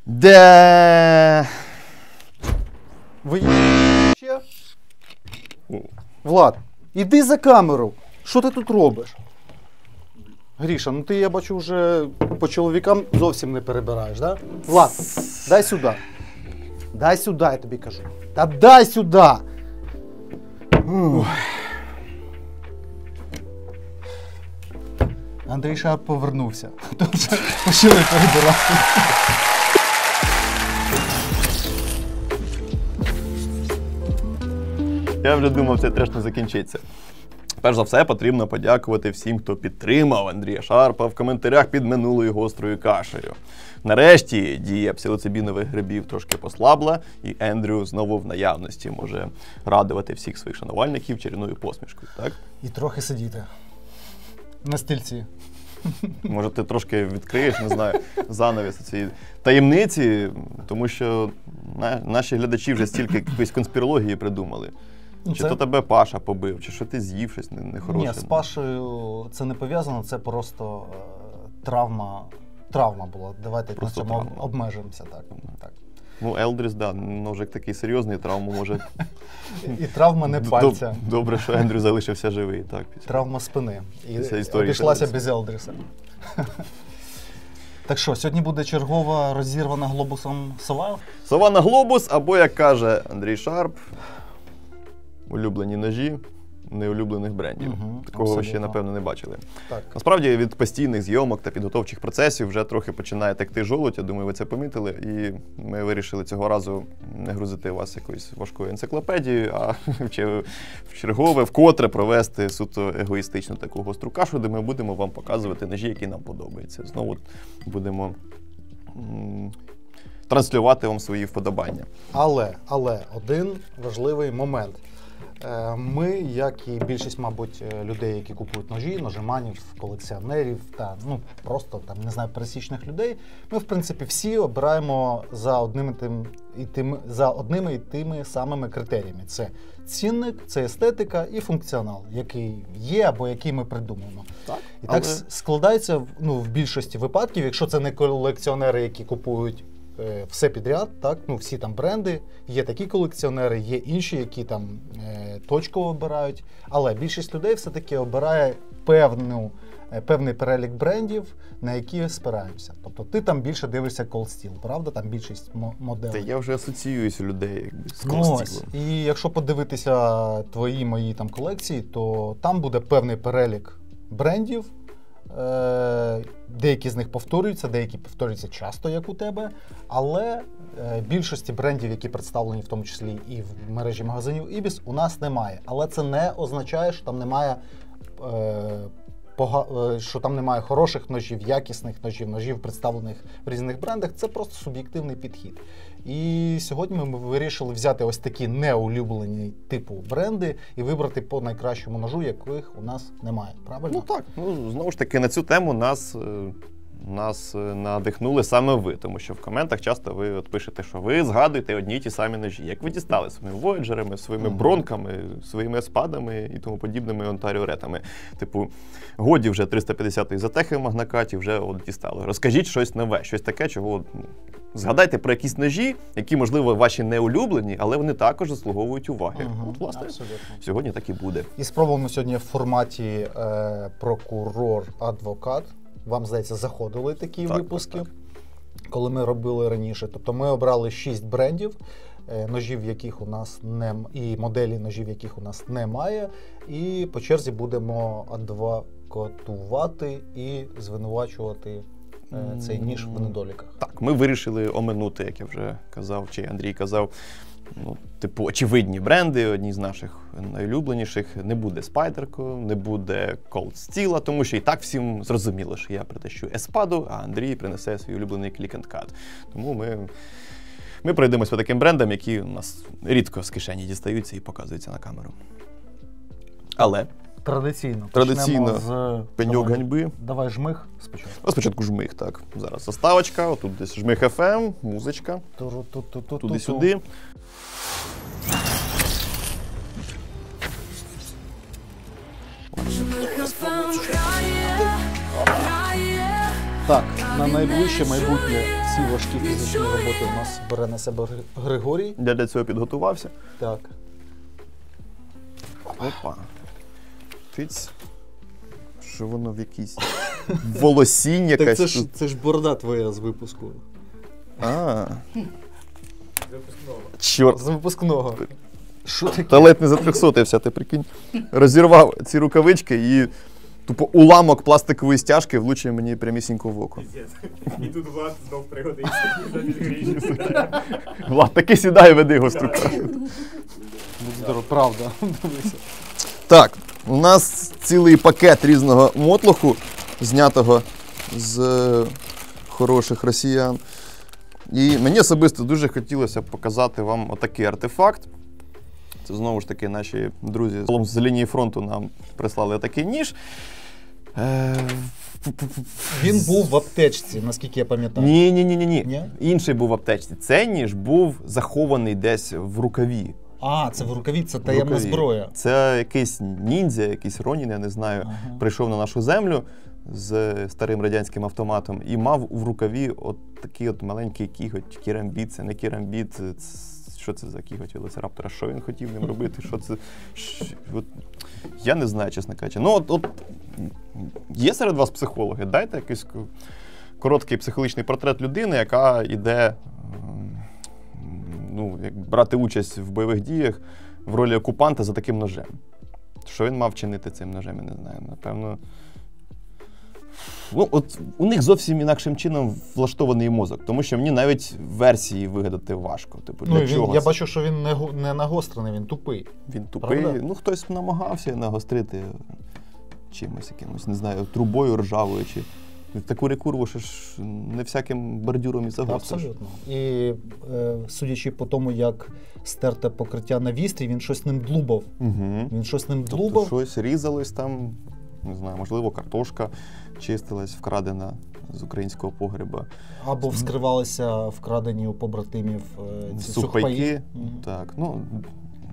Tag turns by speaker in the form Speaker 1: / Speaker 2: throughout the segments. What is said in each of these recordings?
Speaker 1: Де? Ви ще? Влад, іди за камеру. Що ти тут робиш? Гріша, ну ти, я бачу, вже по чоловікам зовсім не перебираєш, да? Влад, дай сюди. Дай сюди, я тобі кажу. Та дай сюди! Андрій Шарп повернувся. Тож почали перебирати.
Speaker 2: Я вже думав, це треш не закінчиться. Перш за все, потрібно подякувати всім, хто підтримав Андрія Шарпа в коментарях під минулою гострою кашею. Нарешті дія псилоцибінових грибів трошки послабла, і Ендрю знову в наявності може радувати всіх своїх шанувальників чарівною посмішкою, так?
Speaker 1: І трохи сидіти. На стільці.
Speaker 2: Може, ти трошки відкриєш, не знаю, занавіс цієї таємниці, тому що наші глядачі вже стільки якоїсь конспірології придумали. Чи то тебе Паша побив, чи що ти з'їв щось нехороше?
Speaker 1: Ні, з Пашею це не пов'язано, це просто травма була. Давайте на цьому обмежимося. Так.
Speaker 2: Ну, Елдріс, да, ножик такий серйозний, травму може...
Speaker 1: І травма не пальця.
Speaker 2: Добре, що Ендрю залишився живий. Так,
Speaker 1: травма спини. І обійшлася без Елдріса. Так що, сьогодні буде чергова розірвана глобусом сова?
Speaker 2: Сова на глобус, або, як каже Андрій Шарп, улюблені ножі неулюблених брендів. Такого ви ще, напевно, не бачили.
Speaker 1: Так.
Speaker 2: Насправді, від постійних зйомок та підготовчих процесів вже трохи починає текти жолудь, я думаю, ви це помітили, і ми вирішили цього разу не грузити вас якоюсь важкою енциклопедією, а в чергове, вкотре провести суто егоїстичну таку гостру кашу, де ми будемо вам показувати ножі, які нам подобаються. Знову будемо транслювати вам свої вподобання.
Speaker 1: Але один важливий момент. Ми, як і більшість, мабуть, людей, які купують ножі, ножеманів, колекціонерів та, просто, не знаю, пересічних людей, ми, в принципі, всі обираємо за одними і тими самими критеріями. Це цінник, це естетика і функціонал, який є або який ми придумуємо. І так складається, в більшості випадків, якщо це не колекціонери, які купують все підряд, так, всі там бренди, є такі колекціонери, є інші, які там точково обирають, але більшість людей все-таки обирає певний перелік брендів, на які спираємося. Тобто ти там більше дивишся Cold Steel, правда? Там більшість моделей.
Speaker 2: Та я вже асоціююся людей з Cold Steel.
Speaker 1: І якщо подивитися твої, мої там колекції, то там буде певний перелік брендів. Деякі з них повторюються, деякі повторюються часто, як у тебе, але більшості брендів, які представлені в тому числі і в мережі магазинів Ibis, у нас немає. Але це не означає, що там немає хороших ножів, якісних ножів, представлених в різних брендах. Це просто суб'єктивний підхід. І сьогодні ми вирішили взяти ось такі неулюблені типу бренди і вибрати по найкращому ножу, яких у нас немає. Правильно?
Speaker 2: Ну так. Знову ж таки, на цю тему нас надихнули саме ви, тому що в коментах часто ви пишете, що ви згадуєте одні й ті самі ножі. Як ви дістали своїми Voyager'ами, своїми бронками, своїми еспадами і тому подібними онтаріоретами. Типу, годі вже 350-ї затехи в Магнакаті, вже дістали. Розкажіть щось нове, щось таке, чого... Згадайте про якісь ножі, які, можливо, ваші не улюблені, але вони також заслуговують уваги. Власне, сьогодні так і буде.
Speaker 1: І спробуємо сьогодні в форматі прокурор-адвокат. Вам, здається, заходили такі випуски, коли ми робили раніше. Тобто ми обрали 6 брендів, ножів, яких у нас і моделі ножів, яких у нас немає. І по черзі будемо адвокатувати і звинувачувати цей ніж в недоліках.
Speaker 2: Так, ми вирішили оминути, як я вже казав, чи Андрій казав, очевидні бренди, одні з наших найулюбленіших. Не буде Spyderco, не буде Cold Steel, тому що і так всім зрозуміло, що я притащу еспаду, а Андрій принесе свій улюблений Click & Cut. Тому ми пройдемось по таким брендам, які у нас рідко з кишені дістаються і показуються на камеру. Але
Speaker 1: Традиційно
Speaker 2: з пеньок ганьби.
Speaker 1: Давай жмих спочатку.
Speaker 2: Спочатку жмих, так. Зараз заставочка, отут десь жмих FM, музичка. Туди-сюди.
Speaker 1: Так, на найближче майбутнє всі важкі фізичні роботи у нас бере на себе Григорій.
Speaker 2: Я для цього підготувався.
Speaker 1: Так.
Speaker 2: Опа. Тиць. Що воно в якійсь волосінь якась?
Speaker 1: Так це ж борода твоя з випуску.
Speaker 2: Чорт.
Speaker 1: З випускного. Що таке?
Speaker 2: Та ледь не за 300-ся, ти прикинь. Розірвав ці рукавички і тупо уламок пластикової стяжки влучив мені прямісінько в око.
Speaker 3: І тут Влад знов пригодиться.
Speaker 2: Влад, таки сідай, веди його структуру.
Speaker 1: Будь здоров, правда. Дивися.
Speaker 2: Так, у нас цілий пакет різного мотлоху, знятого з хороших росіян. І мені особисто дуже хотілося показати вам отакий артефакт. Це знову ж таки наші друзі з лінії фронту нам прислали такий ніж.
Speaker 1: Він був в аптечці, наскільки я пам'ятаю.
Speaker 2: Ні. Інший був в аптечці. Цей ніж був захований десь в рукаві.
Speaker 1: А, це в рукаві, це таємна зброя.
Speaker 2: Це якийсь ніндзя, якийсь ронін, я не знаю, прийшов на нашу землю з старим радянським автоматом і мав в рукаві от такий от маленький кіготь, керамбіт, це не керамбіт, що це за кіготь велоцираптора, що він хотів ним робити, що це... Я не знаю, чесно кажучи. Ну, от є серед вас психологи, дайте якийсь короткий психологічний портрет людини, яка йде брати участь в бойових діях в ролі окупанта за таким ножем. Що він мав чинити цим ножем, я не знаю. Напевно, от у них зовсім інакшим чином влаштований мозок, тому що мені навіть версії вигадати важко. Типу, для чого
Speaker 1: я бачу, що він не нагострений, він тупий.
Speaker 2: Він тупий. Правда? Хтось намагався нагострити чимось якимось, не знаю, трубою ржавою чи таку рекурву, що ж не всяким бордюром і загостриш.
Speaker 1: Абсолютно. І судячи по тому, як стерте покриття на вістрі, він щось ним длубав.
Speaker 2: Угу.
Speaker 1: Він щось ним длубав.
Speaker 2: Тобто щось різалось там, не знаю, можливо, картошка чистилась, вкрадена з українського погреба.
Speaker 1: Або вскривалися вкрадені у побратимів ці сухпайки.
Speaker 2: Так,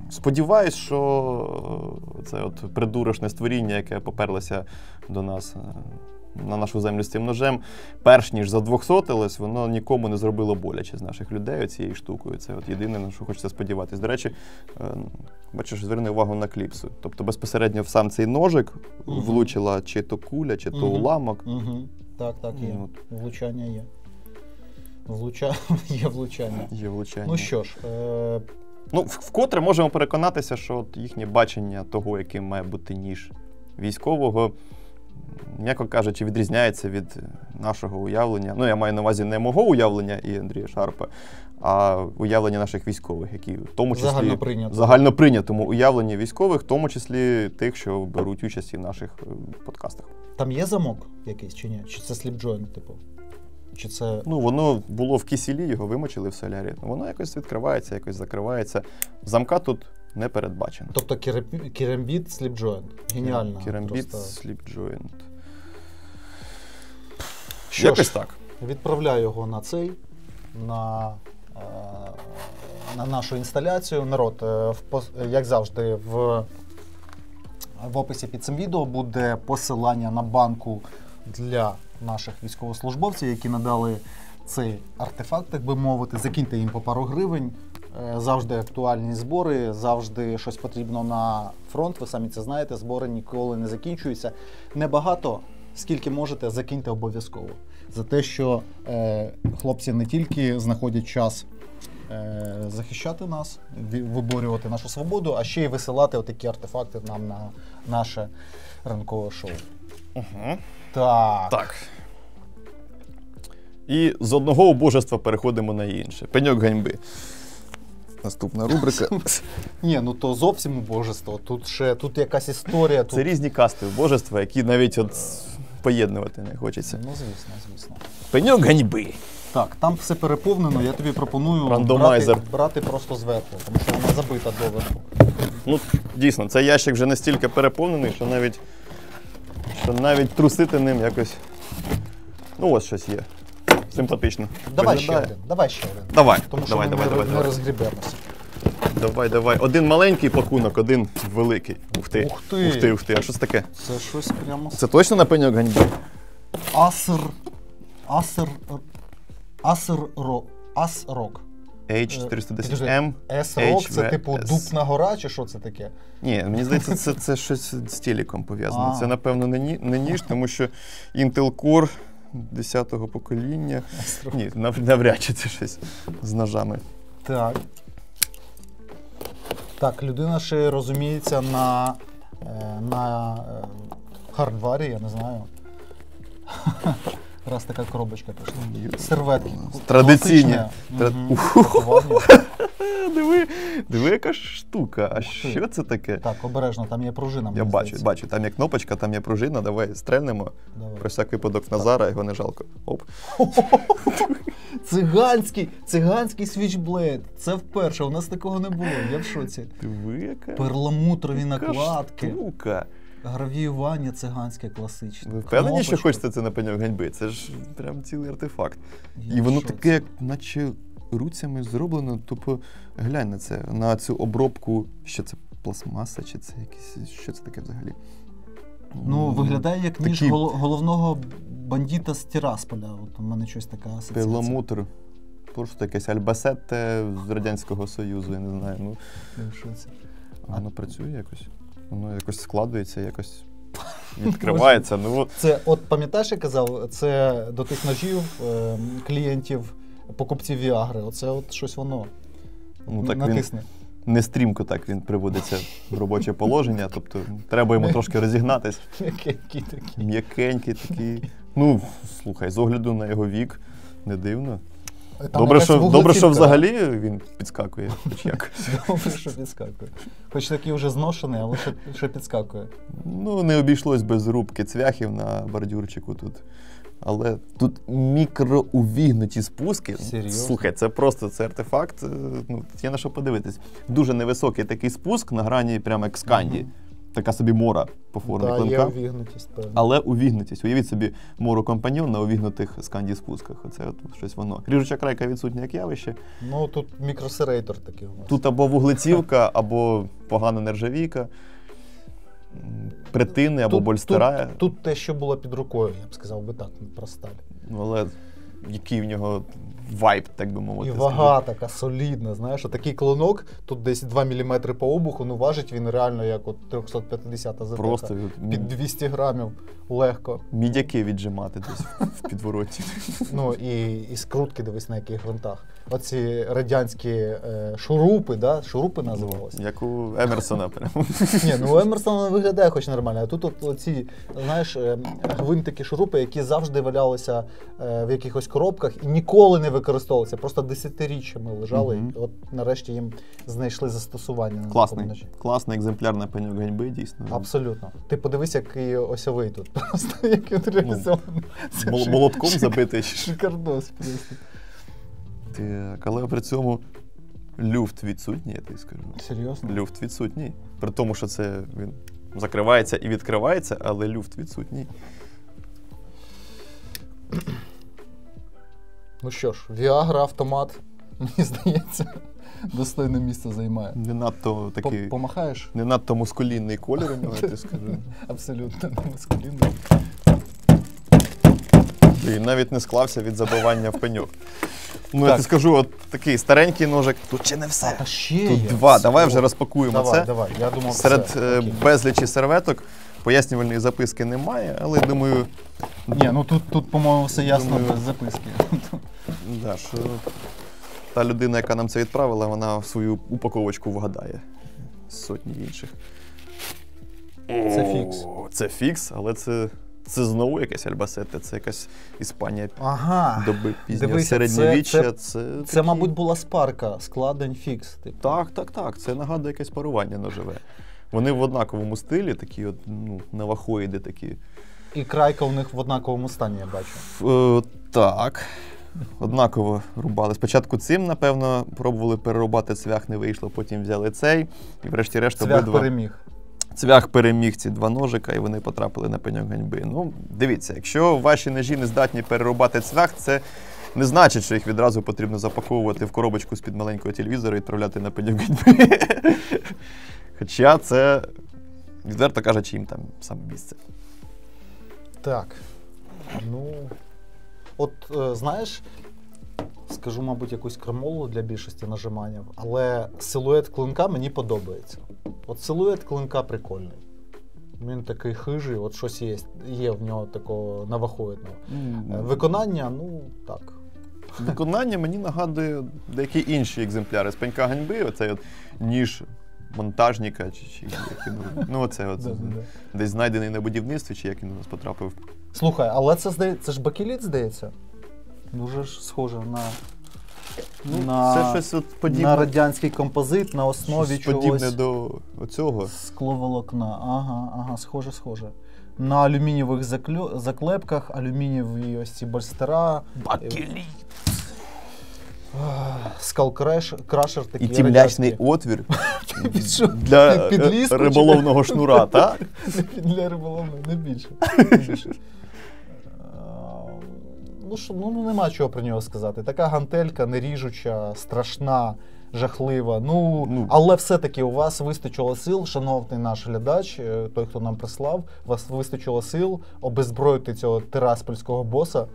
Speaker 2: сподіваюсь, що це от придурочне створіння, яке поперлося до нас на нашу землю з цим ножем, перш ніж задвохсотилось, воно нікому не зробило боляче з наших людей цією штукою. Це от єдине, на що хочеться сподіватися. До речі, бачиш, зверни увагу на кліпсу. Тобто безпосередньо в сам цей ножик влучила чи то куля, чи то уламок.
Speaker 1: Так, є. Влучання є. Є влучання.
Speaker 2: Є влучання.
Speaker 1: Ну що ж,
Speaker 2: вкотре можемо переконатися, що от їхнє бачення того, яким має бути ніж військового, м'яко кажучи, відрізняється від нашого уявлення. Я маю на увазі не мого уявлення і Андрія Шарпа, а уявлення наших військових, які в тому числі загальноприйнятому уявленні військових, в тому числі тих, що беруть участь і в наших подкастах.
Speaker 1: Там є замок якийсь чи ні? Чи це сліп-джойнт, типу? Чи це...
Speaker 2: Воно було в кисілі, його вимочили в солярі. Воно якось відкривається, якось закривається. Замка тут не передбачено.
Speaker 1: Тобто керамбіт, сліп-джойнт. Геніально.
Speaker 2: Керамбіт, сліп-джойнт.
Speaker 1: Якось так. Відправляю його на нашу інсталяцію. Народ, як завжди, в описі під цим відео буде посилання на банку для наших військовослужбовців, які надали цей артефакт, так би мовити. Закиньте їм по пару гривень. Завжди актуальні збори, завжди щось потрібно на фронт. Ви самі це знаєте, збори ніколи не закінчуються. Небагато, скільки можете, закиньте обов'язково. За те, що хлопці не тільки знаходять час захищати нас, виборювати нашу свободу, а ще й висилати отакі артефакти нам на наше ранкове шоу.
Speaker 2: Угу.
Speaker 1: Так.
Speaker 2: І з одного убожества переходимо на інше. Пеньок ганьби. Наступна рубрика.
Speaker 1: Ні, то зовсім убожество. Тут якась історія.
Speaker 2: Це різні касти убожества, які навіть поєднувати не хочеться.
Speaker 1: Звісно.
Speaker 2: Пеньок ганьби.
Speaker 1: Так, там все переповнено, я тобі пропоную брати просто зверху, тому що вона забита доверху.
Speaker 2: Дійсно, цей ящик вже настільки переповнений, що навіть трусити ним якось... ось щось є. Симпатично.
Speaker 1: Давай ще один.
Speaker 2: Давай.
Speaker 1: Тому що ми не розгрібемося.
Speaker 2: Давай. Один маленький пакунок, один великий. Ух ти. А що це таке?
Speaker 1: Це щось прямо...
Speaker 2: Це точно на пеньок ганьби?
Speaker 1: Аср Ас-Рок.
Speaker 2: H410M.
Speaker 1: С-Рок це типу Дубна гора, чи що це таке?
Speaker 2: Ні, мені здається, це щось з телеком пов'язано. Це, напевно, не ніж, тому що Intel Core 10-го покоління. Ні, навряд чи це щось з ножами.
Speaker 1: Так. Так, людина ще розуміється на хардварі, я не знаю. Раз така коробочка пішла. Серветки.
Speaker 2: Традиційні.
Speaker 1: Пакування.
Speaker 2: Диви, яка штука. А що це таке?
Speaker 1: Так, обережно, там є пружина.
Speaker 2: Я бачу. Там є кнопочка, там є пружина. Давай стрельнемо. Про всяк випадок Назара, його не жалко. Оп.
Speaker 1: Циганський свічблейд. Це вперше, у нас такого не було. Я в шоці.
Speaker 2: Диви, яка
Speaker 1: перламутрові накладки.
Speaker 2: Штука.
Speaker 1: Гравіювання циганське класичне.
Speaker 2: Ви впевнені, що хочете це на пеньок ганьби? Це ж прям цілий артефакт. І воно таке, як наче руцями зроблено. Тобто, глянь на це, на цю обробку. Що це, пластмаса, чи це якісь, що це таке взагалі?
Speaker 1: Ну, виглядає як ніж головного бандита з Тірасполя. От у мене щось така асоціація.
Speaker 2: Перламутр. Просто якесь альбасетте з Радянського Союзу, я не знаю. Ну, воно працює якось? Воно якось складується, якось відкривається. Ну,
Speaker 1: це, от пам'ятаєш, я казав, це до тих ножів клієнтів, покупців Віагри. Оце от щось воно натисне.
Speaker 2: Не стрімко так він приводиться в робоче положення, тобто треба йому трошки розігнатись. М'якенький такий. Ну, слухай, з огляду на його вік, не дивно. Добре, що взагалі він підскакує.
Speaker 1: Добре, що підскакує. Хоч такий вже зношений, але ще підскакує.
Speaker 2: Ну, не обійшлось без рубки цвяхів на бордюрчику тут. Але тут мікроувігнуті спуски.
Speaker 1: Серйозно?
Speaker 2: Слухай, це просто це артефакт. Ну, є на що подивитись. Дуже невисокий такий спуск на грані прямо як сканді. Така собі мора по формі клинка.
Speaker 1: Є увігнутість, певно.
Speaker 2: Але увігнутість. Уявіть собі мору компаньйон на увігнутих сканді спусках. Оце от щось воно. Ріжуча крайка відсутня як явище.
Speaker 1: Ну, тут мікросерейтор такий у нас.
Speaker 2: Тут або вуглецівка, або погана нержавійка. Притини або больстера.
Speaker 1: Тут те, що було під рукою, я б сказав би так, про сталь.
Speaker 2: Ну, але який в нього вайб, так би мовити.
Speaker 1: І вага така солідна, знаєш, такий клинок, тут десь 2 мм по обуху, ну важить він реально як от 350-та ЗТК.
Speaker 2: Просто
Speaker 1: під 200 грамів легко.
Speaker 2: Мідяки віджимати десь в підвороті.
Speaker 1: Ну і скрутки, дивись, на яких гвинтах. Оці радянські шурупи, да? Шурупи називалися.
Speaker 2: Як у Емерсона прямо.
Speaker 1: Ні, ну у Емерсона виглядає хоч нормально, а тут оці, знаєш, гвинтики, шурупи, які завжди валялися в якихось коробках і ніколи не використовувалися, просто десятиріччями лежали, і от нарешті їм знайшли застосування.
Speaker 2: Класний екземпляр на пеньок ганьби, дійсно.
Speaker 1: Абсолютно. Ти подивись, який осьовий тут. Просто як він реалізований.
Speaker 2: Молотком забитий.
Speaker 1: Шикардос просто.
Speaker 2: Так, але при цьому люфт відсутній, я тобі скажу.
Speaker 1: Серйозно?
Speaker 2: Люфт відсутній. При тому, що це він закривається і відкривається, але люфт відсутній.
Speaker 1: Ну що ж, Viagra автомат, мені здається, достойне місце займає.
Speaker 2: Не надто такий...
Speaker 1: Помахаєш?
Speaker 2: Не надто мускулінний колір у нього, я тобі скажу.
Speaker 1: Абсолютно не мускулінний.
Speaker 2: І навіть не склався від забивання в пеньок. Ну, я тобі скажу, от такий старенький ножик. Тут ще не все.
Speaker 1: А ще
Speaker 2: тут
Speaker 1: є.
Speaker 2: два. Давай вже розпакуємо це.
Speaker 1: Давай. Я думав,
Speaker 2: серед безлічі серветок пояснювальної записки немає, але думаю...
Speaker 1: Ні, ну тут по-моєму, все ясно без записки.
Speaker 2: Да, що та людина, яка нам це відправила, вона в свою упаковочку вгадає з сотні інших.
Speaker 1: Це фікс.
Speaker 2: Це фікс, але це знову якесь альбасетте, це якась Іспанія доби пізнього середньовіччя. Це,
Speaker 1: мабуть, була спарка, складень фікс.
Speaker 2: Типу. Так. Це нагадує якесь парування ножове. Вони в однаковому стилі, такі от, навахоїди такі.
Speaker 1: І крайка у них в однаковому стані, я бачу.
Speaker 2: Так. Однаково рубали. Спочатку цим, напевно, пробували перерубати, цвях не вийшло, потім взяли цей. І врешті-решт
Speaker 1: переміг.
Speaker 2: Цвях переміг ці два ножика, і вони потрапили на пеньок ганьби. Ну, дивіться, якщо ваші ножі не здатні перерубати цвях, це не значить, що їх відразу потрібно запаковувати в коробочку з-під маленького телевізора і відправляти на пеньок ганьби. Хоча це, відверто кажучи, їм там саме місце.
Speaker 1: Так, ну, От, знаєш, скажу, мабуть, якусь крамолу для більшості нажиманів, але силует клинка мені подобається. От силует клинка прикольний. Він такий хижий, от щось є в нього такого навахоїдного. Виконання, ну, так.
Speaker 2: Виконання мені нагадує деякі інші екземпляри з пенька ганьби. Оцей от ніж монтажника, чи ну оце от десь знайдений на будівництві, чи як він у нас потрапив.
Speaker 1: Слухай, але це ж бакеліт, здається? Дуже ж схоже
Speaker 2: Це щось от подібне.
Speaker 1: На радянський композит на основі
Speaker 2: щось
Speaker 1: чогось.
Speaker 2: подібне до цього.
Speaker 1: Скловолокна. Ага, схоже. На алюмінієвих заклепках, алюмінієві ось ці бальстера.
Speaker 2: Бакеліт!
Speaker 1: Скалкрашер такий.
Speaker 2: І тімлячний отвір для риболовного шнура, так?
Speaker 1: Для риболовного, не більше. Ну, нема чого про нього сказати. Така гантелька неріжуча, страшна, жахлива. Але все-таки у вас вистачило сил, шановний наш глядач, той, хто нам прислав, у вас вистачило сил обезброїти цього тираспольського боса,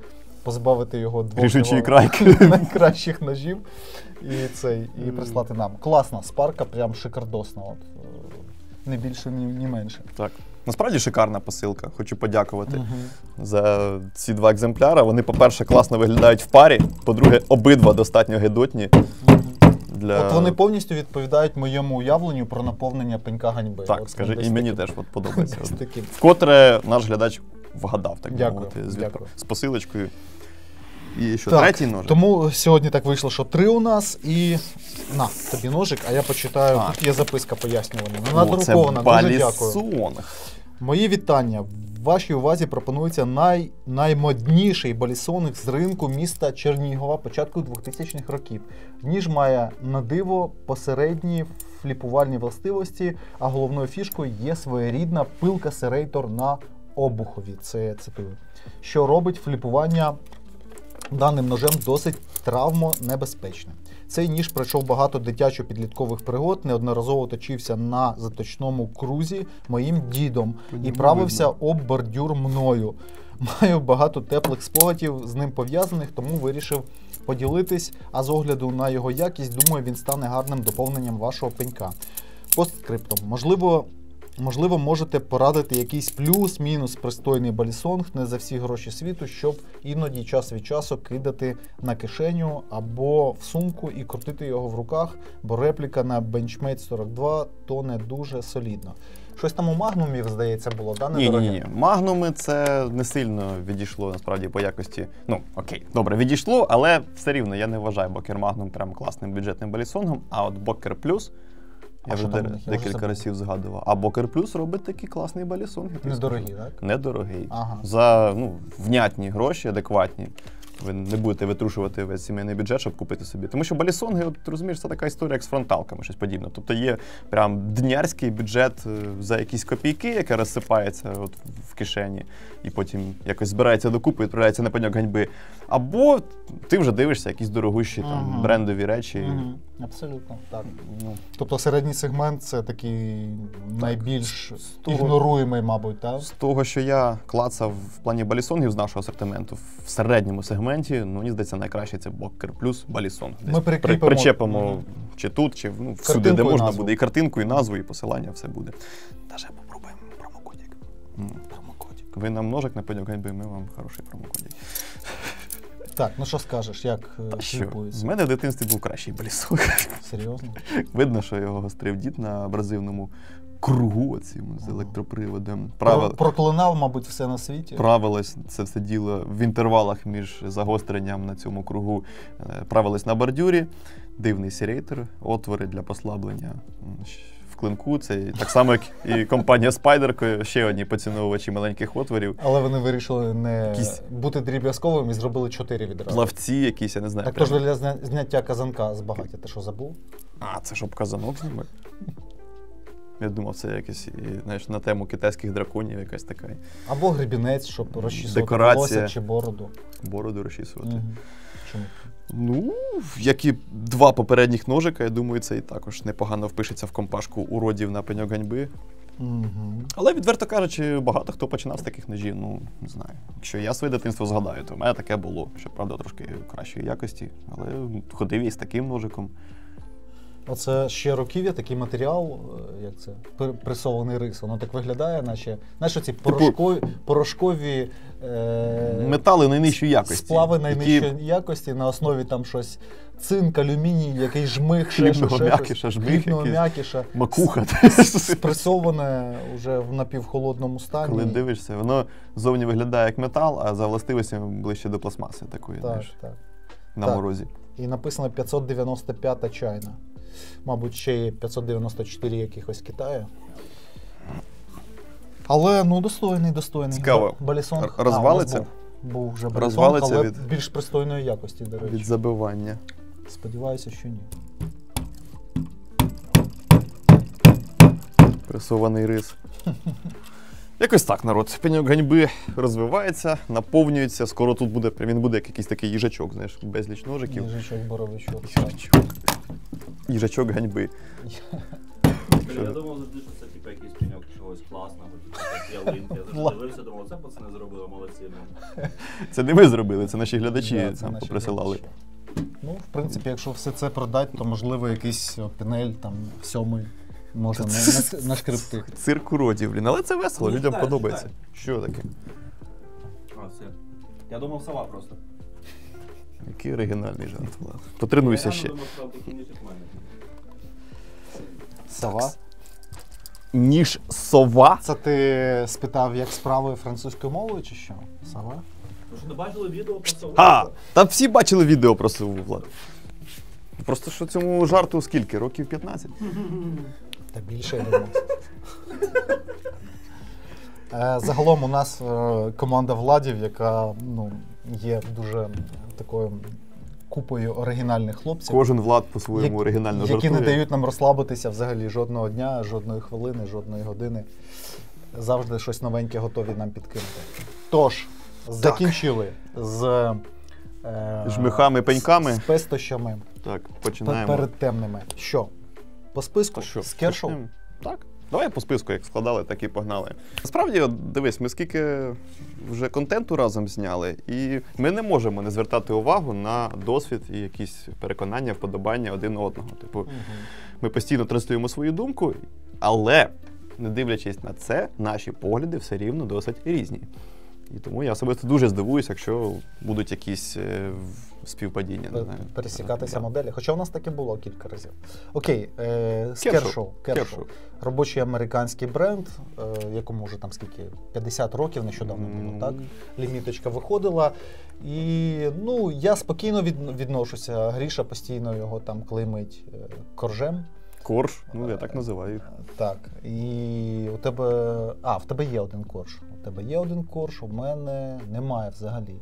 Speaker 1: позбавити його двох найкращих ножів і прислати нам. Класна спарка, прям шикардосна. Не більше, ні менше.
Speaker 2: Так. Насправді шикарна посилка. Хочу подякувати за ці два екземпляри. Вони, по-перше, класно виглядають в парі. По-друге, обидва достатньо гидотні.
Speaker 1: От вони повністю відповідають моєму уявленню про наповнення пенька ганьби.
Speaker 2: Так, скажи, і мені теж подобається.
Speaker 1: Вкотре
Speaker 2: наш глядач вгадав, так мовити, з посилочкою. І що, третій ножик?
Speaker 1: Тому сьогодні так вийшло, що 3 у нас, і на, тобі ножик, а я почитаю, тут є записка пояснювана, надрукована, дуже дякую. Мої вітання. В вашій увазі пропонується наймодніший балісонг з ринку міста Чернігова початку 2000-х років. Ніж має на диво посередні фліпувальні властивості, а головною фішкою є своєрідна пилка серейтор на обухові, це я цитую, що робить фліпування даним ножем досить травмонебезпечним. Цей ніж пройшов багато дитячо-підліткових пригод, неодноразово точився на заточному крузі моїм дідом і правився об бордюр мною. Маю багато теплих спогадів з ним пов'язаних, тому вирішив поділитись, а з огляду на його якість, думаю, він стане гарним доповненням вашого пенька. Постскриптум. Можливо, можете порадити якийсь плюс-мінус пристойний балісонг не за всі гроші світу, щоб іноді час від часу кидати на кишеню або в сумку і крутити його в руках, бо репліка на Benchmade 42 то не дуже солідно. Щось там у Магнумів, здається, було, да?
Speaker 2: Ні. Магнуми це не сильно відійшло, насправді, по якості. Ну, окей, добре, відійшло, але все рівно я не вважаю Бокер Магнум прям класним бюджетним балісонгом, а от Бокер Плюс, я вже декілька разів згадував. А Бокер Плюс робить такий класний балісонг.
Speaker 1: Недорогий, так?
Speaker 2: Недорогий. Ага. За внятні гроші, адекватні. Ви не будете витрушувати весь сімейний бюджет, щоб купити собі. Тому що балісонги, от розумієш, це така історія, як з фронталками, щось подібне. Тобто є прям днярський бюджет за якісь копійки, яке розсипається от в кишені, і потім якось збирається докупи і відправляється на пеньок ганьби. Або ти вже дивишся якісь дорогущі там брендові речі.
Speaker 1: Абсолютно, так. Тобто середній сегмент – це такий найбільш ігноруємий, мабуть, так?
Speaker 2: З того, що я клацав в плані балісонгів з нашого асортименту, в середньому сегменті, мені здається, найкращий це Бокер Плюс балісонг.
Speaker 1: Ми
Speaker 2: причепимо чи тут, чи всюди, де можна буде. І картинку, і назву, і посилання, все буде. Даже попробуємо промокодик. Ви нам ножик на пеньок ганьби, ми вам хороший промокодик.
Speaker 1: Так, ну що скажеш, як сліпується?
Speaker 2: З мене в дитинстві був кращий балісонг.
Speaker 1: Серйозно?
Speaker 2: Видно, що його гострив дід на абразивному кругу оцім з електроприводом.
Speaker 1: Проклинав, мабуть, все на світі.
Speaker 2: Правилось це все діло в інтервалах між загостренням на цьому кругу. Правилось на бордюрі, дивний серейтор, отвори для послаблення в клинку. Це так само, як і компанія Spyder, ще одні поціновувачі маленьких отворів.
Speaker 1: Але вони вирішили не бути дріб'язковими і зробили 4 відразу.
Speaker 2: Плавці якісь, я не знаю.
Speaker 1: Так тож для зняття казанка з багаття, ти що, забув?
Speaker 2: А, це щоб казанок знімати? Я думав, це якесь, знаєш, на тему китайських драконів якась така.
Speaker 1: Або гребінець, щоб розчісувати волосся чи бороду.
Speaker 2: Бороду розчісувати.
Speaker 1: Чому?
Speaker 2: Ну, як і 2 попередніх ножика, я думаю, це і також непогано впишеться в компашку уродів на пеньок ганьби. Але, відверто кажучи, багато хто починав з таких ножів, ну, не знаю. Якщо я своє дитинство згадаю, то в мене таке було. Щоправда, трошки кращої якості, але ходив я з таким ножиком.
Speaker 1: Оце ще руків'я, такий матеріал, як це, пресований рис, воно так виглядає, наче, знаєш, оці порошкові
Speaker 2: метали найнижчої якості.
Speaker 1: Сплави найнижчої якості, на основі там щось цинк, алюміній, якийсь жмих, хлібного м'якіша,
Speaker 2: макуха.
Speaker 1: Спресоване вже в напівхолодному стані.
Speaker 2: Коли дивишся, воно зовні виглядає як метал, а за властивостями ближче до пластмаси такої, на морозі.
Speaker 1: І написано 595-та чайна. Мабуть, ще є 594 якихось Китаю. Але, ну, достойний.
Speaker 2: Цікаво.
Speaker 1: Балісон
Speaker 2: розвалиться?
Speaker 1: Був вже балісон, але більш пристойної якості, до речі.
Speaker 2: Від забивання.
Speaker 1: Сподіваюся, що ні.
Speaker 2: Пресований рис. Якось так, народ. Пеньок ганьби розвивається, наповнюється. Скоро тут буде, він буде як якийсь такий їжачок, знаєш, безліч ножиків.
Speaker 1: Їжачок-боровичок.
Speaker 2: Їжачок ганьби.
Speaker 3: Я думав завжди, що це типу якийсь пеньок чогось класного, типу ялинки. Я завжди дивився, думав, це пацани зробили, молодці.
Speaker 2: Це не ми зробили, це наші глядачі нам присилали.
Speaker 1: Ну, в принципі, якщо все це продати, то можливо якийсь пінель там 7-й можна нашкребти.
Speaker 2: Цирк уродів, блін, але це весело, людям подобається. Що таке?
Speaker 3: А, все. Я думав, сова просто.
Speaker 2: Який оригінальний жарт, Влад. Потренуйся ще.
Speaker 3: Я думав, що такий ніж, як в мене.
Speaker 1: Сова?
Speaker 2: Ніж сова?
Speaker 1: Це ти спитав, як справи французькою мовою, чи що? Сова?
Speaker 3: Ви що, не бачили відео про сову?
Speaker 2: Та всі бачили відео про сову, Влад. Просто що цьому жарту скільки? Років 15?
Speaker 1: Та більше, я думаю. Загалом у нас команда Владів, яка є дуже такою купою оригінальних хлопців.
Speaker 2: Кожен Влад по-своєму оригінально жартує.
Speaker 1: Які не дають нам розслабитися взагалі жодного дня, жодної хвилини, жодної години. Завжди щось новеньке готові нам підкинути. Тож, закінчили з
Speaker 2: жмихами, пеньками.
Speaker 1: З пестощами.
Speaker 2: Так, починаємо.
Speaker 1: Перед темними. Що? По списку? З Кершоу?
Speaker 2: Так. Давай по списку, як складали, так і погнали. Насправді, от, дивись, ми скільки вже контенту разом зняли, і ми не можемо не звертати увагу на досвід і якісь переконання, вподобання один одного. Типу, ми постійно транслюємо свою думку, але, не дивлячись на це, наші погляди все рівно досить різні. І тому я особисто дуже здивуюся, якщо будуть якісь співпадіння.
Speaker 1: Пересікатися моделі. Хоча у нас таке було кілька разів. Окей, Кершоу. Робочий американський бренд, якому вже там скільки, 50 років нещодавно було, так? Ліміточка виходила. І, я спокійно відношуся. Гріша постійно його там клеймить коржем.
Speaker 2: Корж, я так називаю їх.
Speaker 1: Так, і у тебе, в тебе є один корж. У тебе є один корж, у мене немає взагалі.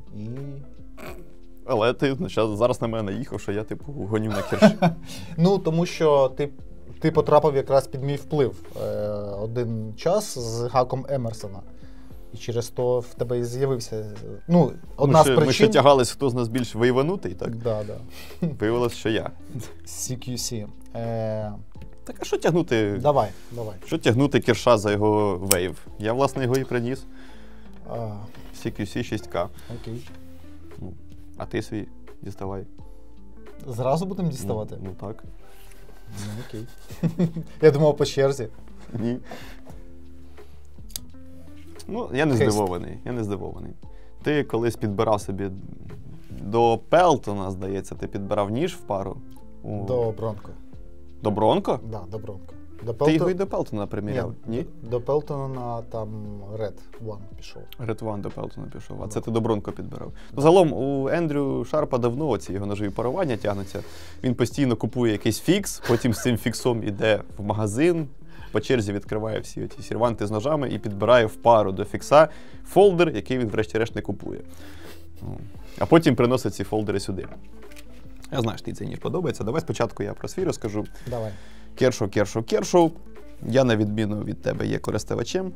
Speaker 2: Але ти зараз на мене їхав, що я гонів на кірш.
Speaker 1: Тому що ти потрапив якраз під мій вплив один час з Гаком Емерсона. І через то в тебе і з'явився, одна з причин...
Speaker 2: Ми ще тягались, хто з нас більш вияванутий, так?
Speaker 1: Да.
Speaker 2: Виявилось, що я.
Speaker 1: CQC.
Speaker 2: Так, а що тягнути?
Speaker 1: Давай.
Speaker 2: Що тягнути кірша за його вейв? Я, власне, його і приніс. CQC 6K.
Speaker 1: Окей.
Speaker 2: А ти свій діставай.
Speaker 1: Зразу будемо діставати?
Speaker 2: Так.
Speaker 1: Окей. Я думав по черзі.
Speaker 2: Ні. Я не здивований. Ти колись підбирав собі до Пелтона, здається, ти підбирав ніж в пару.
Speaker 1: До Бронко.
Speaker 2: До Бронко?
Speaker 1: Да, до Бронко.
Speaker 2: Ти його і до Пелтона приміряв? Ні?
Speaker 1: До Пелтона там Red One пішов.
Speaker 2: Red One до Пелтона пішов, а це ти до Бронко підбирав. Загалом у Ендрю Шарпа давно ці його ножові парування тягнуться. Він постійно купує якийсь фікс, потім з цим фіксом іде в магазин, по черзі відкриває всі ці серванти з ножами і підбирає в пару до фікса фолдер, який він врешті-решт не купує. А потім приносить ці фолдери сюди. Я знаю, що тобі цей ніж подобається. Давай спочатку я про свій розкажу.
Speaker 1: Давай.
Speaker 2: Кершоу. Я, на відміну від тебе, є користувачем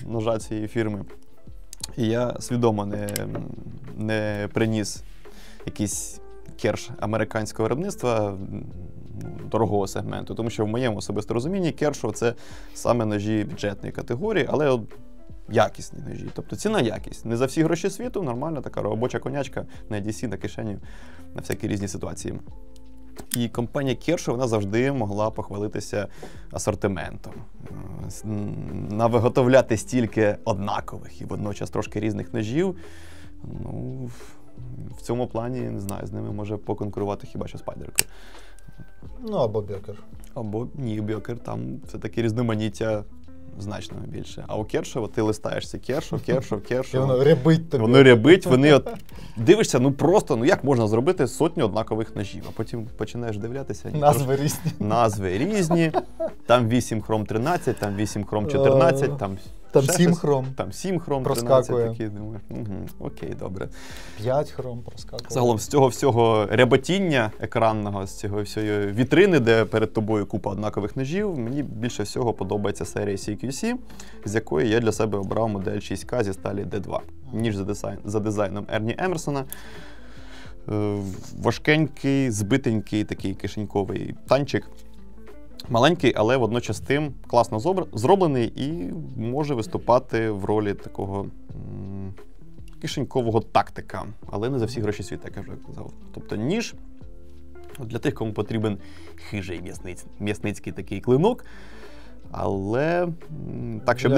Speaker 2: ножа цієї фірми. І я свідомо не приніс якісь керш американського виробництва дорогого сегменту, тому що в моєму особистому розумінні кершо – це саме ножі бюджетної категорії, але от якісні ножі. Тобто ціна якість. Не за всі гроші світу, нормальна така робоча конячка на EDC, на кишені, на всякі різні ситуації. І компанія Kershaw, вона завжди могла похвалитися асортиментом. Навиготовляти стільки однакових і водночас трошки різних ножів, ну, в цьому плані, не знаю, з ними може поконкурувати хіба що Спайдерко.
Speaker 1: Ну, або Бьокер.
Speaker 2: Або ні, Бьокер, там все-таки різноманіття значно більше. А у Kershaw ти листаєшся Kershaw.
Speaker 1: І воно рябить тобі.
Speaker 2: Воно рябить, вони от дивишся, ну просто, ну як можна зробити сотню однакових ножів, а потім починаєш дивлятися.
Speaker 1: Назви різні.
Speaker 2: Назви різні, там 8 хром 13, там 8 хром 14, там
Speaker 1: 7 хром.
Speaker 2: Там 7 хром 13,
Speaker 1: проскакує.
Speaker 2: такі, думаєш, окей, добре.
Speaker 1: 5 хром проскакує.
Speaker 2: Загалом з цього всього ряботіння екранного, з цього всієї вітрини, де перед тобою купа однакових ножів, мені більше всього подобається серія CQC, з якої я для себе обрав модель 6К зі сталі D2. Ніж за дизайном Ерні Емерсона. Важкенький, збитенький такий кишеньковий танчик. Маленький, але водночас тим класно зроблений і може виступати в ролі такого кишенькового тактика. Але не за всі гроші світу, як я вже казав. Тобто ніж для тих, кому потрібен хижий м'ясницький такий клинок. Але так, щоб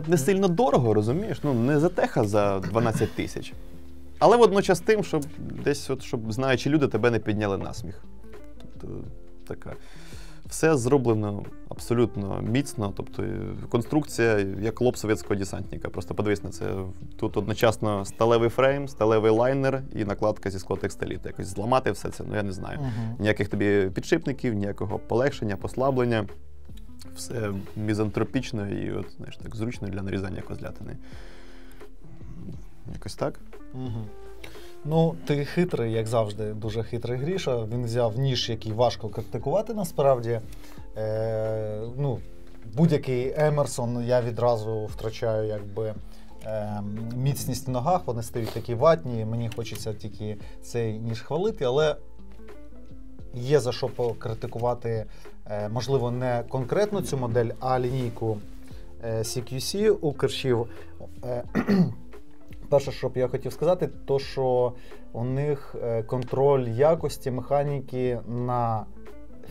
Speaker 2: не сильно дорого, розумієш? Ну, не за теха за 12 тисяч. Але водночас тим, щоб десь, от, щоб знаючі люди тебе не підняли на сміх. Тобто така. Все зроблено абсолютно міцно, тобто конструкція як лоб совєтського десантника. Просто подивись на це. Тут одночасно сталевий фрейм, сталевий лайнер і накладка зі склотекстиліту. Якось зламати все це, ну я не знаю. Ніяких тобі підшипників, ніякого полегшення, послаблення. Все мізантропічно і от, знаєш, так зручно для нарізання козлятини. Якось так.
Speaker 1: Ну, ти хитрий, як завжди, дуже хитрий Гріша. Він взяв ніж, який важко критикувати насправді. Ну, будь-який Емерсон я відразу втрачаю якби міцність в ногах, вони стають такі ватні, мені хочеться тільки цей ніж хвалити, але є за що покритикувати, можливо, не конкретно цю модель, а лінійку CQC у Кершів. Перше, що б я хотів сказати, то що у них контроль якості механіки на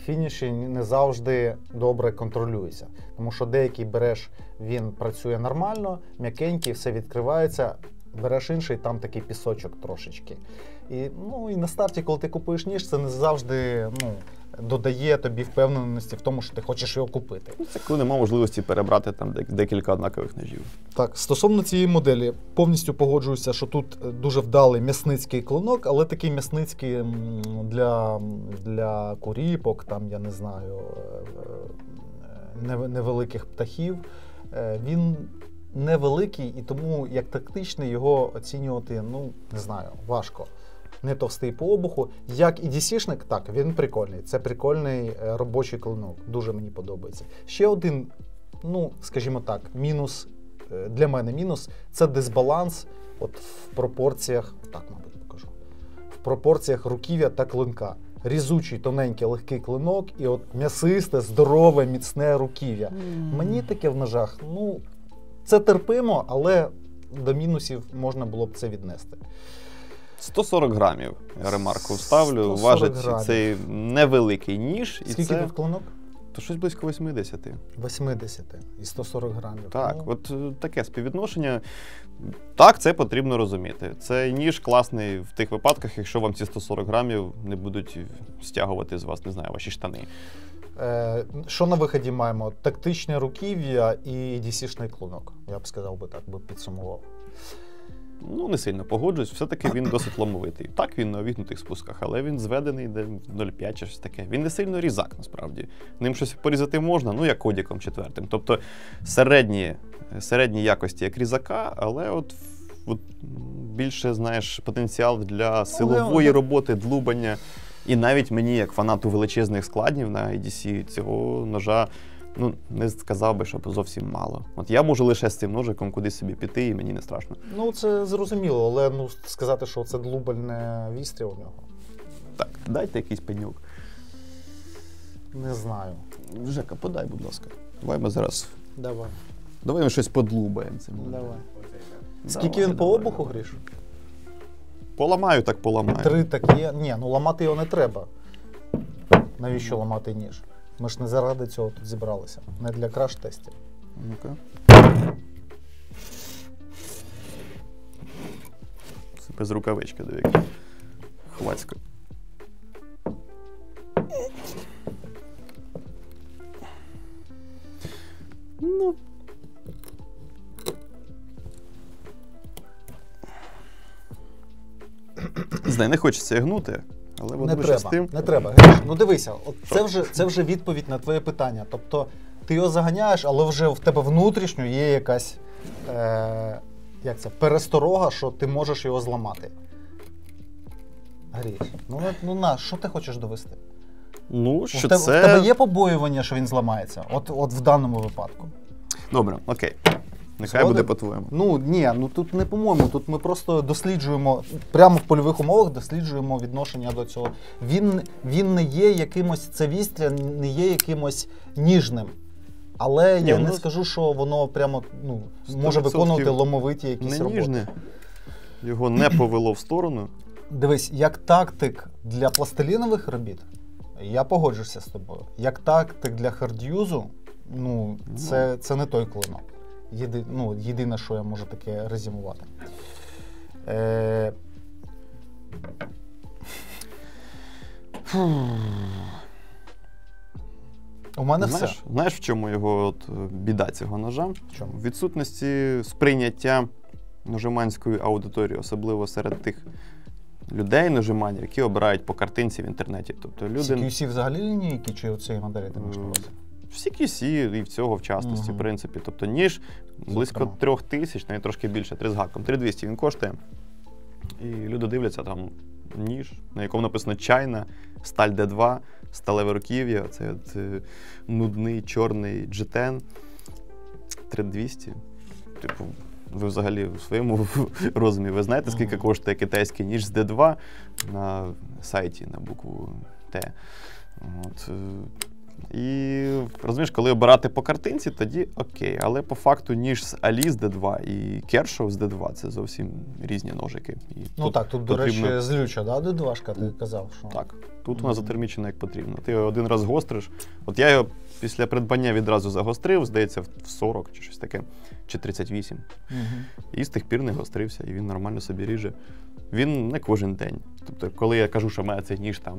Speaker 1: фініші не завжди добре контролюється. Тому що деякий береш, він працює нормально, м'якенький, все відкривається, береш інший, там такий пісочок трошечки. І, ну, і на старті, коли ти купуєш ніж, це не завжди додає тобі впевненості в тому, що ти хочеш його купити.
Speaker 2: Це коли немає можливості перебрати там декілька однакових ножів.
Speaker 1: Так, стосовно цієї моделі, повністю погоджуюся, що тут дуже вдалий м'ясницький клинок, але такий м'ясницький для куріпок, там, я не знаю, невеликих птахів. Він невеликий, і тому як тактичний його оцінювати, ну, не знаю, важко. Не товстий по обуху. Як і DC-шник, так, він прикольний. Це прикольний робочий клинок. Дуже мені подобається. Ще один, ну, скажімо так, мінус, для мене мінус, це дисбаланс от в пропорціях, так, мабуть, покажу, в пропорціях руків'я та клинка. Різучий, тоненький, легкий клинок і от м'ясисте, здорове, міцне руків'я. Мені таке в ножах, ну, це терпимо, але до мінусів можна було б це віднести.
Speaker 2: 140 грамів, я ремарку вставлю, важить цей невеликий ніж.
Speaker 1: Скільки тут клинок?
Speaker 2: То щось близько 80.
Speaker 1: 80 і 140 грамів.
Speaker 2: Так, от таке співвідношення. Так, це потрібно розуміти. Цей ніж класний в тих випадках, якщо вам ці 140 грамів не будуть стягувати з вас, не знаю, ваші штани.
Speaker 1: Що на виході маємо? Тактичне руків'я і DC-шний клинок. Я б сказав би так, би підсумував.
Speaker 2: Ну, не сильно погоджуюсь, все-таки він досить ламовитий. Так, він на увігнутих спусках, але він зведений де 0,5 чи щось таке. Він не сильно різак, насправді. Ним щось порізати можна, ну, як кодіком 4. Тобто середні якості як різака, але от більше, знаєш, потенціал для силової роботи, длубання. І навіть мені, як фанату величезних складнів на EDC, цього ножа, ну, не сказав би, що зовсім мало. От я можу лише з цим ножиком кудись собі піти, і мені не страшно.
Speaker 1: Ну, це зрозуміло, але, ну, сказати, що це длубальне вістря у нього.
Speaker 2: Так, дайте якийсь пеньок.
Speaker 1: Не знаю.
Speaker 2: Жека, подай, будь ласка. Давай ми зараз...
Speaker 1: Давай.
Speaker 2: Давай ми щось подлубаємо цим.
Speaker 1: Давай. Скільки він по обуху, Гріш?
Speaker 2: Поламаю, так поламаю.
Speaker 1: 3 так є. Ні, ну ламати його не треба. Навіщо ламати ніж? Ми ж не заради цього тут зібралися. Не для краш-тестів.
Speaker 2: Ну-ка. Це без рукавички, дивіться. Хвацько. Ну. Знай, не хочеться гнути, але водночас тим...
Speaker 1: Не треба. Гриш, ну дивися, от це вже відповідь на твоє питання. Тобто ти його заганяєш, але вже в тебе внутрішньо є якась пересторога, що ти можеш його зламати. Гріш, що ти хочеш довести?
Speaker 2: Ну, що
Speaker 1: в тебе є побоювання, що він зламається? От в даному випадку.
Speaker 2: Добре, окей. Нехай буде по-твоєму.
Speaker 1: Ну тут не по-моєму, тут ми просто досліджуємо, прямо в польових умовах досліджуємо відношення до цього. Він не є якимось, це вістря не є якимось ніжним. Але я не скажу, що воно прямо може виконувати ломовиті якісь роботи.
Speaker 2: Не ніжне. Його не повело в сторону.
Speaker 1: Дивись, як тактик для пластилінових робіт, я погоджуся з тобою. Як тактик для хардюзу, це не той клинок. Єдине, що я можу таке резюмувати. У мене все.
Speaker 2: Знаєш, в чому його біда цього ножа?
Speaker 1: В чому?
Speaker 2: В відсутності сприйняття ножиманської аудиторії, особливо серед тих людей ножиманів, які обирають по картинці в інтернеті. Тобто люди...
Speaker 1: CQC взагалі лінійки чи оцієї моделі ти можеш на увазі?
Speaker 2: Всі CQC і в цього в частності, в принципі. Тобто ніж близько 3000, навіть трошки більше, 3 з гаком. 3200 він коштує. І люди дивляться, там ніж, на якому написано чайна, сталь D2, сталеве руків'я, це нудний чорний G10, 3200. Типу, ви взагалі в своєму розумі, ви знаєте, скільки коштує китайський ніж з D2 на сайті на букву Т. І, розумієш, коли обирати по картинці, тоді окей. Але по факту ніж з Алі з D2 і Kershaw з D2 – це зовсім різні ножики. І
Speaker 1: тут, до речі, злюча, да, D2-шка, ти казав? Що...
Speaker 2: Так, тут вона затермічена як потрібно. Ти його один раз гостриш. От я його після придбання відразу загострив, здається, в 40 чи щось таке, чи 38. І з тих пір не гострився, і він нормально собі ріже. Він не кожен день. Тобто, коли я кажу, що в мене цей ніж там,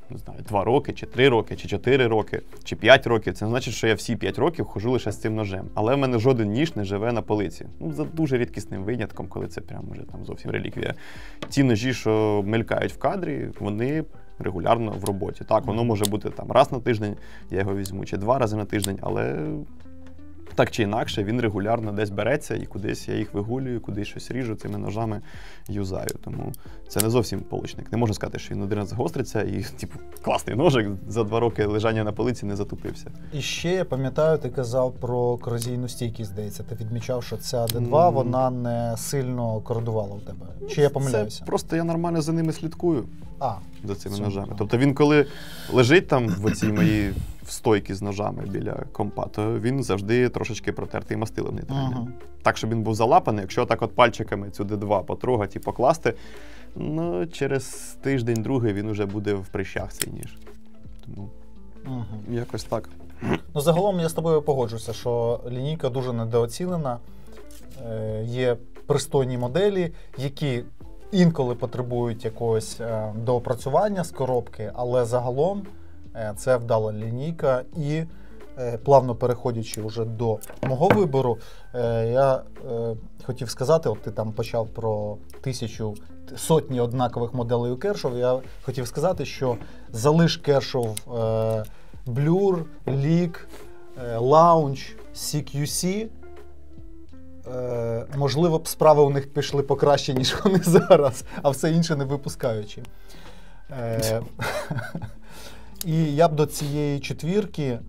Speaker 2: не знаю, 2 роки, чи 3 роки, чи 4 роки, чи 5 років, це не значить, що я всі 5 років ходжу лише з цим ножем. Але в мене жоден ніж не живе на полиці. За дуже рідкісним винятком, коли це прямо вже там зовсім реліквія. Ті ножі, що мелькають в кадрі, вони регулярно в роботі. Так, воно може бути там раз на тиждень, я його візьму, чи 2 рази на тиждень, але так чи інакше, він регулярно десь береться і кудись я їх вигулюю, кудись щось ріжу, цими ножами юзаю. Тому це не зовсім поличник. Не можна сказати, що він один раз загостриться і, класний ножик, за 2 роки лежання на полиці не затупився.
Speaker 1: І ще, я пам'ятаю, ти казав про корозійну стійкість, здається. Ти відмічав, що ця D2, вона не сильно кородувала у тебе. Чи я помиляюся?
Speaker 2: Це просто я нормально за ними слідкую. За цими ножами.
Speaker 1: Так.
Speaker 2: Тобто він коли лежить там в оцій моїй стойці з ножами біля компа, то він завжди трошечки протертий мастилом нейтральним. Так, щоб він був залапаний, якщо так от пальчиками цю D2 потрогати і покласти, через тиждень-другий він уже буде в прищах цей ніж. Тому якось так.
Speaker 1: Загалом я з тобою погоджуся, що лінійка дуже недооцінена. Є пристойні моделі, які інколи потребують якогось доопрацювання з коробки, але загалом це вдала лінійка. І плавно переходячи вже до мого вибору, я хотів сказати, от ти там почав про сотні однакових моделей у Kershaw, я хотів сказати, що залиш Kershaw Blur, League, Lounge, CQC, можливо б справи у них пішли покраще, ніж вони зараз, а все інше не випускаючи. І я б до цієї четвірки,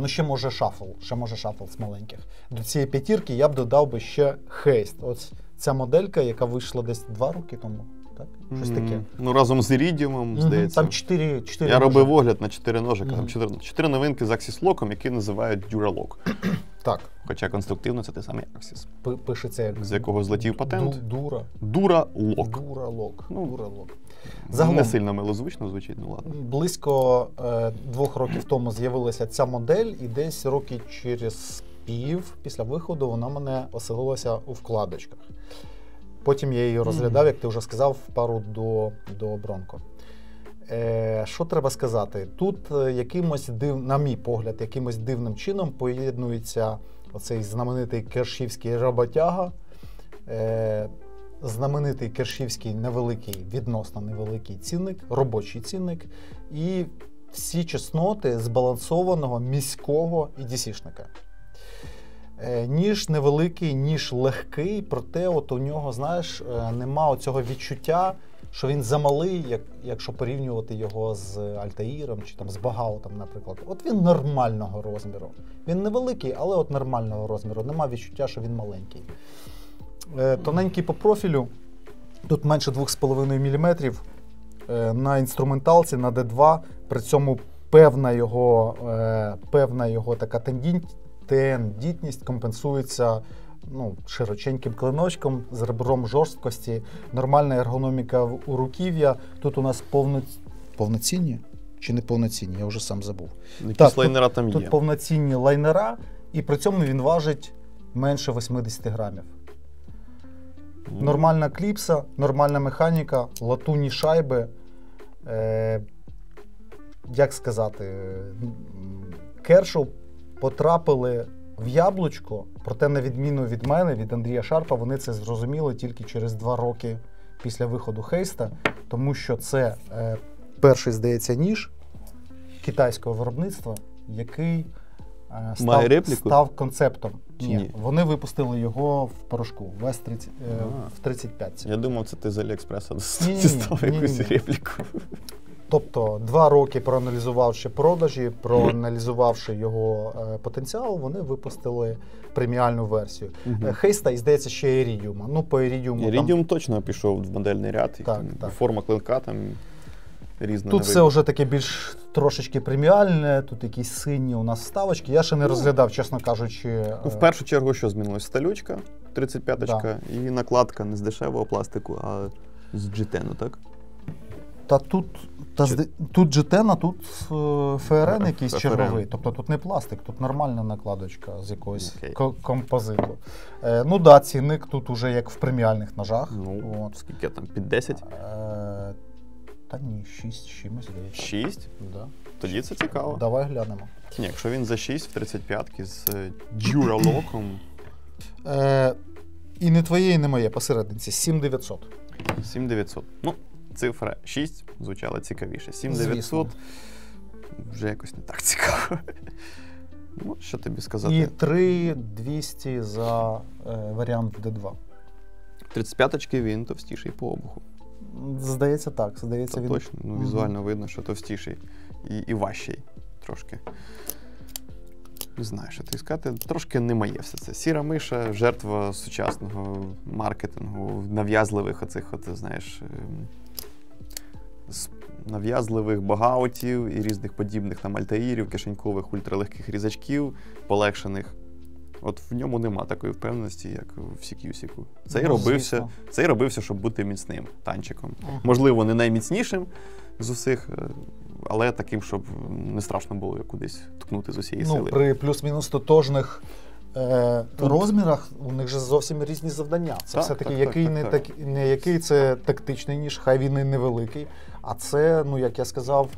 Speaker 1: ще може шафл з маленьких. До цієї п'ятірки я б додав би ще Haste. Ось ця моделька, яка вийшла десь 2 роки тому. так? Щось таке.
Speaker 2: Ну, разом з Iridium, здається.
Speaker 1: Там 4
Speaker 2: Я робив огляд на 4 ножика. Там 4 новинки з Axis Lock, які називають DuraLock.
Speaker 1: Так.
Speaker 2: Хоча конструктивно це той самий Axis.
Speaker 1: Пишеться як...
Speaker 2: З якого злетів патент.
Speaker 1: DuraLock.
Speaker 2: DuraLock.
Speaker 1: Загалом,
Speaker 2: не сильно милозвучно звучить, ну ладно.
Speaker 1: Близько 2 років тому з'явилася ця модель, і десь роки через пів після виходу вона мене оселилася у вкладочках. Потім я її розглядав, як ти вже сказав, в пару до Bronco. Що треба сказати? Тут на мій погляд, якимось дивним чином поєднується оцей знаменитий кершівський роботяга, знаменитий кершівський відносно невеликий цінник, робочий цінник і всі чесноти збалансованого міського EDC-шника. Ніж невеликий, ніж легкий, проте от у нього, знаєш, нема оцього відчуття, що він замалий, якщо порівнювати його з Альтаїром чи там з Багаутом, наприклад. От він нормального розміру. Він невеликий, але от нормального розміру. Нема відчуття, що він маленький. Тоненький по профілю, тут менше 2,5 мм, на інструменталці, на D2, при цьому певна його така тендітність компенсується широченьким клиночком з ребром жорсткості, нормальна ергономіка у руків'я. Тут у нас повноцінні чи не повноцінні, я вже сам забув.
Speaker 2: Якісь лайнера там є.
Speaker 1: Тут повноцінні лайнера, і при цьому він важить менше 80 грамів. Нормальна кліпса, нормальна механіка, латунні шайби. Як сказати, Kershaw потрапили в яблучко, проте на відміну від мене, від Андрія Шарпа, вони це зрозуміли тільки через 2 роки після виходу Хейста, тому що це перший, здається, ніж китайського виробництва, який став концептом. Ні, вони випустили його в порошку, в 35.
Speaker 2: Я думав, це ти з Аліекспреса дістав якусь репліку.
Speaker 1: Тобто 2 роки проаналізувавши продажі, проаналізувавши його потенціал, вони випустили преміальну версію. Хейста і, здається, ще Iridium. Ну, по Iridium...
Speaker 2: Iridium точно пішов в модельний ряд.
Speaker 1: Так.
Speaker 2: Форма клинка там різна.
Speaker 1: Тут все вже таке більш трошечки преміальне, тут якісь сині у нас вставочки. Я ще не розглядав, чесно кажучи.
Speaker 2: В першу чергу, що змінилось? Сталючка, 35-ка, і накладка не з дешевого пластику, а з GTN, так?
Speaker 1: Тут GTN, а тут ФРН якийсь черговий. Тобто тут не пластик, тут нормальна накладочка з якогось композиту. Цінник тут уже як в преміальних ножах.
Speaker 2: Скільки там, під 10?
Speaker 1: Та ні, 6 чимось, здається.
Speaker 2: 6?
Speaker 1: Да.
Speaker 2: Тоді це цікаво.
Speaker 1: Давай глянемо.
Speaker 2: Ні, якщо він за 6 в 35-ки з DuraLock'ом.
Speaker 1: І не твоє, і не моє, посерединці. 7900.
Speaker 2: 7900. Цифра 6 звучала цікавіше. 7900 вже якось не так цікаво. Що тобі сказати?
Speaker 1: І 3200 за варіант D2.
Speaker 2: 35-очки він товстіший по обуху.
Speaker 1: Здається, так. Здається, він...
Speaker 2: Точно, візуально видно, що товстіший і важчий трошки. Не знаю, що ти сказати. Трошки не моє все це. Сіра миша, жертва сучасного маркетингу, нав'язливих нав'язливих багаутів і різних подібних там альтаїрів, кишенькових ультралегких різачків, полегшених. От в ньому нема такої впевненості, як в CQ-сіку. Цей робився, щоб бути міцним танчиком. Можливо, не найміцнішим з усіх, але таким, щоб не страшно було кудись ткнути з усієї сили.
Speaker 1: При плюс-мінус тотожних розмірах у них же зовсім різні завдання. Це все-таки не який це тактичний ніж, хай він і невеликий, а це, як я сказав,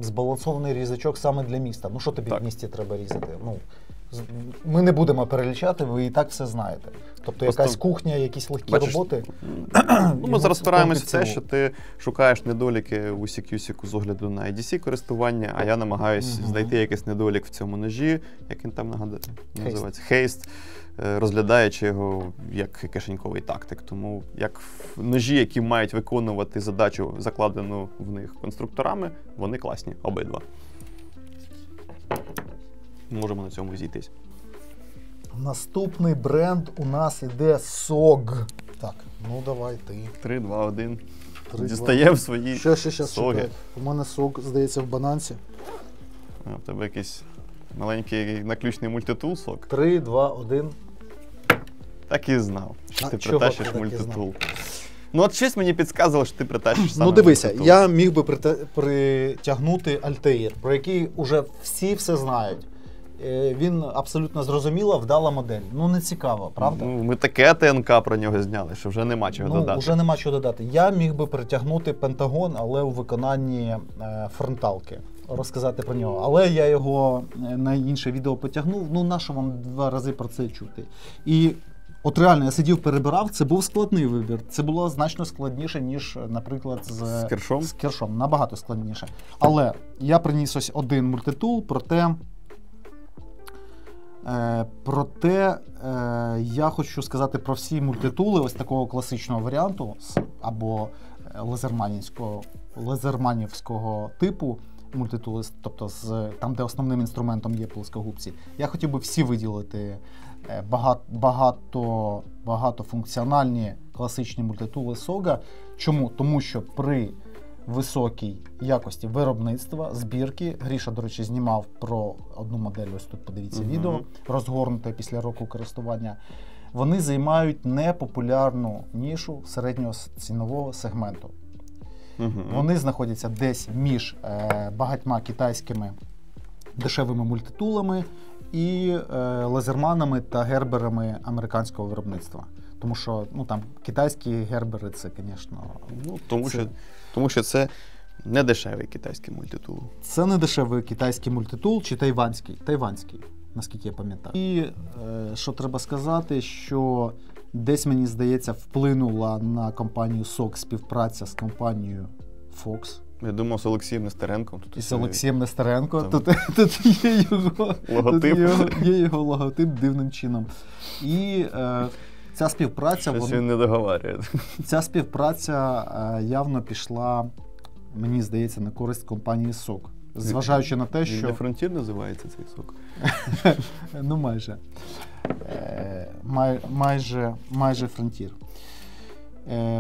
Speaker 1: збалансований різачок саме для міста. Що тобі в місті треба різати? Ми не будемо перелічати, ви і так все знаєте. Тобто якась кухня, якісь легкі роботи.
Speaker 2: Ми зараз спираємось в те, що ти шукаєш недоліки у CQ-сіку з огляду на EDC користування, а я намагаюсь знайти якийсь недолік в цьому ножі, як він там називається, Хейст, розглядаючи його як кишеньковий тактик. Тому як ножі, які мають виконувати задачу, закладену в них конструкторами, вони класні, обидва. Можемо на цьому зійтись.
Speaker 1: Наступний бренд у нас іде SOG. Так, давай ти.
Speaker 2: 3, 2, 1. дістаємо свої соги.
Speaker 1: У мене сок, здається, в бананці.
Speaker 2: У тебе якийсь маленький наключний мультитул сок.
Speaker 1: 3, 2, 1.
Speaker 2: Так і знав, що ти
Speaker 1: чого
Speaker 2: притащиш
Speaker 1: ти так і
Speaker 2: мультитул. Ну от щось мені підказувало, що ти притащиш саме
Speaker 1: Ну дивися,
Speaker 2: мультитул.
Speaker 1: я міг би притягнути Altair, про який уже всі все знають. Він абсолютно зрозуміла, вдала модель. Ну не цікаво, правда?
Speaker 2: Ну, ми таке ТНК про нього зняли, що вже нема чого додати.
Speaker 1: Вже нема чого додати. Я міг би притягнути Пентагон, але у виконанні фронталки. Розказати про нього. Але я його на інше відео потягнув. Ну, нащо вам 2 рази про це чути? І от реально, я сидів, перебирав, це був складний вибір. Це було значно складніше, ніж, наприклад, з
Speaker 2: Кершом?
Speaker 1: З Кершом. Набагато складніше. Але я приніс ось один мультитул, проте я хочу сказати про всі мультитули ось такого класичного варіанту або лазерманівського типу мультитули, тобто там, де основним інструментом є плоскогубці. Я хотів би всі виділити багатофункціональні класичні мультитули SOGA. Чому? Тому що при високій якості виробництва, збірки, Гріша, до речі, знімав про одну модель, ось тут подивіться відео, розгорнуте після року користування, вони займають непопулярну нішу середнього цінового сегменту. Вони знаходяться десь між багатьма китайськими дешевими мультитулами і лазерманами та герберами американського виробництва. Тому що там китайські гербери це, звісно...
Speaker 2: Тому що це не дешевий китайський мультитул.
Speaker 1: Це не дешевий китайський мультитул чи тайванський, наскільки я пам'ятаю. І що треба сказати, що десь, мені здається, вплинула на компанію SOG співпраця з компанією Fox.
Speaker 2: Я думав, з Олексієм Нестеренком.
Speaker 1: З Олексієм Нестеренко. Тут є його логотип. Є його логотип дивним чином. І ця співпраця...
Speaker 2: Він не договарює.
Speaker 1: Ця співпраця явно пішла, мені здається, на користь компанії SOG. Зважаючи на те, що...
Speaker 2: Не Frontier називається цей сок?
Speaker 1: Ну, майже. Майже Frontier.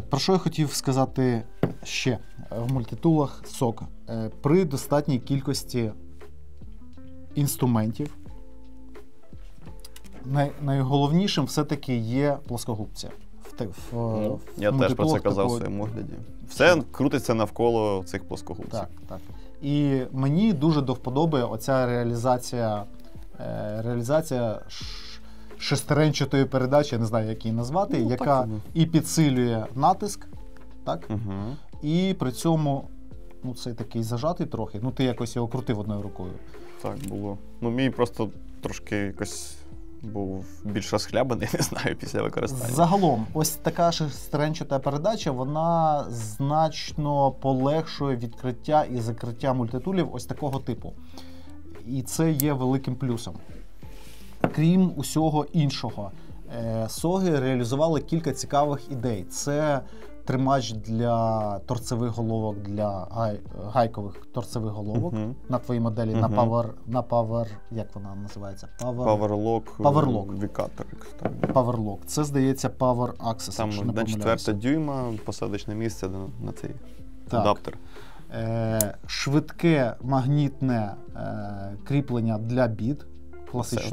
Speaker 1: Про що я хотів сказати ще в мультитулах SOG? При достатній кількості інструментів найголовнішим все-таки є плоскогубці.
Speaker 2: Я теж про це казав в своєму огляді. Все крутиться навколо цих плоскогубців.
Speaker 1: Так. І мені дуже до вподоби оця реалізація шестеренчатої передачі, я не знаю, як її назвати, яка і підсилює натиск, так? І при цьому, це такий зажатий трохи, ти якось його крутив одною рукою.
Speaker 2: Так, було. Мій просто трошки якось був більш розхлябаний, не знаю, після використання.
Speaker 1: Загалом, ось така шестеренчата передача, вона значно полегшує відкриття і закриття мультитулів ось такого типу. І це є великим плюсом. Крім усього іншого, SOG реалізували кілька цікавих ідей. Це тримач для торцевих головок, для гайкових торцевих головок на твоїй моделі, на Power, як вона називається?
Speaker 2: Powerlock.
Speaker 1: Powerlock. Це, здається, Power Access.
Speaker 2: Там 1/4 дюйма посадочне місце на цей адаптер.
Speaker 1: Швидке магнітне кріплення для біт.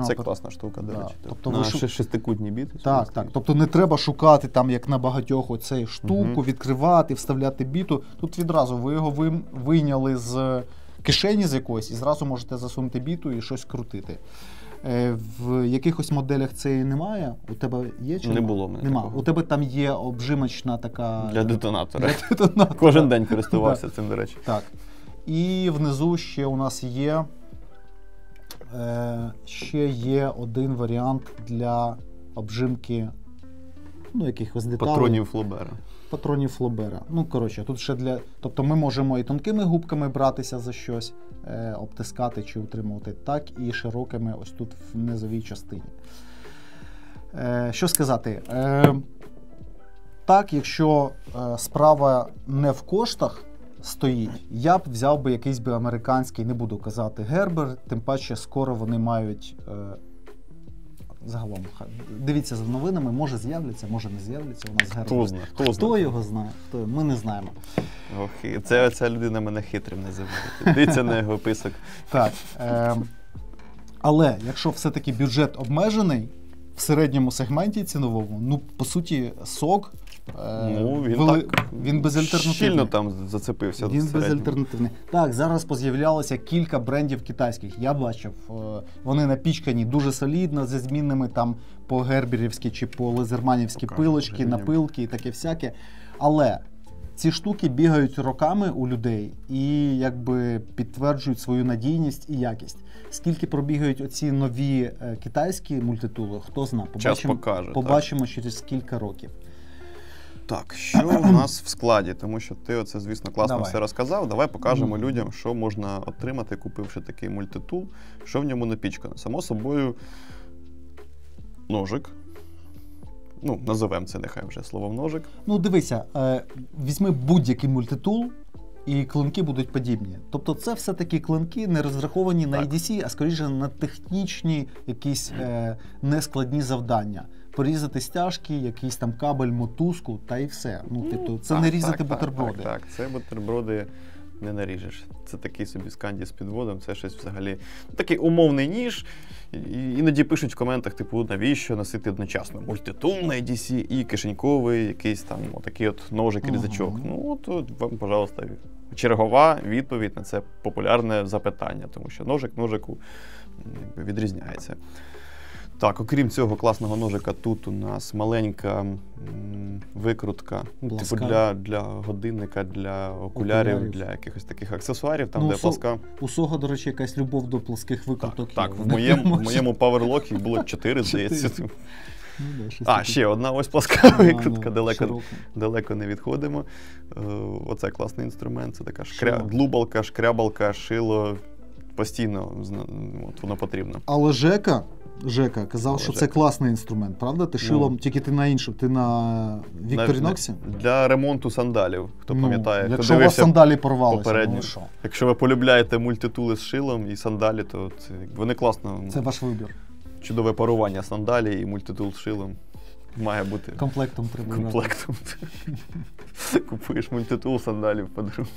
Speaker 2: Це класна штука, до речі.
Speaker 1: Тобто
Speaker 2: на шестикутні біти.
Speaker 1: Так. Тобто не треба шукати, там, як на багатьох, оцей штуку, відкривати, вставляти біту. Тут відразу ви його вийняли з кишені з якоїсь і зразу можете засунути біту і щось крутити. В якихось моделях це немає? У тебе є чи
Speaker 2: не було?
Speaker 1: Нема. У тебе там є обжимочна така...
Speaker 2: Для детонатора. Кожен день користувався цим, до речі.
Speaker 1: Так. І внизу ще у нас є... Ще є один варіант для обжимки якихось деталей. Патронів Флобера. Тут ще для... Тобто ми можемо і тонкими губками братися за щось, обтискати чи утримувати, так і широкими ось тут в низовій частині. Що сказати? Так, якщо справа не в коштах стоїть, я б взяв би якийсь американський, не буду казати гербер, тим паче скоро вони мають загалом. Дивіться за новинами, може з'являться, може не з'являться. У нас
Speaker 2: Хто
Speaker 1: його знає, ми не знаємо.
Speaker 2: Ох, ця людина мене хитрим називає. Дивіться на його писок.
Speaker 1: Так. Але якщо все-таки бюджет обмежений, в середньому сегменті ціновому, ну, по суті, сок, він безальтернативний.
Speaker 2: Щільно там зацепився.
Speaker 1: Він безальтернативний. Так, зараз поз'являлося кілька брендів китайських. Я бачив, вони напічкані дуже солідно, зі змінними там по герберівські чи по лезерманівські пилочки, напилки і таке всяке. Але ці штуки бігають роками у людей і якби підтверджують свою надійність і якість. Скільки пробігають оці нові китайські мультитули, хто знає.
Speaker 2: Час покаже.
Speaker 1: Побачимо через кілька років.
Speaker 2: Так, що у нас в складі? Тому що ти оце, звісно, класно все розказав. Давай покажемо людям, що можна отримати, купивши такий мультитул, що в ньому напічкано. Само собою, ножик. Ну, називемо це нехай вже словом ножик.
Speaker 1: Ну, дивися, візьми будь-який мультитул, і клинки будуть подібні. Тобто це все-таки клинки не розраховані на EDC, а скоріше на технічні якісь нескладні завдання. Порізати стяжки, якийсь там кабель, мотузку, та і все. Ну, тобто, це не різати бутерброди.
Speaker 2: Так, це бутерброди не наріжеш. Це такий собі сканді з підводом, це щось взагалі такий умовний ніж. Іноді пишуть в коментах, типу, навіщо носити одночасно мультитул на EDC і кишеньковий якийсь там отакий от ножик-різачок. Ну, от вам, пожалуйста, чергова відповідь на це популярне запитання, тому що ножик ножику відрізняється. Так, окрім цього класного ножика, тут у нас маленька викрутка, типу для годинника, для окулярів, для якихось таких аксесуарів, там де пласка.
Speaker 1: У Сого, до речі, якась любов до пласких викруток.
Speaker 2: Так, в моєму Powerlock їх було 4, здається. Ще одна ось пласка викрутка, далеко не відходимо. Оце класний інструмент, це така длубалка, шкрябалка, шило, постійно воно потрібно.
Speaker 1: Але Жека казав, що це класний інструмент, правда? Ти шилом, тільки ти на іншому, ти на Victorinox?
Speaker 2: Для ремонту сандалів, хто пам'ятає.
Speaker 1: Якщо у вас сандалі порвалися,
Speaker 2: ну що? Якщо ви полюбляєте мультитули з шилом і сандалі, то вони класно.
Speaker 1: Це ваш вибір.
Speaker 2: Чудове парування сандалі і мультитул з шилом має бути.
Speaker 1: Комплектом треба.
Speaker 2: Комплектом. Купуєш мультитул, сандалів подарунок.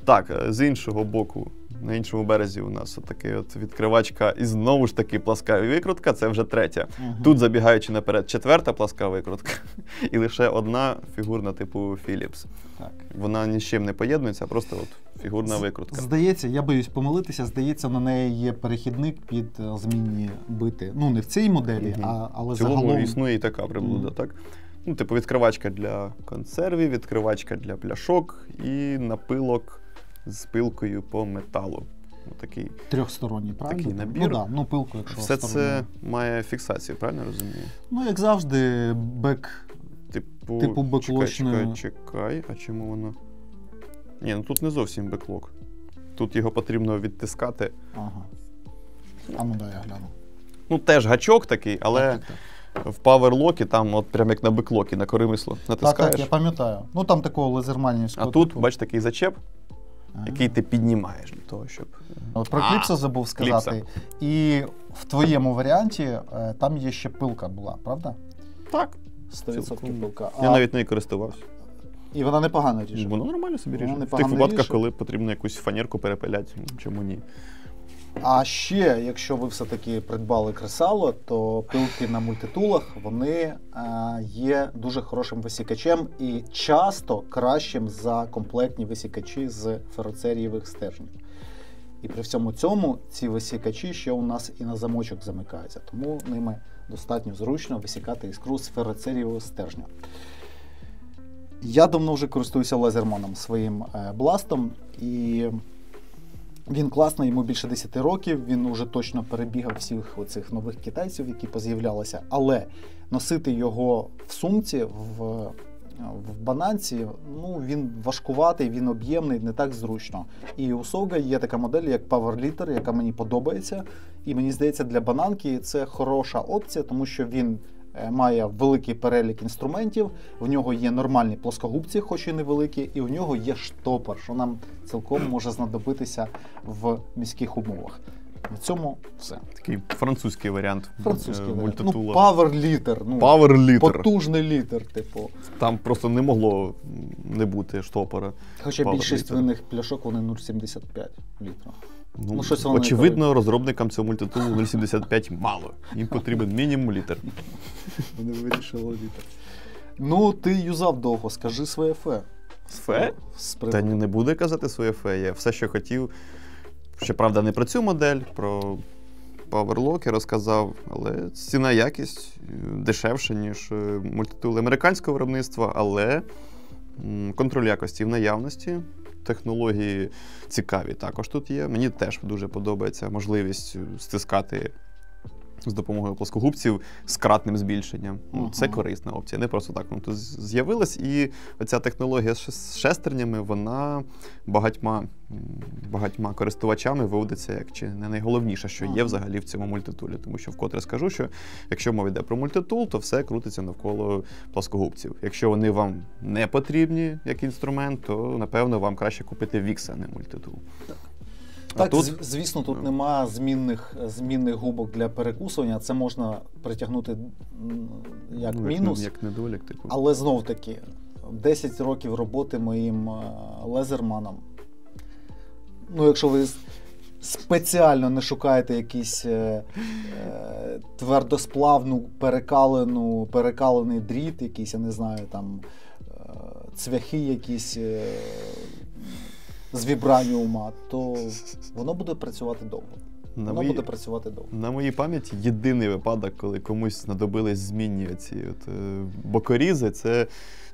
Speaker 2: Так, з іншого боку, на іншому березі у нас отакий от відкривачка і знову ж таки пласка викрутка, це вже третя. Тут, забігаючи наперед, четверта пласка викрутка і лише одна фігурна типу Philips.
Speaker 1: Так.
Speaker 2: Вона ні з чим не поєднується, просто от фігурна викрутка.
Speaker 1: Здається, я боюсь помилитися, здається, на неї є перехідник під змінні бити. Ну, не в цій моделі, але загалом.
Speaker 2: Існує і така приблуда, так? Ну, типу відкривачка для консервів, відкривачка для пляшок і напилок з пилкою по металу. Такий
Speaker 1: трьохсторонній, правильно?
Speaker 2: Такий набір.
Speaker 1: Ну, пилку, якщо
Speaker 2: все це має фіксацію, правильно розумію?
Speaker 1: Ну, як завжди, типу беклочної.
Speaker 2: Чекай, а чому воно? Ні, ну тут не зовсім беклок. Тут його потрібно відтискати.
Speaker 1: Ага. А ну дай я гляну.
Speaker 2: Ну, теж гачок такий, але так. В паверлокі там от прям як на беклокі, на коромисло натискаєш.
Speaker 1: Так, я пам'ятаю. Ну там такого лазерманівського.
Speaker 2: А тут, бач, такий зачеп, який ти піднімаєш для того, щоб...
Speaker 1: От про кліпса забув сказати.
Speaker 2: Кліпса.
Speaker 1: І в твоєму варіанті там є ще пилка була, правда?
Speaker 2: Так.
Speaker 1: 100% пилка.
Speaker 2: Я навіть нею користувався.
Speaker 1: І вона непогано ріже.
Speaker 2: Воно нормально собі ріже. В тих випадках, коли потрібно якусь фанерку перепиляти, чому ні.
Speaker 1: А ще, якщо ви все-таки придбали кресало, то пилки на мультитулах, вони є дуже хорошим висікачем і часто кращим за комплектні висікачі з ферроцерієвих стержнів. І при всьому цьому ці висікачі ще у нас і на замочок замикаються, тому ними достатньо зручно висікати іскру з ферроцерієвого стержня. Я давно вже користуюся лазерманом своїм бластом, і він класний, йому більше 10 років, він вже точно перебігав всіх оцих нових китайців, які поз'являлися, але носити його в сумці, в бананці, ну, він важкуватий, він об'ємний, не так зручно. І у Soga є така модель, як Power Liter, яка мені подобається, і мені здається, для бананки це хороша опція, тому що він має великий перелік інструментів, в нього є нормальні плоскогубці, хоч і невеликі, і в нього є штопор, що нам цілком може знадобитися в міських умовах. На цьому все.
Speaker 2: Такий французький варіант мультитула.
Speaker 1: Ну, павер-літер. Ну,
Speaker 2: Павер-літер.
Speaker 1: Потужний літер, типу.
Speaker 2: Там просто не могло не бути штопора.
Speaker 1: Хоча більшість винних пляшок, вони 0,75 літра.
Speaker 2: Ну, щось очевидно, розробникам цього мультитулу 0,75 мало. Їм потрібен мінімум літр.
Speaker 1: Вони вирішили літр. Ну, ти юзав довго, скажи своє фе.
Speaker 2: Фе? Та не буде казати своє фе. Я все, що хотів, щоправда, не про цю модель, про PowerLock я розказав, але ціна якість дешевша, ніж мультитул американського виробництва, але контроль якості в наявності. Технології цікаві також тут є. Мені теж дуже подобається можливість стискати з допомогою плоскогубців з кратним збільшенням. Це корисна опція. Не просто так воно тут з'явилась. І оця технологія з шестернями, вона багатьма користувачами виводиться як чи не найголовніше, що є взагалі в цьому мультитулі. Тому що вкотре скажу, що якщо мова йде про мультитул, то все крутиться навколо плоскогубців. Якщо вони вам не потрібні як інструмент, то, напевно, вам краще купити Wix, а не мультитул.
Speaker 1: Так, тут, звісно, тут нема змінних губок для перекусування, це можна притягнути як мінус.
Speaker 2: Як недолік, типу.
Speaker 1: Але знов-таки, 10 років роботи моїм лезерманом. Ну, якщо ви спеціально не шукаєте якийсь твердосплавну, перекалений дріт, якийсь, я не знаю, там, цвяхи якісь з вібраніума, то воно буде працювати довго.
Speaker 2: На моїй пам'яті єдиний випадок, коли комусь знадобились змінні оці бокорізи, це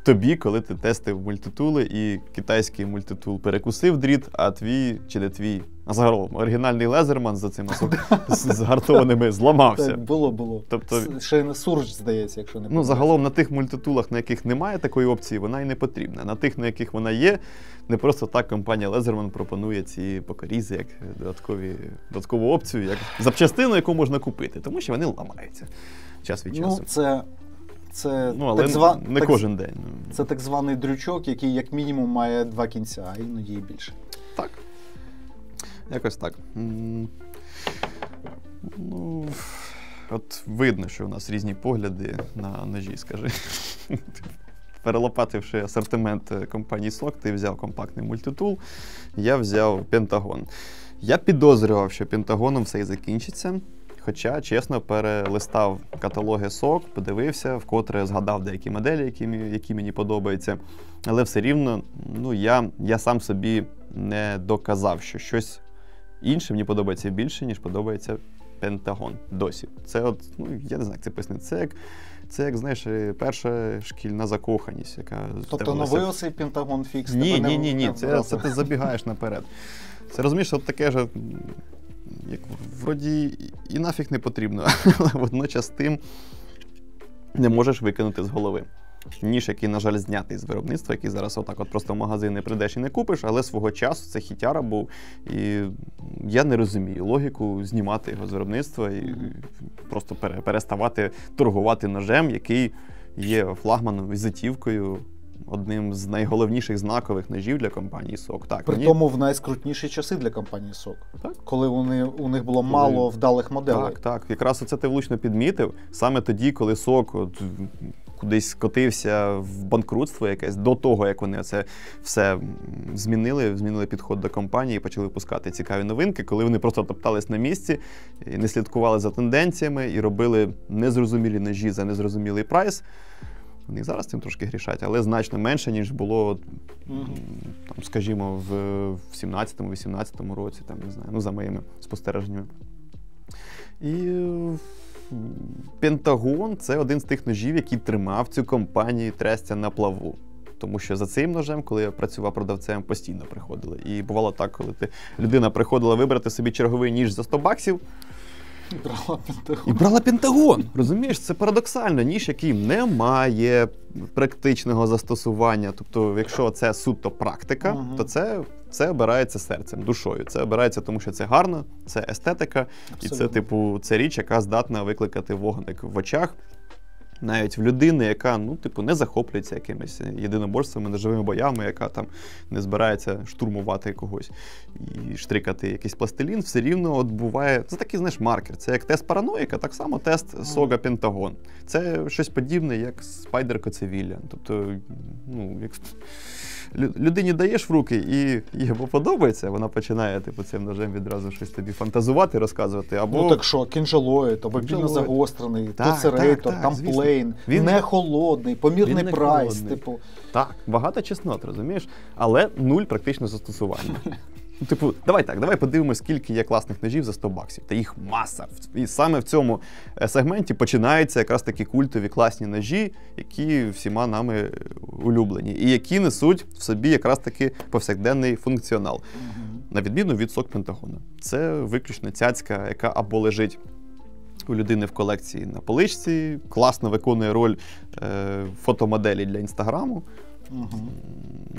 Speaker 2: тобі, коли ти тестив мультитули і китайський мультитул перекусив дріт, а твій, чи не твій, а загалом оригінальний лезерман за цими згартованими зламався.
Speaker 1: Так, було.
Speaker 2: Тобто,
Speaker 1: ще не Сурж, здається, якщо не помиляюсь.
Speaker 2: Загалом на тих мультитулах, на яких немає такої опції, вона і не потрібна. На тих, на яких вона є, не просто так компанія Leatherman пропонує ці бокорізи як додаткову опцію, як запчастину, яку можна купити, тому що вони ламаються час від часу.
Speaker 1: Але
Speaker 2: не кожен день.
Speaker 1: Це так званий дрючок, який як мінімум має 2 кінця, а іноді і більше.
Speaker 2: Так. Якось так. От видно, що у нас різні погляди на ножі, скажи. Перелопативши асортимент компанії SOG, ти взяв компактний мультитул, я взяв Пентагон. Я підозрював, що Пентагоном все і закінчиться. Хоча, чесно, перелистав каталоги SOG, подивився, вкотре згадав деякі моделі, які мені подобаються. Але все рівно, я сам собі не доказав, що щось інше мені подобається більше, ніж подобається Пентагон досі. Це я не знаю, як це пояснити. Це як, знаєш, перша шкільна закоханість, яка...
Speaker 1: Тобто новий оцей Пентагон фікс?
Speaker 2: Ні. Це ти забігаєш наперед. Це, розумієш, от таке ж, як вроді і нафіг не потрібно, але водночас тим не можеш викинути з голови. Ніж, який, на жаль, знятий з виробництва, який зараз отак от просто в магазин не прийдеш і не купиш, але свого часу це хітяра був. І я не розумію логіку знімати його з виробництва і просто переставати торгувати ножем, який є флагманом, візитівкою, одним з найголовніших знакових ножів для компанії SOG. Так,
Speaker 1: Притому в найскрутніші часи для компанії SOG. Так? Коли у них було мало вдалих моделей.
Speaker 2: Так. Якраз оце ти влучно підмітив. Саме тоді, коли SOG кудись скотився в банкрутство якесь, до того, як вони це все змінили підход до компанії і почали випускати цікаві новинки, коли вони просто топтались на місці, не слідкували за тенденціями і робили незрозумілі ножі за незрозумілий прайс. Вони зараз цим трошки грішать, але значно менше, ніж було, там, скажімо, в 17-18 році, там, не знаю, за моїми спостереженнями. І Пентагон – це один з тих ножів, який тримав цю компанію трясця на плаву. Тому що за цим ножем, коли я працював продавцем, постійно приходили. І бувало так, коли людина приходила вибрати собі черговий ніж за $100, і брала Пентагон. Розумієш, це парадоксально. Ніж, який не має практичного застосування. Тобто, якщо це суто практика, то це обирається серцем, душою. Це обирається тому, що це гарно, це естетика. Абсолютно. І це, це річ, яка здатна викликати вогник в очах навіть в людини, яка, ну, типу, не захоплюється якимись єдиноборствами, ножовими боями, яка там не збирається штурмувати когось і штрикати якийсь пластилін, все рівно от буває, це такий, знаєш, маркер. Це як тест параноїка, так само тест Сога Пентагон. Це щось подібне, як Спайдер Коцевілля. Тобто, ну, як людині даєш в руки і їй або подобається, вона починає, типу, цим ножем відразу щось тобі фантазувати, розказувати, або...
Speaker 1: Ну так що, кінжалоїд, або більно загострений, тоцерейтор, тамплейн, не холодний, помірний прайс, типу.
Speaker 2: Так, багато чеснот, розумієш? Але нуль практично застосування. Ну, типу, давай подивимось, скільки є класних ножів за $100. Та їх маса. І саме в цьому сегменті починаються якраз такі культові класні ножі, які всіма нами улюблені. І які несуть в собі якраз таки повсякденний функціонал. На відміну від Сог Пентагона. Це виключно цяцька, яка або лежить у людини в колекції на поличці, класно виконує роль фотомоделі для Інстаграму.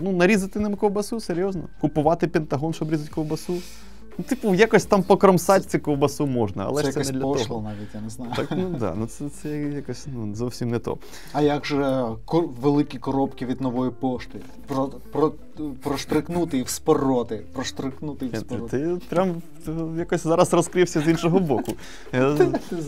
Speaker 2: Ну, нарізати ним ковбасу, серйозно. Купувати Пентагон, щоб різати ковбасу. Ну, типу, якось там покромсати цю ковбасу можна, але це не для того. Це якось пошло навіть,
Speaker 1: я не знаю.
Speaker 2: Так, ну да, ну це якось зовсім не то.
Speaker 1: А як же великі коробки від Нової пошти? Проштрикнути і вспороти.
Speaker 2: Ти прям якось зараз розкрився з іншого боку. Я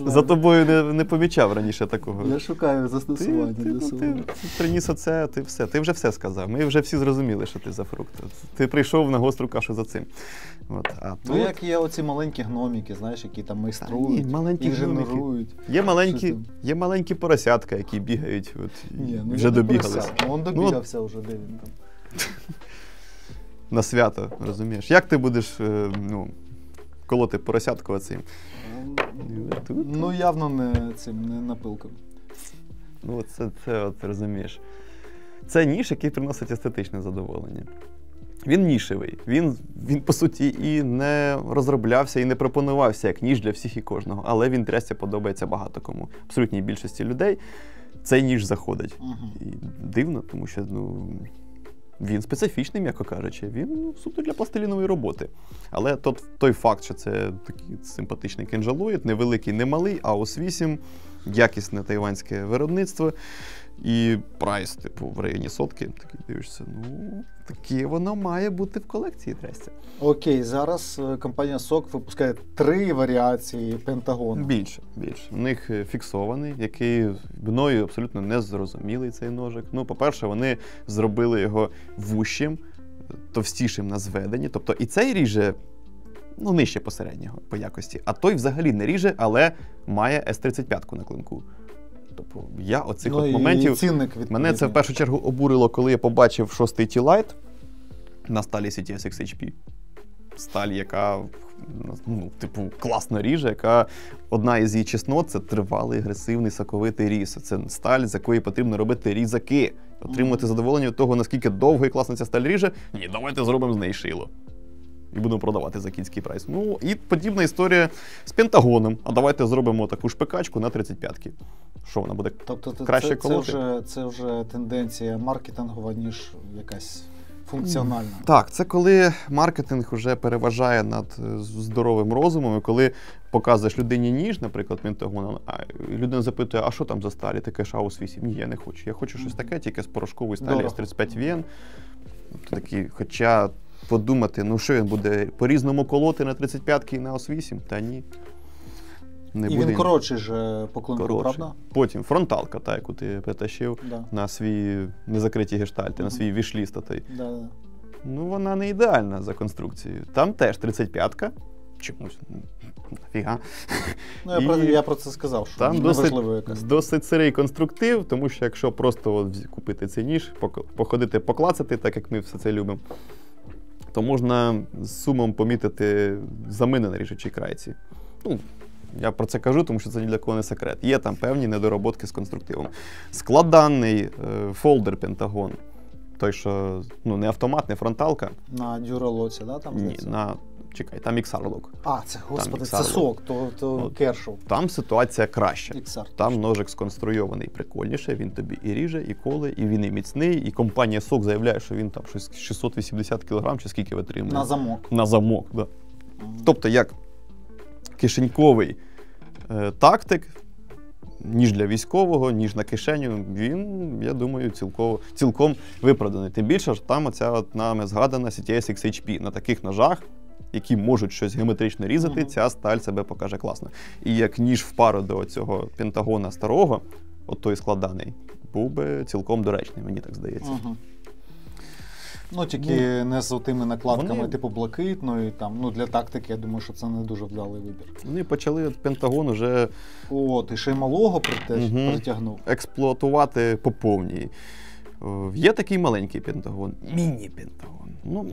Speaker 2: за тобою не помічав раніше такого.
Speaker 1: Я шукаю застосування для себе.
Speaker 2: Ти приніс оце, ти вже все сказав. Ми вже всі зрозуміли, що ти за фрукт. Ти прийшов на гостру кашу за цим.
Speaker 1: Ну, як є оці маленькі гноміки, знаєш, які там майструють, інженерують.
Speaker 2: Є маленькі поросятка, які бігають, вже добігалися.
Speaker 1: Він добігався вже, де він там.
Speaker 2: На свято, розумієш? Як ти будеш колоти поросятку оцим?
Speaker 1: Ну, явно не напилком.
Speaker 2: Ну, це розумієш. Це ніж, який приносить естетичне задоволення. Він нішевий. Він, по суті, і не розроблявся, і не пропонувався як ніж для всіх і кожного. Але він, трясся, подобається багато кому. Абсолютній більшості людей цей ніж заходить. І дивно, тому що, він специфічний, м'яко кажучи. Він суто для пластилінової роботи. Але той факт, що це такий симпатичний кінжалоїд, невеликий, не малий, AOS 8, якісне тайванське виробництво. І прайс, типу, в районі сотки. Такий дивишся, таке воно має бути в колекції, трясся.
Speaker 1: Окей, зараз компанія Сог випускає 3 варіації Пентагону.
Speaker 2: Більше. У них фіксований, який мною абсолютно незрозумілий цей ножик. Ну, по-перше, вони зробили його вущим, товстішим на зведенні. Тобто і цей ріже, нижче посереднього по якості. А той взагалі не ріже, але має S35 на клинку. Тобто я оцих моментів, мене це в першу чергу обурило, коли я побачив 6-й T-Lite на сталі CTS XHP. Сталь, яка, класно ріже, яка одна із її чеснот – це тривалий, агресивний, соковитий різ. Це сталь, з якої потрібно робити різаки. Отримувати задоволення від того, наскільки довго і класно ця сталь ріже. Ні, давайте зробимо з неї шило. І будемо продавати за кінський прайс. Ну, і подібна історія з Пентагоном. А давайте зробимо таку шпикачку на 35-ки. Що вона буде краще колоти?
Speaker 1: Це вже тенденція маркетингова, ніж якась функціональна.
Speaker 2: Так, це коли маркетинг вже переважає над здоровим розумом, і коли показуєш людині ніж, наприклад, Пентагон, а людина запитує, а що там за сталі? Ти кажеш, AOS 8. Ні, я не хочу. Я хочу щось таке, тільки з порошкової сталі S35 VN. Хоча подумати, що він буде по-різному колоти на 35-ки і на AOS 8? Та ні.
Speaker 1: І він коротший же по клинку, правда?
Speaker 2: Потім фронталка, та, яку ти притащив на свій незакриті гештальти, на свій вішліст. Ну, вона не ідеальна за конструкцією. Там теж 35-ка. Чомусь. Нафіга.
Speaker 1: Я про це сказав, що
Speaker 2: там
Speaker 1: неважливо якась.
Speaker 2: Досить сирий конструктив, тому що якщо просто купити цей ніж, походити, поклацати, так як ми все це любимо, то можна з сумом помітити замини на ріжучій крайці. Я про це кажу, тому що це ні для кого не секрет. Є там певні недороботки з конструктивом. Складанний фолдер Пентагон, той, що не автомат, не фронталка.
Speaker 1: На дюралоці, да? Там,
Speaker 2: ні, там XR-лок.
Speaker 1: Це, господи, це сок, то Кершов.
Speaker 2: Там ситуація краща.
Speaker 1: XR,
Speaker 2: там ножик сконструйований прикольніше, він тобі і ріже, і коле, і він і міцний, і компанія Сок заявляє, що він там щось 680 кг, чи скільки витримує.
Speaker 1: На замок.
Speaker 2: На замок, так. Тобто, як кишеньковий тактик, ніж для військового, ніж на кишеню, він, я думаю, цілком виправданий. Тим більше, що там оця от нами згадана CTS XHP. На таких ножах, які можуть щось геометрично різати, ця сталь себе покаже класно. І як ніж в пару до цього пентагона старого, от той складаний, був би цілком доречний, мені так здається.
Speaker 1: Ну, тільки не з тими накладками, типу блакитної, там, ну, для тактики, я думаю, що це не дуже вдалий вибір.
Speaker 2: Вони почали пентагон уже...
Speaker 1: Ти ще й малого притягнув.
Speaker 2: Експлуатувати по повній. Є такий маленький пентагон, міні-пентагон. Ну,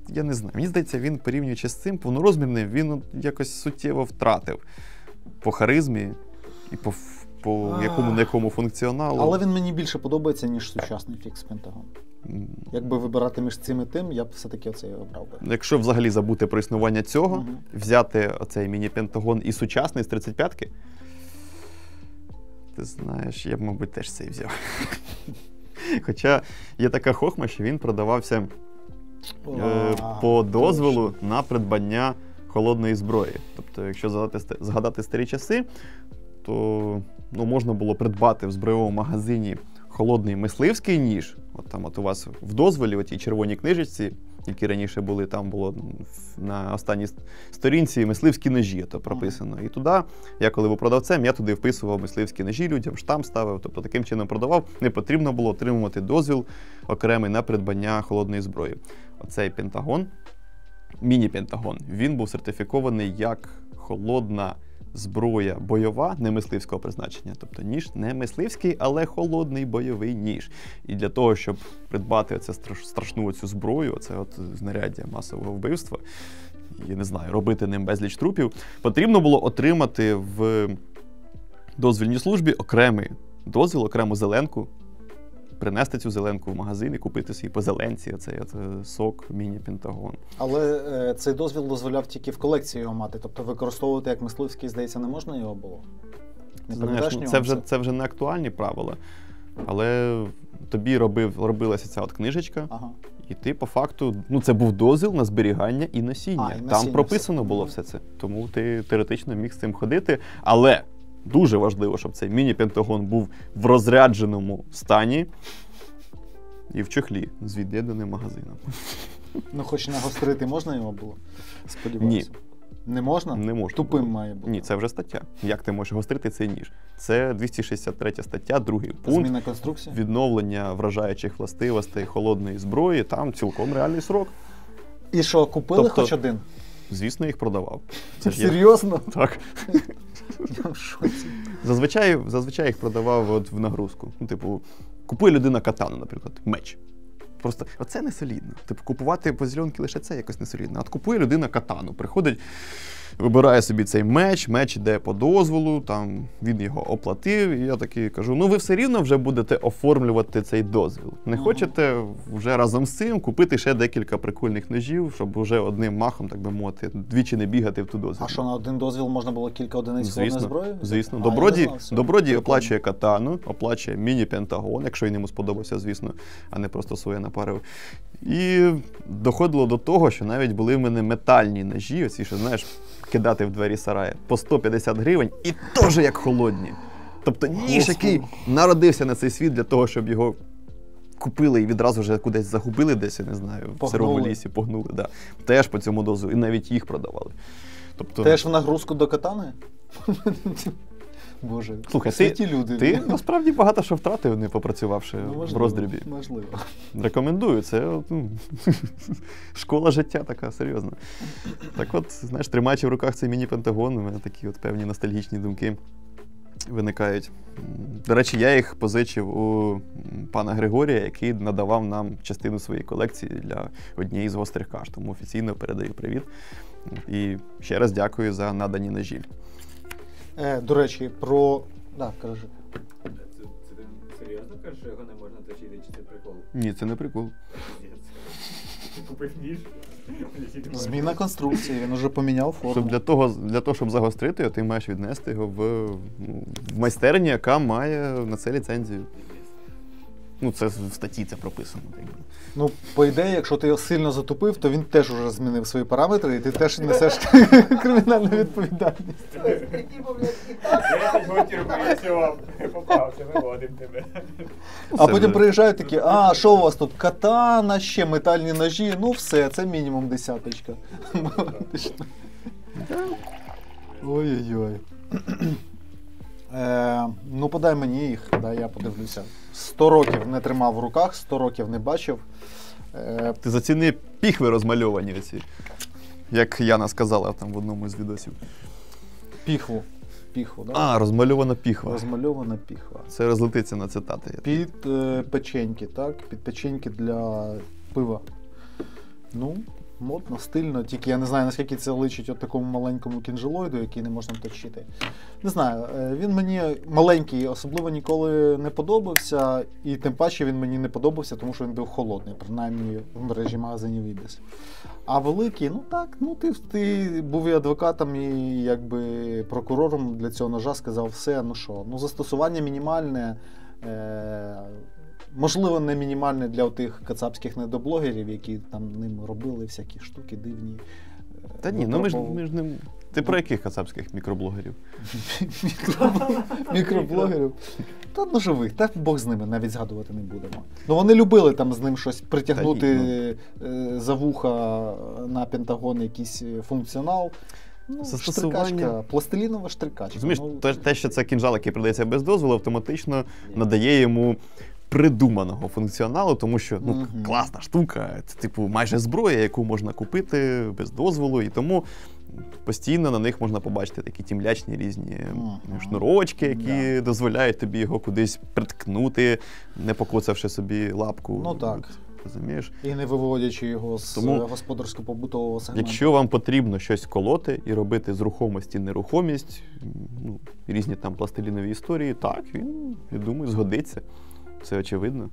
Speaker 2: я не знаю. Мені здається, він, порівнюючи з цим, повнорозмірним, він якось суттєво втратив по харизмі і по якому функціоналу.
Speaker 1: Але він мені більше подобається, ніж сучасний фікс пентагон. Якби вибирати між цим і тим, я б все-таки оцей обрав би.
Speaker 2: Якщо взагалі забути про існування цього, взяти оцей міні-пентагон і сучасний з 35-ки, ти знаєш, я б, мабуть, теж цей взяв. Хоча є така хохма, що він продавався по дозволу на придбання холодної зброї. Тобто, якщо згадати старі часи, то можна було придбати в збройовому магазині холодний мисливський ніж. От у вас в дозволі, в тій червоній книжечці, які раніше були, там було на останній сторінці мисливські ножі, то прописано. І туди, я коли був продавцем, я туди вписував мисливські ножі людям, штамп ставив, тобто таким чином продавав. Не потрібно було отримувати дозвіл окремий на придбання холодної зброї. Оцей пентагон, міні-пентагон, він був сертифікований як холодна зброя бойова, не мисливського призначення. Тобто ніж не мисливський, але холодний бойовий ніж. І для того, щоб придбати оце страшну оцю зброю, оце от знаряддя масового вбивства, я не знаю, робити ним безліч трупів, потрібно було отримати в дозвільній службі окремий дозвіл, окрему зеленку, принести цю зеленку в магазин і купити собі по зеленці оцей сок міні-пентагон.
Speaker 1: Але цей дозвіл дозволяв тільки в колекції його мати, тобто використовувати як мисливський, здається, не можна його було?
Speaker 2: Знаєш, це вже не актуальні правила, але тобі робилася ця от книжечка, і ти по факту, це був дозвіл на зберігання і носіння. Там прописано було все це, тому ти теоретично міг з цим ходити, але дуже важливо, щоб цей міні-пентагон був в розрядженому стані і в чохлі з від'єднаним магазином.
Speaker 1: Хоч нагострити можна його було? Сподіваюся.
Speaker 2: Ні.
Speaker 1: Не можна?
Speaker 2: Не можна.
Speaker 1: Тупим має бути.
Speaker 2: Ні, це вже стаття. Як ти можеш гострити цей ніж? Це 263 стаття, другий пункт.
Speaker 1: Зміна конструкції?
Speaker 2: Відновлення вражаючих властивостей холодної зброї. Там цілком реальний срок.
Speaker 1: І що, купили хоч один?
Speaker 2: Звісно, їх продавав.
Speaker 1: Серйозно?
Speaker 2: Так.
Speaker 1: Я в шоці.
Speaker 2: Зазвичай їх продавав в нагрузку. Купує людина катану, наприклад, меч. Просто оце не солідно. Купувати по зеленки лише це якось не солідно. От купує людина катану, приходить, вибирає собі цей меч йде по дозволу, там він його оплатив, і я такий кажу, ви все рівно вже будете оформлювати цей дозвіл. Не хочете вже разом з цим купити ще декілька прикольних ножів, щоб вже одним махом, так би мовити, двічі не бігати в ту дозвіл.
Speaker 1: А що, на один дозвіл можна було кілька одиниць холодної зброї?
Speaker 2: Звісно. Добродій оплачує катану, оплачує міні-пентагон, якщо йому сподобався, звісно, а не просто своє напарив. І доходило до того, що навіть були в мене метальні ножі, оці, що, знаєш, кидати в двері сараю, по 150 гривень і теж як холодні. Тобто ніж, який народився на цей світ для того, щоб його купили і відразу вже кудись загубили десь, я не знаю, в сирому лісі, погнули. Да. Теж по цьому дозволу, і навіть їх продавали. Тобто...
Speaker 1: Теж в нагрузку до катани? Боже,
Speaker 2: слухай, ти насправді багато що втратив, не попрацювавши в роздрібі.
Speaker 1: Можливо.
Speaker 2: Рекомендую, це школа життя така, серйозна. Так от, знаєш, тримаючи в руках цей міні-пентагон, у мене такі от певні ностальгічні думки виникають. До речі, я їх позичив у пана Григорія, який надавав нам частину своєї колекції для однієї з гострих каш. Тому офіційно передаю привіт. І ще раз дякую за надані ножі.
Speaker 1: До речі, про... Так, кажи.
Speaker 3: Це ти серйозно кажеш, що його не можна точити, чи це прикол?
Speaker 2: Ні, це не прикол.
Speaker 3: Ти купив ніж?
Speaker 1: Зміна конструкції, він уже поміняв форму.
Speaker 2: Для того, щоб загострити його, ти маєш віднести його в майстерню, яка має на це ліцензію. Ну, це в статті це прописано.
Speaker 1: Ну, по ідеї, якщо ти його сильно затупив, то він теж уже змінив свої параметри, і ти теж несеш кримінальну відповідальність.
Speaker 4: 10 гутів працював, попався, виводимо тебе.
Speaker 1: А потім приїжджають такі, а що у вас тут, катана, ще метальні ножі, ну все, це мінімум 10. Ой-ой-ой. Ну, подай мені їх, да, я подивлюся. 100 років не тримав в руках, 100 років не бачив.
Speaker 2: Ти заціни піхви розмальовані оці, як Яна сказала там в одному з відосів.
Speaker 1: Піхву. Піхву, да?
Speaker 2: А, розмальована піхва.
Speaker 1: Розмальована піхва.
Speaker 2: Це розлетиться на цитати.
Speaker 1: Під печеньки, так? Під печеньки для пива. Ну, модно, стильно, тільки я не знаю, наскільки це личить от такому маленькому кінжелоїду, який не можна точити. Не знаю, він мені маленький особливо ніколи не подобався, і тим паче він мені не подобався, тому що він був холодний, принаймні в мережі магазинів Ibis. А великий, ну так, ну ти був і адвокатом, і якби прокурором для цього ножа, сказав все, ну що, ну застосування мінімальне, можливо, не мінімальне для тих кацапських недоблогерів, які там ним робили всякі штуки дивні.
Speaker 2: Та ні, ну ми ж не... Ти про яких кацапських мікроблогерів?
Speaker 1: Мікроблогерів? Та ножових, та Бог з ними, навіть згадувати не будемо. Ну вони любили там з ним щось притягнути за вуха на Пентагон якийсь функціонал. Ну, штрикачка, пластилінова штрикачка.
Speaker 2: Розумієш, те, що це кінжал, який продається без дозволу, автоматично надає йому придуманого функціоналу, тому що класна штука, це типу майже зброя, яку можна купити без дозволу, і тому постійно на них можна побачити такі тімлячні різні шнурочки, які дозволяють тобі його кудись приткнути, не покоцавши собі лапку.
Speaker 1: Ну так.
Speaker 2: Розумієш?
Speaker 1: І не виводячи його з господарсько-побутового сегменту.
Speaker 2: Якщо вам потрібно щось колоти і робити з рухомості нерухомість, ну, різні там пластилінові історії, так, він, я думаю, згодиться. Це очевидно.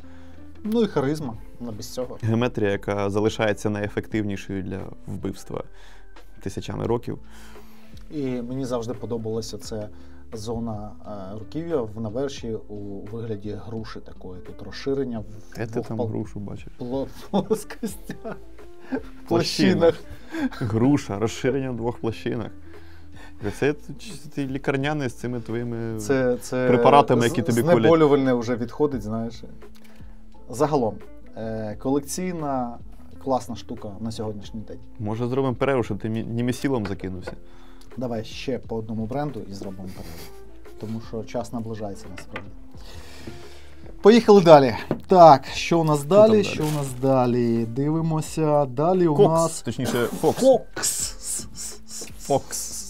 Speaker 1: Ну і харизма, не без цього.
Speaker 2: Геометрія, яка залишається найефективнішою для вбивства тисячами років.
Speaker 1: І мені завжди подобалася ця зона руків'я в наверші у вигляді груші такої. Тут розширення в
Speaker 2: Де ти там грушу бачиш?
Speaker 1: Плоскостях. Площинах.
Speaker 2: Груша, розширення в двох площинах. Це ти лікарняний з цими твоїми препаратами, які тобі колять.
Speaker 1: Знеболювальне вже відходить, знаєш. Загалом, колекційна, класна штука на сьогоднішній день.
Speaker 2: Може зробимо перерву, щоб ти німесілом закинувся?
Speaker 1: Давай ще по одному бренду і зробимо перерву. Тому що час наближається насправді. Поїхали далі. Так, що у нас далі? Що у нас далі? Дивимося. Далі у нас...
Speaker 2: Точніше, Фокс. Фокс.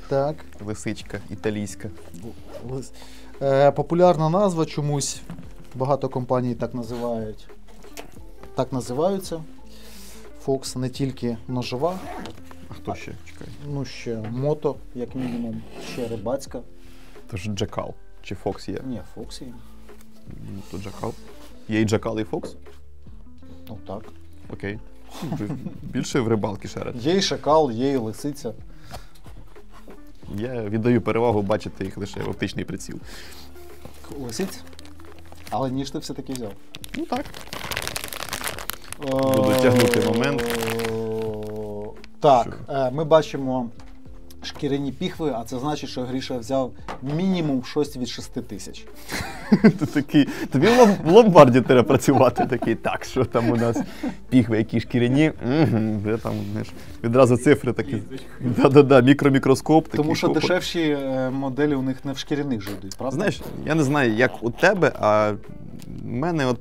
Speaker 1: Так.
Speaker 2: Лисичка італійська.
Speaker 1: Популярна назва чомусь. Багато компаній так називають. Так називаються. Фокс не тільки ножова.
Speaker 2: А хто ще? Чекай.
Speaker 1: Ну, ще мото, як мінімум. Ще рибацька.
Speaker 2: Тож Джакал. Чи Фокс є?
Speaker 1: Ні, Фокс є.
Speaker 2: Ну, то Джакал. Є і Джакал, і Фокс?
Speaker 1: Ну, так.
Speaker 2: Окей. Більше в рибалки шарять.
Speaker 1: Є і шакал, є і лисиця.
Speaker 2: Я віддаю перевагу бачити їх лише в оптичний приціл.
Speaker 1: Лисиць? Але ніж ти все-таки взяв.
Speaker 2: Ну так. Буду тягнути момент.
Speaker 1: Так, ми бачимо шкіряні піхви, а це значить, що Гріша взяв мінімум щось від 6 тисяч.
Speaker 2: Ти такий, тобі в ломбарді треба працювати. Такий, так, що там у нас піхви, які шкіряні. Де там, знаєш, відразу цифри такі. Да-да-да, мікромікроскоп.
Speaker 1: Тому що дешевші моделі у них не в шкіряних же йдуть, правда?
Speaker 2: Знаєш, я не знаю, як у тебе, а в мене от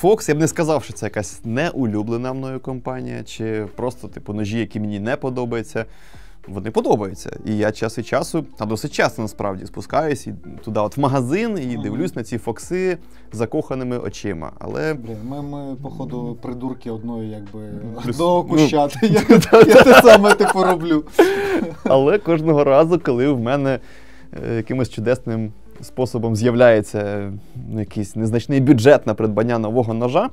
Speaker 2: Fox, я б не сказав, що це якась неулюблена мною компанія, чи просто типу ножі, які мені не подобаються. Вони подобаються. І я час від часу, та досить часто насправді, спускаюсь і туди от в магазин і дивлюсь на ці фокси закоханими очима. Але...
Speaker 1: Блін, ми походу, придурки одної, якби,
Speaker 2: Плюс...
Speaker 1: одного кущати. Я те саме типу роблю.
Speaker 2: Але кожного разу, коли в мене якимось чудесним способом з'являється якийсь незначний бюджет на придбання нового ножа,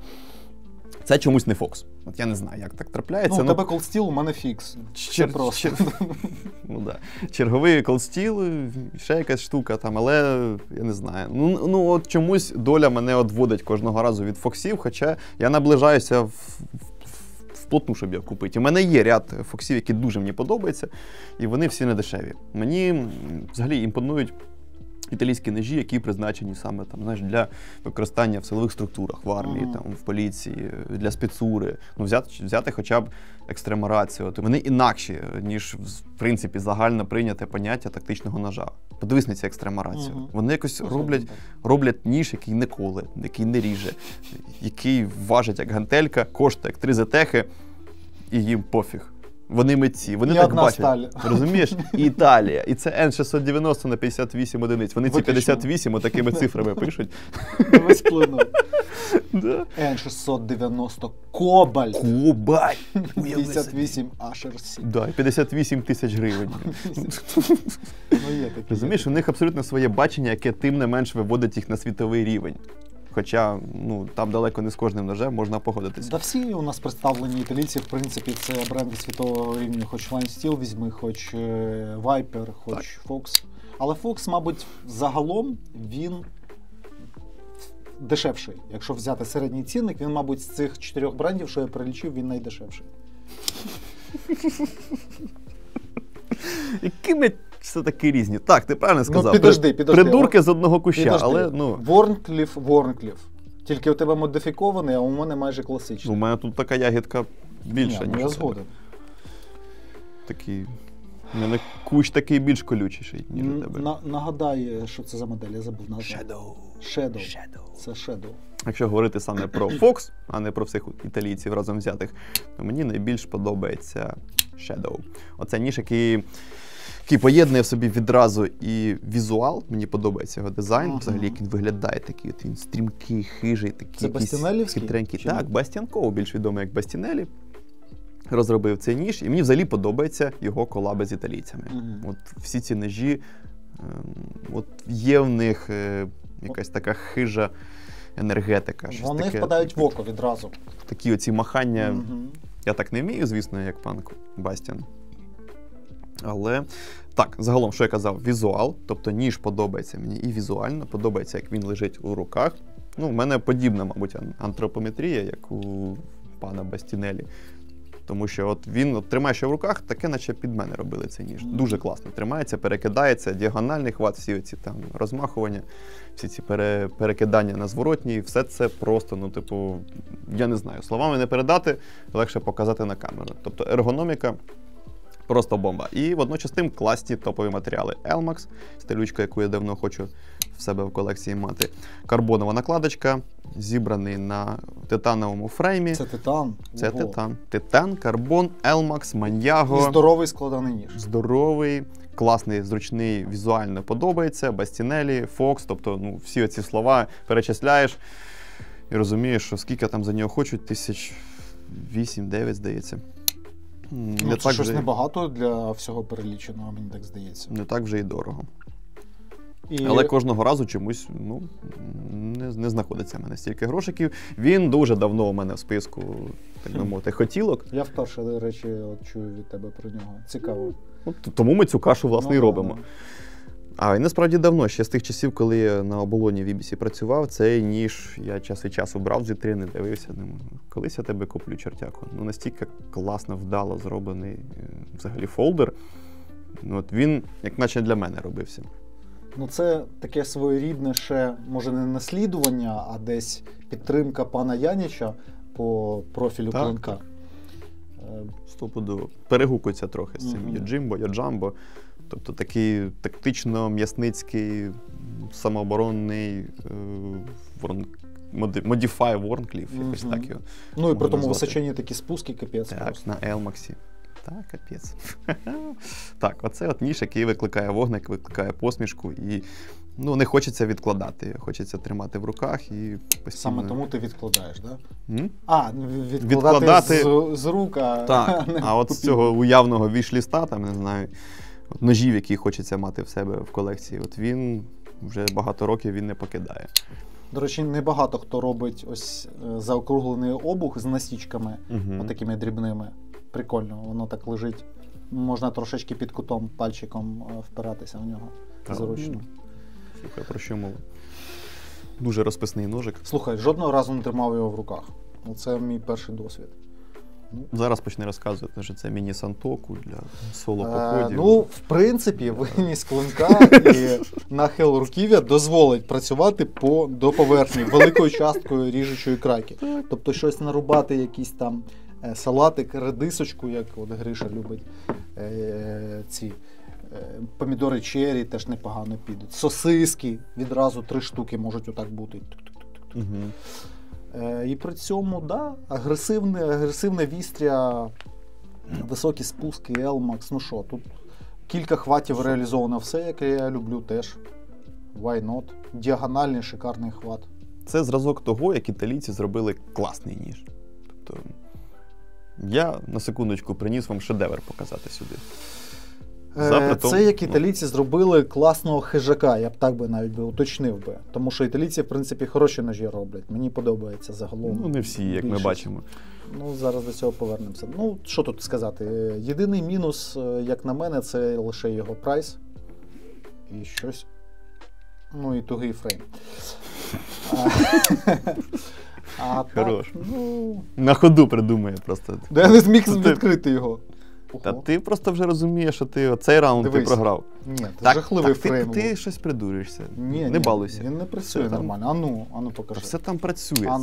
Speaker 2: Це чомусь не Fox. От я не знаю, як так трапляється.
Speaker 1: Ну, у тебе Cold Steel, у мене Fix. Це просто.
Speaker 2: Ну, да. Черговий Cold Steel, ще якась штука там, але я не знаю. Ну от чомусь доля мене одводить кожного разу від Фоксів, хоча я наближаюся вплотну, щоб його купити. У мене є ряд Фоксів, які дуже мені подобаються, і вони всі не дешеві. Мені взагалі імпонують італійські ножі, які призначені саме там, знаєш, для використання в силових структурах, в армії, там, в поліції, для спецури. Ну, взяти хоча б екстремарацію. Вони інакші, ніж, в принципі, загально прийняте поняття тактичного ножа. Подивись на ці екстремарацію. Вони якось роблять ніж, який не коле, який не ріже, який важить як гантелька, коштує як 3 зетехи, і їм пофіг. Вони митці, вони так бачать. Сталь. Розумієш? І Італія. І це N690 на 58 одиниць. Вони ці 58 отакими цифрами пишуть.
Speaker 1: Весь плинув. N690 Кобальт.
Speaker 2: Кобальт!
Speaker 1: 58 HRC.
Speaker 2: Да, і 58 тисяч гривень. Розумієш, у них абсолютно своє бачення, яке тим не менш виводить їх на світовий рівень. Хоча, ну, там далеко не з кожним ножем можна погодитися.
Speaker 1: Та всі у нас представлені італійці, в принципі, це бренди світового рівня. Хоч Line Steel візьми, хоч Viper, хоч Fox. Але Fox, мабуть, загалом він дешевший. Якщо взяти середній цінник, він, мабуть, з цих 4 брендів, що я перелічив, він найдешевший.
Speaker 2: Якими все-таки різні. Так, ти правильно сказав.
Speaker 1: Ну, підожди.
Speaker 2: Придурки з одного куща, але, ну...
Speaker 1: Wharncliffe. Тільки у тебе модифікований, а у мене майже класичний.
Speaker 2: У мене тут така ягідка більша, ніж у тебе.
Speaker 1: Я згоден.
Speaker 2: Такий... У мене кущ такий більш колючіший, ніж у тебе.
Speaker 1: Нагадай, що це за модель, я забув назву. Shadow. Це Shadow.
Speaker 2: Якщо говорити саме про Fox, а не про всіх італійців разом взятих, то мені найбільш подобається Shadow. Оце ніж, який поєднує в собі відразу і візуал, мені подобається його дизайн, взагалі, як він виглядає, такий от він стрімкий, хижий, такий якийсь хитренький. Так, Бастіан Коу, більш відомий як Бастінелі, розробив цей ніж, і мені взагалі подобається його колаби з італійцями. От всі ці ножі, от є в них якась така хижа енергетика.
Speaker 1: Вони таке, впадають в око відразу.
Speaker 2: Такі оці махання, я так не вмію, звісно, як пан Бастіан. Але, так, загалом, що я казав, візуал, тобто ніж подобається мені і візуально, подобається, як він лежить у руках. Ну, в мене подібна, мабуть, антропометрія, як у пана Бастінелі. Тому що от він тримає ще в руках, таке, наче під мене робили цей ніж. Дуже класно тримається, перекидається, діагональний хват, всі ці там розмахування, всі ці перекидання на зворотній, все це просто, ну, типу, я не знаю, словами не передати, легше показати на камеру. Тобто ергономіка просто бомба. І водночас тим класні топові матеріали. Elmax, стилючка, яку я давно хочу в себе в колекції мати. Карбонова накладочка, зібраний на титановому фреймі.
Speaker 1: Це титан?
Speaker 2: Це титан. Титан, карбон, Elmax, Маньяго.
Speaker 1: І здоровий складаний ніж.
Speaker 2: Здоровий, класний, зручний, візуально подобається. Бастінелі, Fox, тобто, ну, всі оці слова перечисляєш і розумієш, що скільки там за нього хочуть, 8-9, здається.
Speaker 1: Ну, це щось небагато для всього переліченого, мені так здається.
Speaker 2: Не так вже і дорого. Але кожного разу чомусь, ну, не знаходиться в мене стільки грошиків. Він дуже давно у мене в списку, так би мовити, хотілок.
Speaker 1: Я вперше, до речі, чую від тебе про нього. Цікаво.
Speaker 2: Тому ми цю кашу, власне, і робимо. А, і насправді давно, ще з тих часів, коли я на оболоні в Ібісі працював, цей ніж я час від часу брав з вітрини, дивився, думаю, колись я тебе куплю, чертяку. Ну, настільки класно, вдало зроблений взагалі фолдер. От він, як наче для мене робився.
Speaker 1: Ну, це таке своєрідне ще, може, не наслідування, а десь підтримка пана Яніча по профілю клинка.
Speaker 2: Стопудово. Перегукується трохи з цим Йоджимбо, Йоджамбо. Тобто такий тактично-м'ясницький, самооборонний Modify Wharncliffe, якось так його.
Speaker 1: Ну і при тому височені такі спуски, капець.
Speaker 2: Так, просто. На Elmax. Так, капець. Так, оце от ніж, який викликає вогник, викликає посмішку і, ну, не хочеться відкладати, хочеться тримати в руках і постійно...
Speaker 1: Саме тому ти відкладаєш, так?
Speaker 2: Да?
Speaker 1: А, відкладати з рук,
Speaker 2: так, а от з цього уявного віш-ліста, там, не знаю, ножів, які хочеться мати в себе в колекції, от він вже багато років він не покидає.
Speaker 1: До речі, небагато хто робить ось заокруглений обух з насічками, отакими дрібними. Прикольно, воно так лежить. Можна трошечки під кутом пальчиком впиратися в нього. Зручно.
Speaker 2: Слухай, про що мова? Дуже розписний ножик.
Speaker 1: Слухай, жодного разу не тримав його в руках. Це мій перший досвід.
Speaker 2: Зараз почне розказувати, що це міні-сантоку для соло-походів.
Speaker 1: Ну, в принципі, виніс клинка і нахил руків'я дозволить працювати до поверхні великою часткою ріжучої крайки. Тобто щось нарубати, якийсь там салатик, редисочку, як от Гриша любить, ці помідори чері теж непогано підуть. Сосиски, відразу 3 штуки можуть отак бути. І при цьому, да, агресивне вістря, високі спуски, L-Max, ну що, тут кілька хватів реалізовано все, яке я люблю теж. Why not? Діагональний, шикарний хват.
Speaker 2: Це зразок того, як італійці зробили класний ніж. Тобто, я на секундочку приніс вам шедевр показати сюди.
Speaker 1: Це як італійці зробили класного хижака, я б так би навіть уточнив би. Тому що італійці, в принципі, хороші ножі роблять. Мені подобається загалом.
Speaker 2: Ну, не всі, як ми бачимо.
Speaker 1: Ну, зараз до цього повернемося. Ну, що тут сказати? Єдиний мінус, як на мене, це лише його прайс. І щось. Ну, і тугий фрейм.
Speaker 2: Хорош. На ходу придумає просто.
Speaker 1: Да я не зміг відкрити його.
Speaker 2: Та ти просто вже розумієш, що ти цей раунд ти програв.
Speaker 1: Ні, це жахливий фрейм.
Speaker 2: Ти щось придурюєшся.
Speaker 1: Не
Speaker 2: балуйся.
Speaker 1: Він не працює нормально. Ану, покажи.
Speaker 2: Все там працює.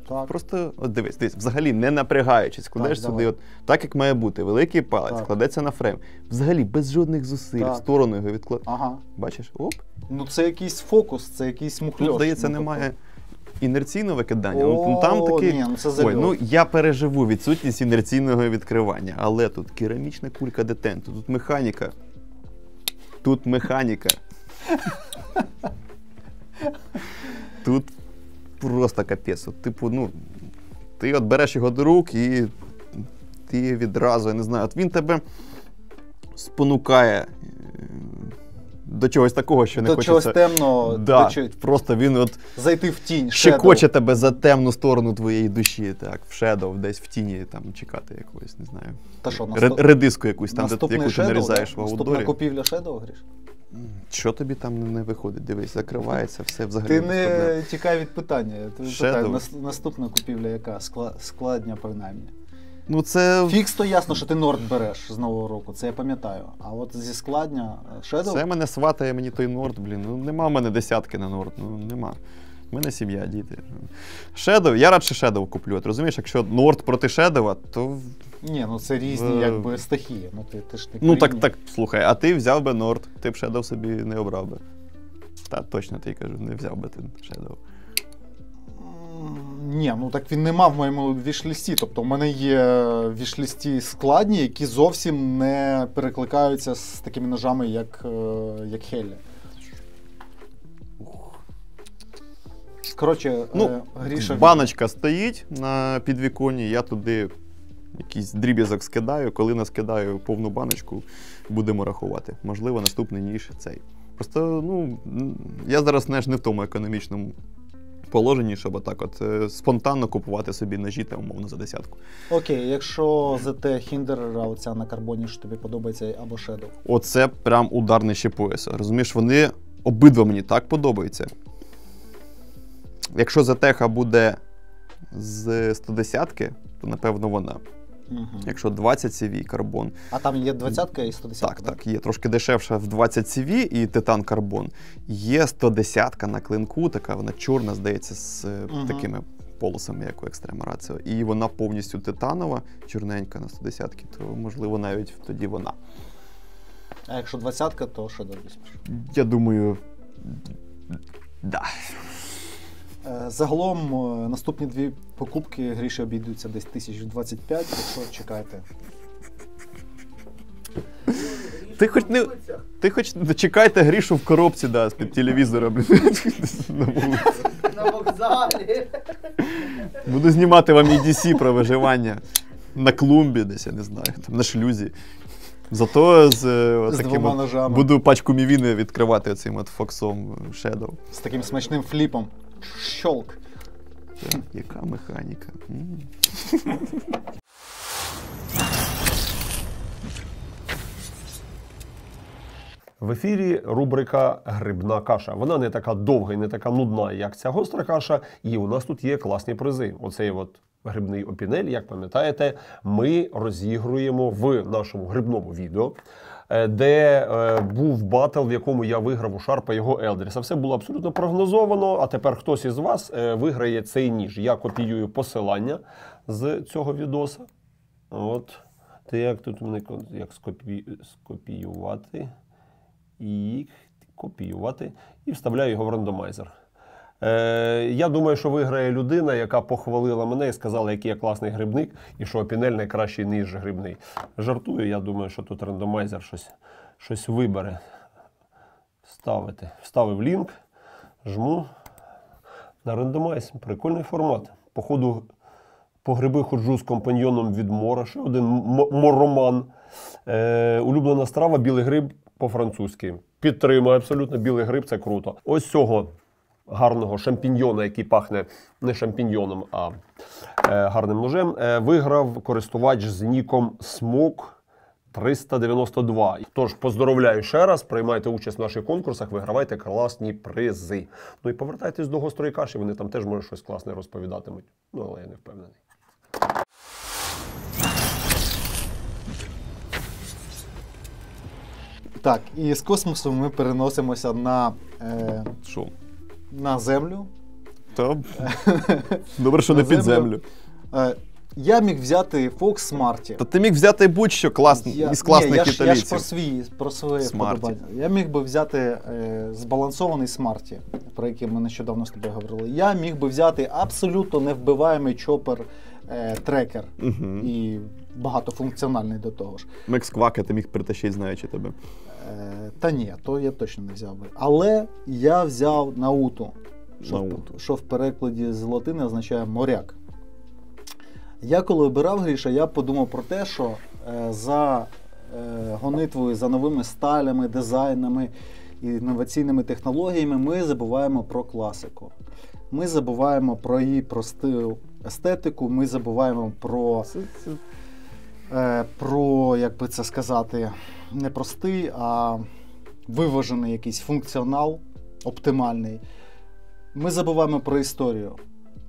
Speaker 1: Так.
Speaker 2: Просто, от дивись, взагалі не напрягаючись, кладеш сюди, от, так як має бути, великий палець, кладеться на фрейм. Взагалі, без жодних зусиль, в сторону його відкладеш. Бачиш? Оп.
Speaker 1: Ну це якийсь фокус, це якийсь мухльош.
Speaker 2: Тут, здається, немає інерційного викидання. Ну, там такий...
Speaker 1: Ні, це зальот.
Speaker 2: Ой, ну я переживу відсутність інерційного відкривання, але тут керамічна кулька детенту, тут механіка. Тут механіка. Тут просто капець. От, типу, ну, ти от береш його до рук і ти відразу, я не знаю, от він тебе спонукає до чогось такого, що не хочеться...
Speaker 1: До чогось темного.
Speaker 2: Да, просто він от...
Speaker 1: Зайти в тінь.
Speaker 2: Щекоче тебе за темну сторону твоєї душі, так, в Shadow, десь в тіні, там, чекати якогось, не знаю.
Speaker 1: Та що,
Speaker 2: редиску якусь, там, яку ти
Speaker 1: Shadow,
Speaker 2: нарізаєш в аудиторі.
Speaker 1: Наступна купівля Shadow, Гриш?
Speaker 2: Що тобі там не виходить? Дивись, закривається, все взагалі.
Speaker 1: Ти не тікай від питання. Наступна купівля яка? Складня, принаймні.
Speaker 2: Ну, це...
Speaker 1: Фікс то ясно, що ти Норд береш з Нового року, це я пам'ятаю. А от зі складня Shadow...
Speaker 2: Це мене сватає, мені той Норд, блін. Ну, нема в мене десятки на Норд, ну, нема. У мене сім'я, діти. Shadow, я радше Shadow куплю. От розумієш, якщо Норд проти Shadow, то...
Speaker 1: Ні, ну це різні, якби, стихії. Ну, ти ж не
Speaker 2: ну так, слухай, а ти взяв би Норд, ти б Shadow собі не обрав би. Та, точно ти кажу, не взяв би ти Shadow.
Speaker 1: Ні, ну так він нема в моєму вішлісті. Тобто в мене є вішлісті складні, які зовсім не перекликаються з такими ножами, як Хелля. Коротше, Гріша...
Speaker 2: Баночка стоїть на підвіконні, я туди якийсь дріб'язок скидаю. Коли наскидаю повну баночку, будемо рахувати. Можливо, наступний ніж цей. Просто, ну, я зараз не в тому економічному положенні, щоб отак от спонтанно купувати собі ножі, та умовно за десятку.
Speaker 1: Окей, якщо ZT Hinderer, оця на карбоні, що тобі подобається, або Shadow?
Speaker 2: Оце прям удар нижче пояса. Розумієш, вони обидва мені так подобаються. Якщо ZT буде з 110-ки, то напевно вона. Якщо 20 CV карбон.
Speaker 1: А там є 20-ка і 110-ка?
Speaker 2: Так, є трошки дешевша в 20 CV і титан карбон. Є 110-ка на клинку, така вона чорна, здається, з такими полосами, як у Extreme Ratio. І вона повністю титанова, чорненька на 110-ки, то можливо навіть тоді вона.
Speaker 1: А якщо 20-ка, то Shadow візьмеш?
Speaker 2: Я думаю, да.
Speaker 1: Загалом наступні дві покупки Гріші обійдуться десь 1025, якщо чекайте.
Speaker 2: Ти хоч чекайте Грішу в коробці, да, з-під телевізора, блін, на вулиці.
Speaker 4: На вокзалі.
Speaker 2: Буду знімати вам EDC про виживання на клумбі десь, я не знаю, там, на шлюзі. Зато з
Speaker 1: двома ножами.
Speaker 2: Буду пачку мівіни відкривати оцим от фоксом Shadow.
Speaker 1: З таким смачним фліпом. щолк.
Speaker 2: Яка механіка?
Speaker 5: В ефірі рубрика «Грибна каша». Вона не така довга і не така нудна, як ця гостра каша. І у нас тут є класні призи. Оцей от грибний опінель, як пам'ятаєте, ми розігруємо в нашому грибному відео, де був батл, в якому я виграв у Шарпа його Елдріса. Все було абсолютно прогнозовано, а тепер хтось із вас виграє цей ніж. Я копіюю посилання з цього відоса. От. Як тут мене як скопіювати? І копіювати, і вставляю його в рандомайзер. Я думаю, що виграє людина, яка похвалила мене і сказала, який я класний грибник, і що опінель найкращий ніж грибний. Жартую, я думаю, що тут рандомайзер щось вибере. Вставив лінк, жму на рандомайз. Прикольний формат. Походу, по гриби ходжу з компаньйоном від Мора, ще один мороман. Улюблена страва – білий гриб по-французьки. Підтримую абсолютно, білий гриб – це круто. Ось цього гарного шампіньйона, який пахне не шампіньйоном, а гарним ножем, виграв користувач з ніком Smoke392. Тож поздоровляю ще раз, приймайте участь в наших конкурсах, вигравайте класні призи. Ну і повертайтесь до гострої каші, вони там теж, може, щось класне розповідатимуть. Ну, але я не впевнений.
Speaker 1: Так, і з космосу ми переносимося на Землю.
Speaker 2: Добре, що не під землю.
Speaker 1: Я міг взяти Fox Smarty.
Speaker 2: Та ти міг взяти будь-що із класних італійців.
Speaker 1: Я ж про своє вподобання. Я міг би взяти збалансований Smarty, про який ми нещодавно з тобою говорили. Я міг би взяти абсолютно невбиваємий чопер трекер. І багатофункціональний до того ж.
Speaker 2: Мексквака ти міг притащити, знаючи тебе.
Speaker 1: Та ні, то я точно не взяв би. Але я взяв Науту, що в перекладі з латини означає моряк. Я коли обирав, Гріша, я подумав про те, що за гонитвою за новими сталями, дизайнами і інноваційними технологіями ми забуваємо про класику. Ми забуваємо про її просту естетику, ми забуваємо про, як би це сказати, не простий, а виважений якийсь функціонал, оптимальний. Ми забуваємо про історію.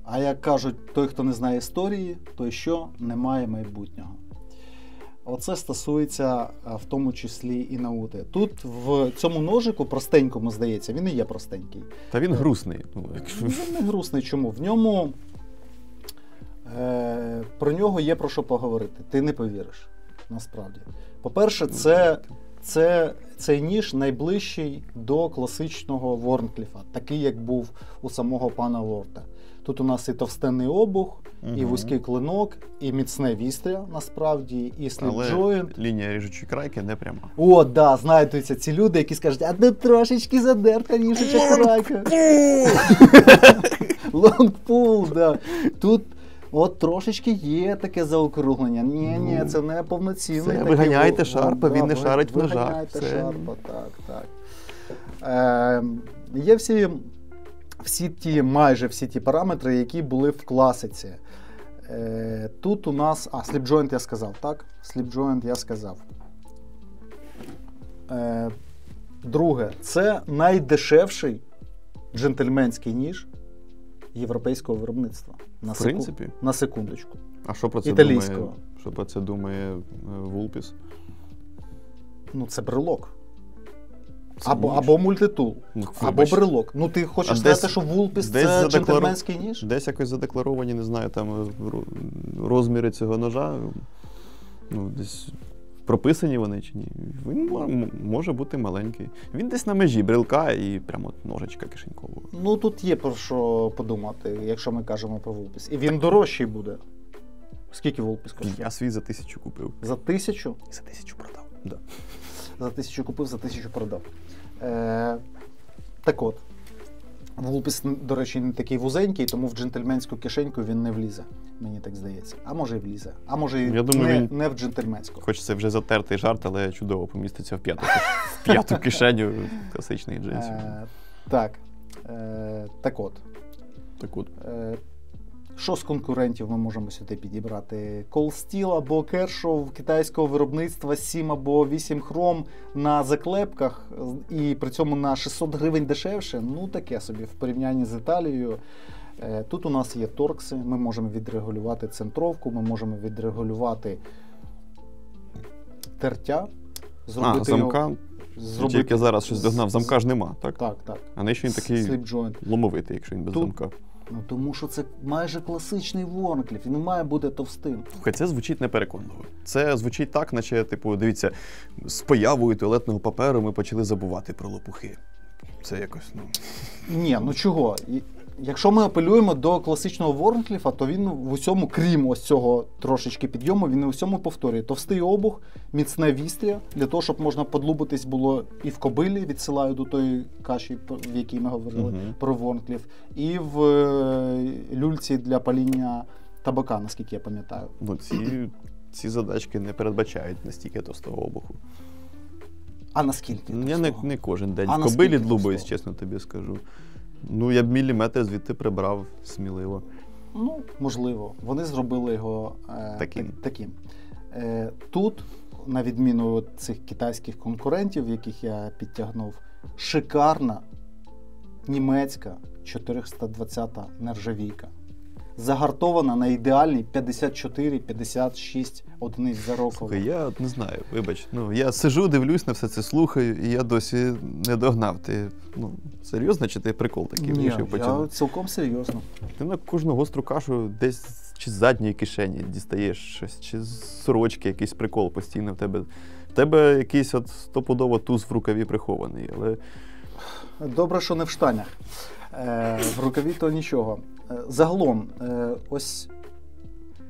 Speaker 1: А як кажуть, той, хто не знає історії, той що? Не має майбутнього. Оце стосується в тому числі і Наути. Тут в цьому ножику простенькому, здається, він і є простенький.
Speaker 2: Та він грустний.
Speaker 1: Він не грустний. Чому? В ньому про нього є про що поговорити. Ти не повіриш, насправді. По-перше, цей ніж найближчий до класичного Ворнкліфа, такий, як був у самого пана Лорда. Тут у нас і товстенний обух, і вузький клинок, і міцне вістря, насправді, і сліп-джойнт.
Speaker 2: Але лінія ріжучої крайки не пряма.
Speaker 1: О, да, знайдуться ці люди, які скажуть, а де трошечки задерта ріжуча крайка. Лонгпул, да. Тут от трошечки є таке заокруглення. Ні, це не повноцінний.
Speaker 2: Це виганяйте Шарпа, він не шарить в ножах.
Speaker 1: Виганяйте Шарпа, так. Є майже всі ті параметри, які були в класиці. Тут у нас... сліп-джойнт я сказав, так? Сліп-джойнт я сказав. Друге, це найдешевший джентльменський ніж європейського виробництва.
Speaker 2: В принципі?
Speaker 1: На секундочку.
Speaker 2: А що про це
Speaker 1: італійського
Speaker 2: думає? Що про це думає Vulpes?
Speaker 1: Ну, це брелок. Або мультитул, або брелок. Ну, ти хочеш сказати, що Vulpes це джентльменський ніж?
Speaker 2: Десь якось задекларовані, не знаю, там розміри цього ножа, ну, десь прописані вони чи ні. Він може бути маленький. Він десь на межі брелка і прямо ножичка кишенькового.
Speaker 1: Ну, тут є про що подумати, якщо ми кажемо про Vulpes. І він дорожчий буде. Скільки Vulpes коштує?
Speaker 2: Я свій за 1000 купив.
Speaker 1: За 1000?
Speaker 2: За 1000 продав.
Speaker 1: Да. За 1000 купив, за 1000 продав. Так от, Vulpes, до речі, не такий вузенький, тому в джентльменську кишеньку він не влізе, мені так здається. А може і влізе, а може і не в джентльменську.
Speaker 2: Хоч це вже затертий жарт, але чудово поміститься в п'яту кишеню класичних джинсів.
Speaker 1: Так от,
Speaker 2: Так от.
Speaker 1: Що з конкурентів ми можемо сюди підібрати? Cold Steel або Kershaw китайського виробництва 7 або 8 хром на заклепках і при цьому на 600 гривень дешевше. Ну таке собі в порівнянні з Італією. Тут у нас є торкси, ми можемо відрегулювати центровку, ми можемо відрегулювати тертя.
Speaker 2: Замка? Тільки зараз щось догнав, замка ж нема, так?
Speaker 1: Так.
Speaker 2: А не що він такий ломовитий, якщо він без замка.
Speaker 1: Ну, тому що це майже класичний Вормкліф, він не має бути товстим.
Speaker 2: Слухай, це звучить непереконливо. Це звучить так, наче, типу, дивіться, з появою туалетного паперу ми почали забувати про лопухи. Це якось,
Speaker 1: Ні, ну чого? Якщо ми апелюємо до класичного Вормкліфа, то він в усьому, крім ось цього трошечки підйому, він у всьому повторює. Товстий обух, міцне вістря, для того, щоб можна подлубитись було і в кобилі, відсилаю до тої каші, в якій ми говорили про Вормкліф, і в люльці для паління табака, наскільки я пам'ятаю.
Speaker 2: Ну, ці задачки не передбачають настільки товстого обуху.
Speaker 1: А наскільки?
Speaker 2: Я не кожен день в кобилі длубаюсь, чесно тобі скажу. Ну, я б міліметр звідти прибрав сміливо.
Speaker 1: Ну, можливо. Вони зробили його таким. Тут, на відміну від цих китайських конкурентів, яких я підтягнув, шикарна німецька 420-та нержавійка. Загартована на ідеальні 54-56 одиниць за року.
Speaker 2: Слухай, я не знаю, вибач. Я сижу, дивлюсь на все це, слухаю, і я досі не догнав. Ти, серйозно, чи ти прикол такий вирішив почати?
Speaker 1: Я цілком серйозно.
Speaker 2: Ти на кожну гостру кашу десь чи з задньої кишені дістаєш щось, чи з сорочки якийсь прикол постійно в тебе. В тебе якийсь стопудово туз в рукаві прихований, але...
Speaker 1: Добре, що не в штанях. В рукаві то нічого. Загалом, ось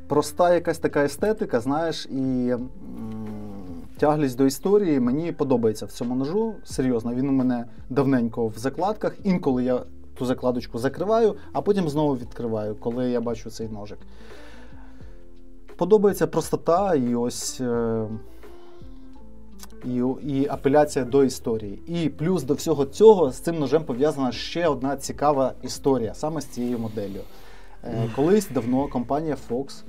Speaker 1: проста якась така естетика, знаєш, і тяглість до історії мені подобається в цьому ножу. Серйозно, він у мене давненько в закладках. Інколи я ту закладочку закриваю, а потім знову відкриваю, коли я бачу цей ножик. Подобається простота і ось... І апеляція до історії. І плюс до всього цього з цим ножем пов'язана ще одна цікава історія, саме з цією моделлю. Колись давно компанія Fox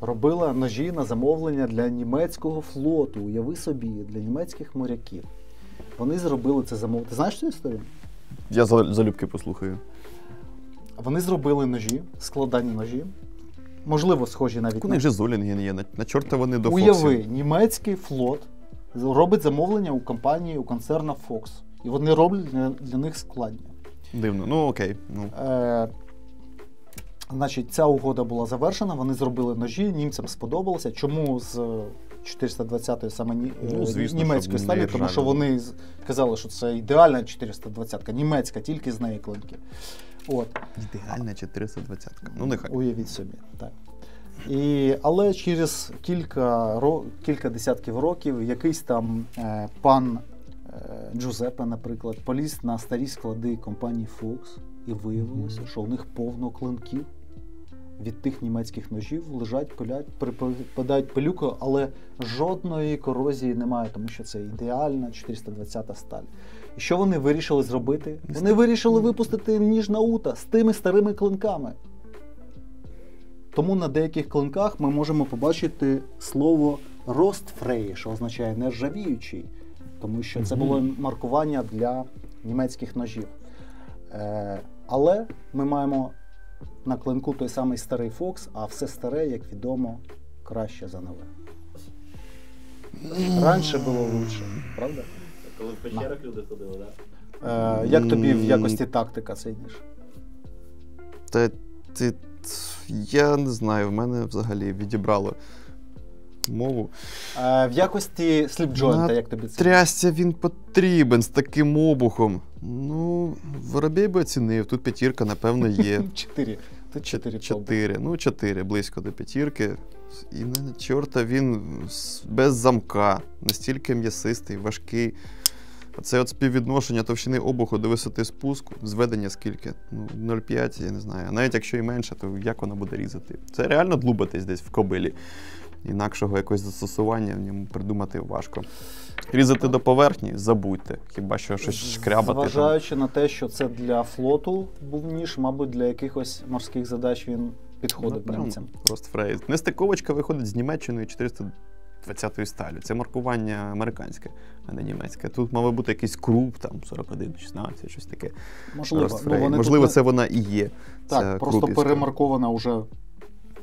Speaker 1: робила ножі на замовлення для німецького флоту, уяви собі, для німецьких моряків. Вони зробили це замовлення. Ти знаєш цю історію?
Speaker 2: Я залюбки послухаю.
Speaker 1: Вони зробили ножі, складані ножі. Можливо, схожі навіть
Speaker 2: у них же Золінген є, на чорта вони до Фоксів.
Speaker 1: Уяви, німецький флот робить замовлення у компанії, у концерна Fox. І вони роблять для них складення.
Speaker 2: Дивно, ну окей.
Speaker 1: Значить, ця угода була завершена, вони зробили ножі, німцям сподобалося. Чому з 420-ї саме німецької сталі? Тому що вони казали, що це ідеальна 420-ка, німецька, тільки з неї клинки.
Speaker 2: Ідеальна 420-ка. Ну, нехай.
Speaker 1: Уявіть собі, так. Але через кілька десятків років якийсь там пан Джузеппе, наприклад, поліз на старі склади компанії Fox і виявилося, що у них повно клинків від тих німецьких ножів лежать, припадають пилюкою, але жодної корозії немає, тому що це ідеальна 420-та сталь. І що вони вирішили зробити? Вони вирішили випустити ніж Наута з тими старими клинками. Тому на деяких клинках ми можемо побачити слово «Rostfrei», що означає «нержавіючий», тому що це було маркування для німецьких ножів. Але ми маємо на клинку той самий старий Fox, а все старе, як відомо, краще за нове. Раніше було лучше, правда?
Speaker 3: Коли в печерах люди ходили, так?
Speaker 1: Як тобі в якості тактика цей ніж?
Speaker 2: Я не знаю, в мене взагалі відібрало мову.
Speaker 1: В якості сліпджойнта, як тобі це?
Speaker 2: Трясся він потрібен з таким обухом. Ну, Воробей би оцінив, тут п'ятірка, напевно, є.
Speaker 1: 4. Тут 4.
Speaker 2: 4. Ну, 4, близько до п'ятірки. І на чорта він без замка, настільки м'ясистий, важкий. Оце от співвідношення товщини обуху до висоти спуску, зведення скільки? Ну, 0,5, я не знаю. А навіть якщо і менше, то як вона буде різати? Це реально длубатись десь в кобилі. інакшого якогось застосування в ньому придумати важко. Різати до поверхні – забудьте. Хіба що щось шкрябати.
Speaker 1: Зважаючи на те, що це для флоту був ніж, мабуть, для якихось морських задач він підходить німцям.
Speaker 2: Ростфрей. Нестиковочка виходить з Німеччиною 420-ї сталі. Це маркування американське, а не німецьке. Тут мав бути якийсь круп, там 41, 16, щось таке. Можливо, це вона і є.
Speaker 1: Так, просто перемаркована вже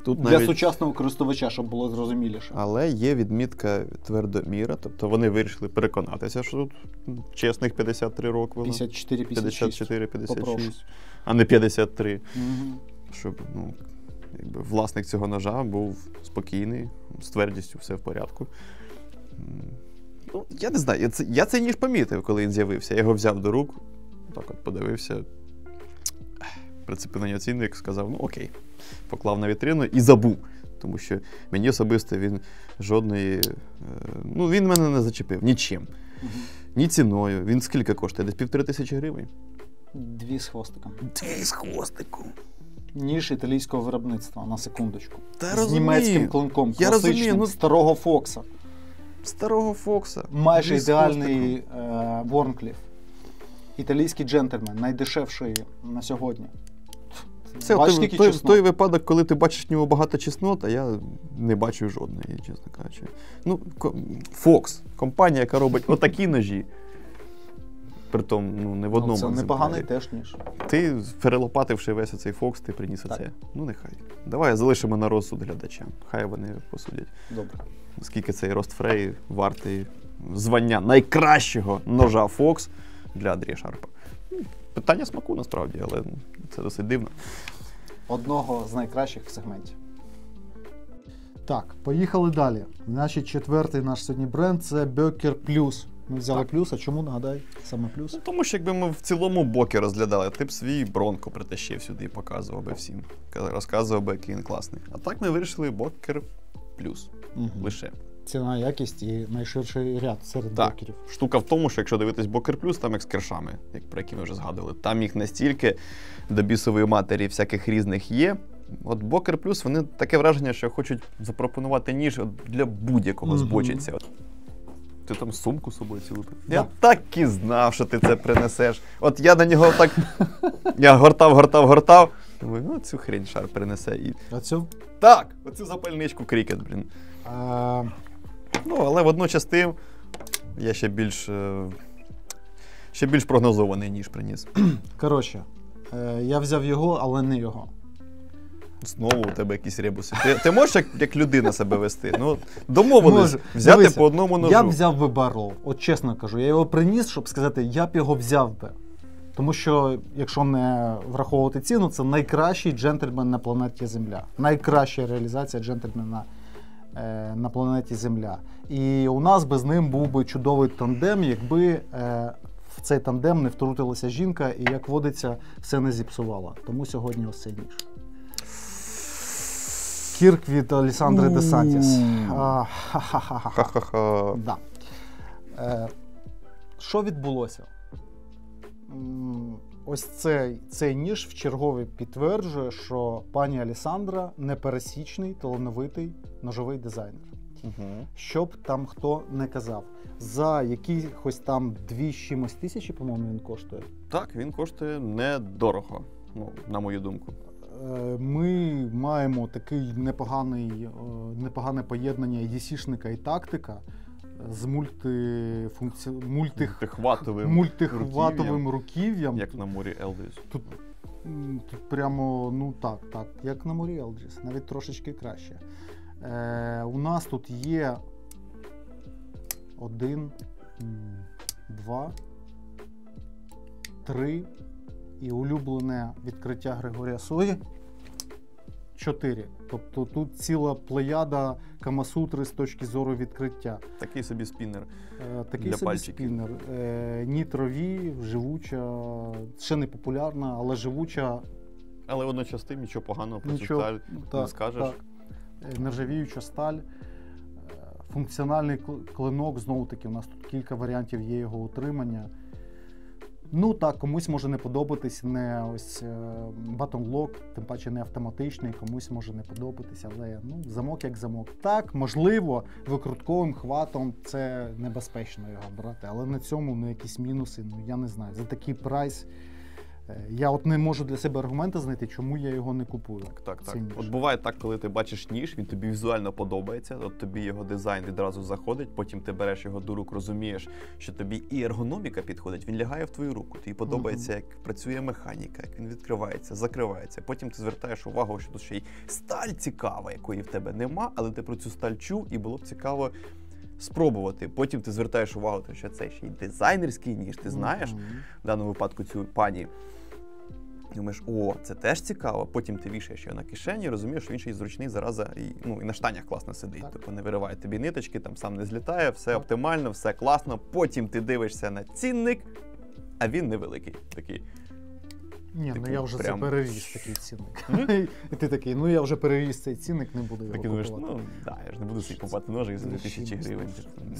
Speaker 1: тут для сучасного користувача, щоб було зрозуміліше.
Speaker 2: Але є відмітка твердоміра, тобто вони вирішили переконатися, що тут чесних 53 роки. 54-56, а не 53. Щоб якби власник цього ножа був спокійний, з твердістю все в порядку. Ну, я не знаю, я цей ніж помітив, коли він з'явився. Я його взяв до рук, так от подивився, прицепив на нього цінник, сказав, ну окей. Поклав на вітрину і забув. Тому що мені особисто він жодної... Ну, він мене не зачепив нічим. Ні ціною. Він скільки коштує? Десь 1500 гривень?
Speaker 1: 2 з хвостиком.
Speaker 2: 2 з хвостиком.
Speaker 1: Ніж італійського виробництва, на секундочку.
Speaker 2: З
Speaker 1: німецьким клинком, класичним, старого Фокса.
Speaker 2: Старого Фокса.
Speaker 1: Майже ідеальний Ворнкліф. Італійський джентльмен, найдешевший на сьогодні.
Speaker 2: Це той випадок, коли ти бачиш в нього багато чеснот, а я не бачу жодної, чесно кажучи. Ну, Fox, компанія, яка робить отакі ножі. Притом, не в одному.
Speaker 1: Це непоганий теж ніж.
Speaker 2: Ти, перелопативши весь цей Fox, ти приніс оце. Ну, нехай. Давай залишимо на розсуд глядачам. Хай вони посудять.
Speaker 1: Добре.
Speaker 2: Скільки цей Ростфрей вартий звання найкращого ножа Fox для Андрія Шарпа. Питання смаку, насправді, але це досить дивно.
Speaker 1: Одного з найкращих в сегменті. Так, поїхали далі. Значить, 4-й наш сьогодні бренд – це Беккер Плюс. Ми взяли плюс, а чому, нагадай, саме плюс?
Speaker 2: Ну, тому що якби ми в цілому боки розглядали, ти б свій Бронко притащив сюди і показував би всім. Розказував би, який він класний. А так ми вирішили Беккер Плюс. Лише.
Speaker 1: Ціна, якість і найширший ряд серед бокерів.
Speaker 2: Штука в тому, що якщо дивитись Беккер Плюс, там як з кершами, про які ми вже згадували, там їх настільки до бісової матері всяких різних є. От Беккер Плюс, вони таке враження, що хочуть запропонувати ніж для будь-якого збочинця. Ти там сумку з собою цілу. Я так і знав, що ти це принесеш. От я на нього так... Я гортав. Думаю, ну цю хрень Шар принесе.
Speaker 1: А цю?
Speaker 2: Так, оцю запальничку Крікет, блін. Ну, але водночас тим я ще більш прогнозований, ніж приніс.
Speaker 1: Коротше, я взяв його, але не його.
Speaker 2: Знову у тебе якісь ребуси. Ти можеш як людина себе вести? Ну, домовились взяти по одному ножу.
Speaker 1: Я б взяв би Барлоу, от чесно кажу. Я його приніс, щоб сказати, я б його взяв би. Тому що, якщо не враховувати ціну, це найкращий джентльмен на планеті Земля. Найкраща реалізація джентльмена на планеті Земля. І у нас би з ним був би чудовий тандем, якби в цей тандем не втрутилася жінка і, як водиться, все не зіпсувала. Тому сьогодні ось цей ніж. Кірк від Алісандри де Сантіс. Да. Що відбулося? Ось цей ніж вчергове підтверджує, що пані Алісандра непересічний, талановитий ножовий дизайнер. Що б там хто не казав. За якихось там 2 з чимось тисячі, по-моєму, він коштує?
Speaker 2: Так, він коштує недорого, на мою думку.
Speaker 1: Ми маємо такий непогане поєднання EDC-шника і тактика з мультихватовим руків'ям.
Speaker 2: Як на морі Елдріс.
Speaker 1: Тут прямо, ну так, як на морі Елдріс, навіть трошечки краще. У нас тут є 1, 2, 3 і улюблене відкриття Григорія Сої 4. Тобто тут ціла плеяда Камасутри з точки зору відкриття.
Speaker 2: Такий собі спіннер.
Speaker 1: Такий собі спіннер. Нітрові, живуча, ще не популярна, але живуча.
Speaker 2: Але водночас тим нічого поганого про цю сталь не скажеш.
Speaker 1: Так. Нержавіюча сталь. Функціональний клинок, знову таки, у нас тут кілька варіантів є його утримання. Ну так, комусь може не подобатись не ось button lock, тим паче не автоматичний, комусь може не подобатись, але ну, замок як замок. Так, можливо, викрутковим хватом це небезпечно його брати, але на цьому ну, якісь мінуси, ну я не знаю, за такий прайс. Я от не можу для себе аргументи знайти, чому я його не купую.
Speaker 2: Так. От буває так, коли ти бачиш ніж, він тобі візуально подобається, от тобі його дизайн відразу заходить, потім ти береш його до рук, розумієш, що тобі і ергономіка підходить, він лягає в твою руку, тобі подобається, як працює механіка, як він відкривається, закривається. Потім ти звертаєш увагу, що тут ще й сталь цікава, якої в тебе нема, але ти про цю сталь чув і було б цікаво спробувати. Потім ти звертаєш увагу, що це ще й дизайнерський ніж, ти знаєш, в даному випадку цю пані. Думаєш, о, це теж цікаво. Потім ти вішаєш його на кишені, розумієш, що він ще й зручний, зараза, і на штанях класно сидить. Так. Тобто не вириває тобі ниточки, там сам не злітає, все оптимально, все класно. Потім ти дивишся на цінник, а він невеликий. Такий.
Speaker 1: Ні, ну я вже це переріс, такий цінник. І ти такий, ну я вже переріс цей цінник, не буду його купувати.
Speaker 2: Такий думаєш, я ж не буду собі купувати ножик за 2000 гривень.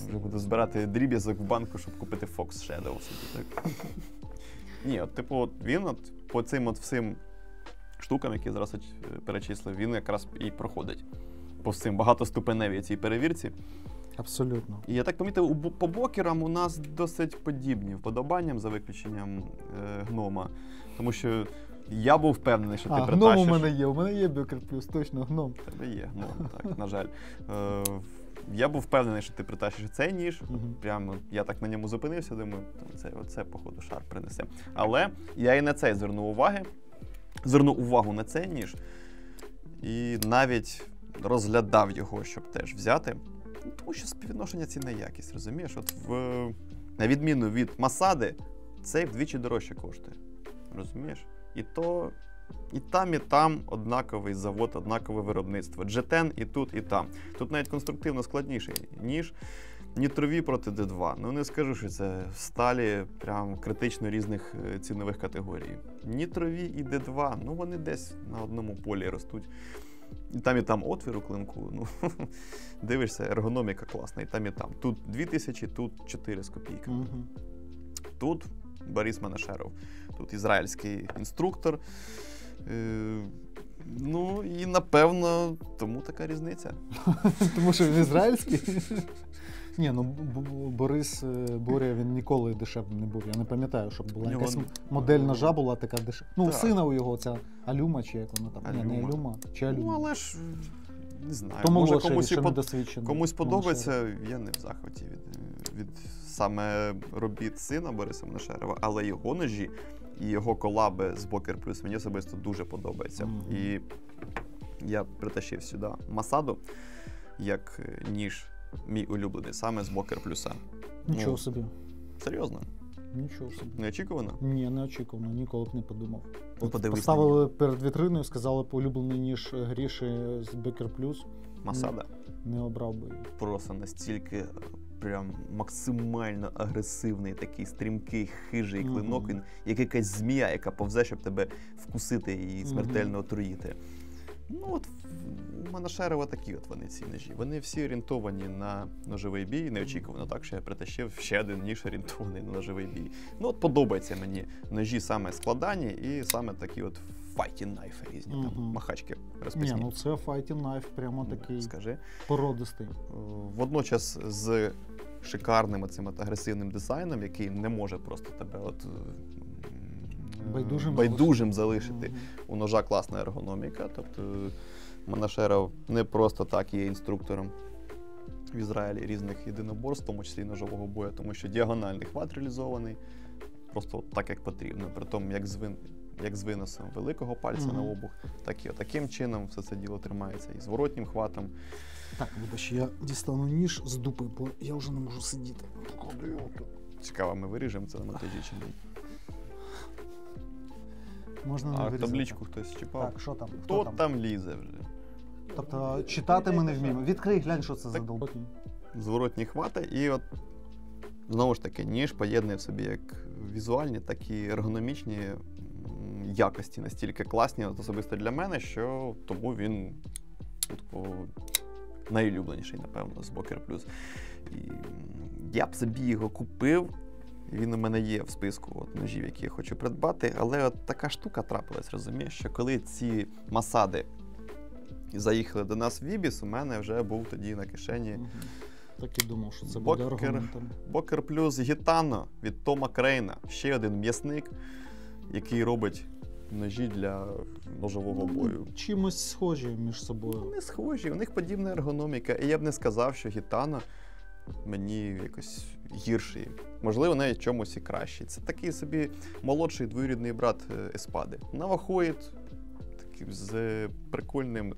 Speaker 2: Вже буду збирати дріб'язок в банку, щоб купити Fox Shadow собі. Ні, він по цим всім штукам, які зараз перечислив, він якраз і проходить по всім багатоступеневій цій перевірці.
Speaker 1: Абсолютно.
Speaker 2: І я так помітив, по блокерам у нас досить подібні вподобанням, за виключенням гнома. Тому що я був впевнений, що ти притащиш.
Speaker 1: Гном у мене є Бекер Плюс, точно гном.
Speaker 2: У тебе є гном, так, на жаль. Я був впевнений, що ти притащиш цей ніж. Прямо я так на ньому зупинився, думаю, це походу, шар принесе. Але я і на цей звернув увагу на цей ніж. І навіть розглядав його, щоб теж взяти. Тому що співвідношення ціна-якість, розумієш? На відміну від Масади, цей вдвічі дорожче коштує. Розумієш? І там однаковий завод, однакове виробництво. G10 і тут, і там. Тут навіть конструктивно складніший ніж нітрові проти D2. Ну не скажу, що це сталі прям критично різних цінових категорій. Нітрові і D2, ну вони десь на одному полі ростуть. І там отвір у клинку, ну, дивишся, ергономіка класна, і там. Тут 2000, тут 4 з копійками. Тут Борис Монашеров, тут ізраїльський інструктор. Ну, і напевно, тому така різниця.
Speaker 1: Тому що він ізраїльський? Ні, ну Боря, він ніколи дешевим не був. Я не пам'ятаю, щоб була якась модель ножа була така дешева. Ну, у сина у його ця Алюма, чи як вона там? Ні, не Алюма, чи Алюма.
Speaker 2: Ну, але ж, не знаю,
Speaker 1: то
Speaker 2: може
Speaker 1: комусь
Speaker 2: подобається, я не в захваті від саме робіт сина Бориса Монашерова, але його ножі і його колаби з Бокер Плюс мені особисто дуже подобається. І я притащив сюди Масаду як ніж мій улюблений, саме з Бокер Плюса.
Speaker 1: Нічого собі.
Speaker 2: Серйозно?
Speaker 1: Нічого собі.
Speaker 2: Неочікувано?
Speaker 1: Ні, неочікувано, ніколи б не подумав.
Speaker 2: Поставили
Speaker 1: перед вітриною, сказали б улюблений ніж Гріші з Бекер Плюс.
Speaker 2: Масада?
Speaker 1: Не обрав би її.
Speaker 2: Просто настільки прям максимально агресивний, такий стрімкий, хижий клинок, він як якась змія, яка повзе, щоб тебе вкусити і смертельно отруїти. Ну от у Монашерова такі от вони ці ножі. Вони всі орієнтовані на ножовий бій. Неочікувано так, що я притащив ще один ніж орієнтований на ножовий бій. Ну от подобається мені ножі саме складані і саме такі от fighting knife різні, там махачки розписні.
Speaker 1: Ні, ну це fighting knife прямо такий породистий.
Speaker 2: Водночас з шикарним цим агресивним дизайном, який не може просто тебе от байдужим залишити. У ножа класна ергономіка, тобто Монашеров не просто так є інструктором в Ізраїлі різних єдиноборств, в тому числі і ножового бою, тому що діагональний хват реалізований просто так, як потрібно. Притом як з виносом великого пальця на обух, так і таким чином все це діло тримається і зворотнім хватом.
Speaker 1: Так, вибач, я дістану ніж з дупи, бо я вже не можу сидіти.
Speaker 2: Цікаво, ми виріжемо це на монтажі чи ні?
Speaker 1: Можна не вирізати.
Speaker 2: Табличку хтось чіпав?
Speaker 1: Так, що там?
Speaker 2: Хто там лізе вже?
Speaker 1: Тобто читати ми не вміємо. Відкрий, глянь, що це за долботні.
Speaker 2: Зворотні хвати і от знову ж таки ніж поєднує в собі як візуальні, так і ергономічні якості, настільки класні, от особисто для мене, що тому він найулюбленіший, напевно, з Бокер Плюс. І я б собі його купив, І він у мене є в списку ножів, які я хочу придбати. Але от така штука трапилась, розумієш, що коли ці масади заїхали до нас в Вібіс, у мене вже був тоді на кишені
Speaker 1: Так і думав, що це буде аргументом.
Speaker 2: Бокер плюс Гітано від Тома Крейна. Ще один м'ясник, який робить ножі для ножового бою.
Speaker 1: Чимось схожі між собою.
Speaker 2: Вони схожі, у них подібна ергономіка. І я б не сказав, що Гітано мені якось гірший. Можливо, навіть чомусь і кращий. Це такий собі молодший двоюрідний брат Еспади. Навахоїд, такий з прикольним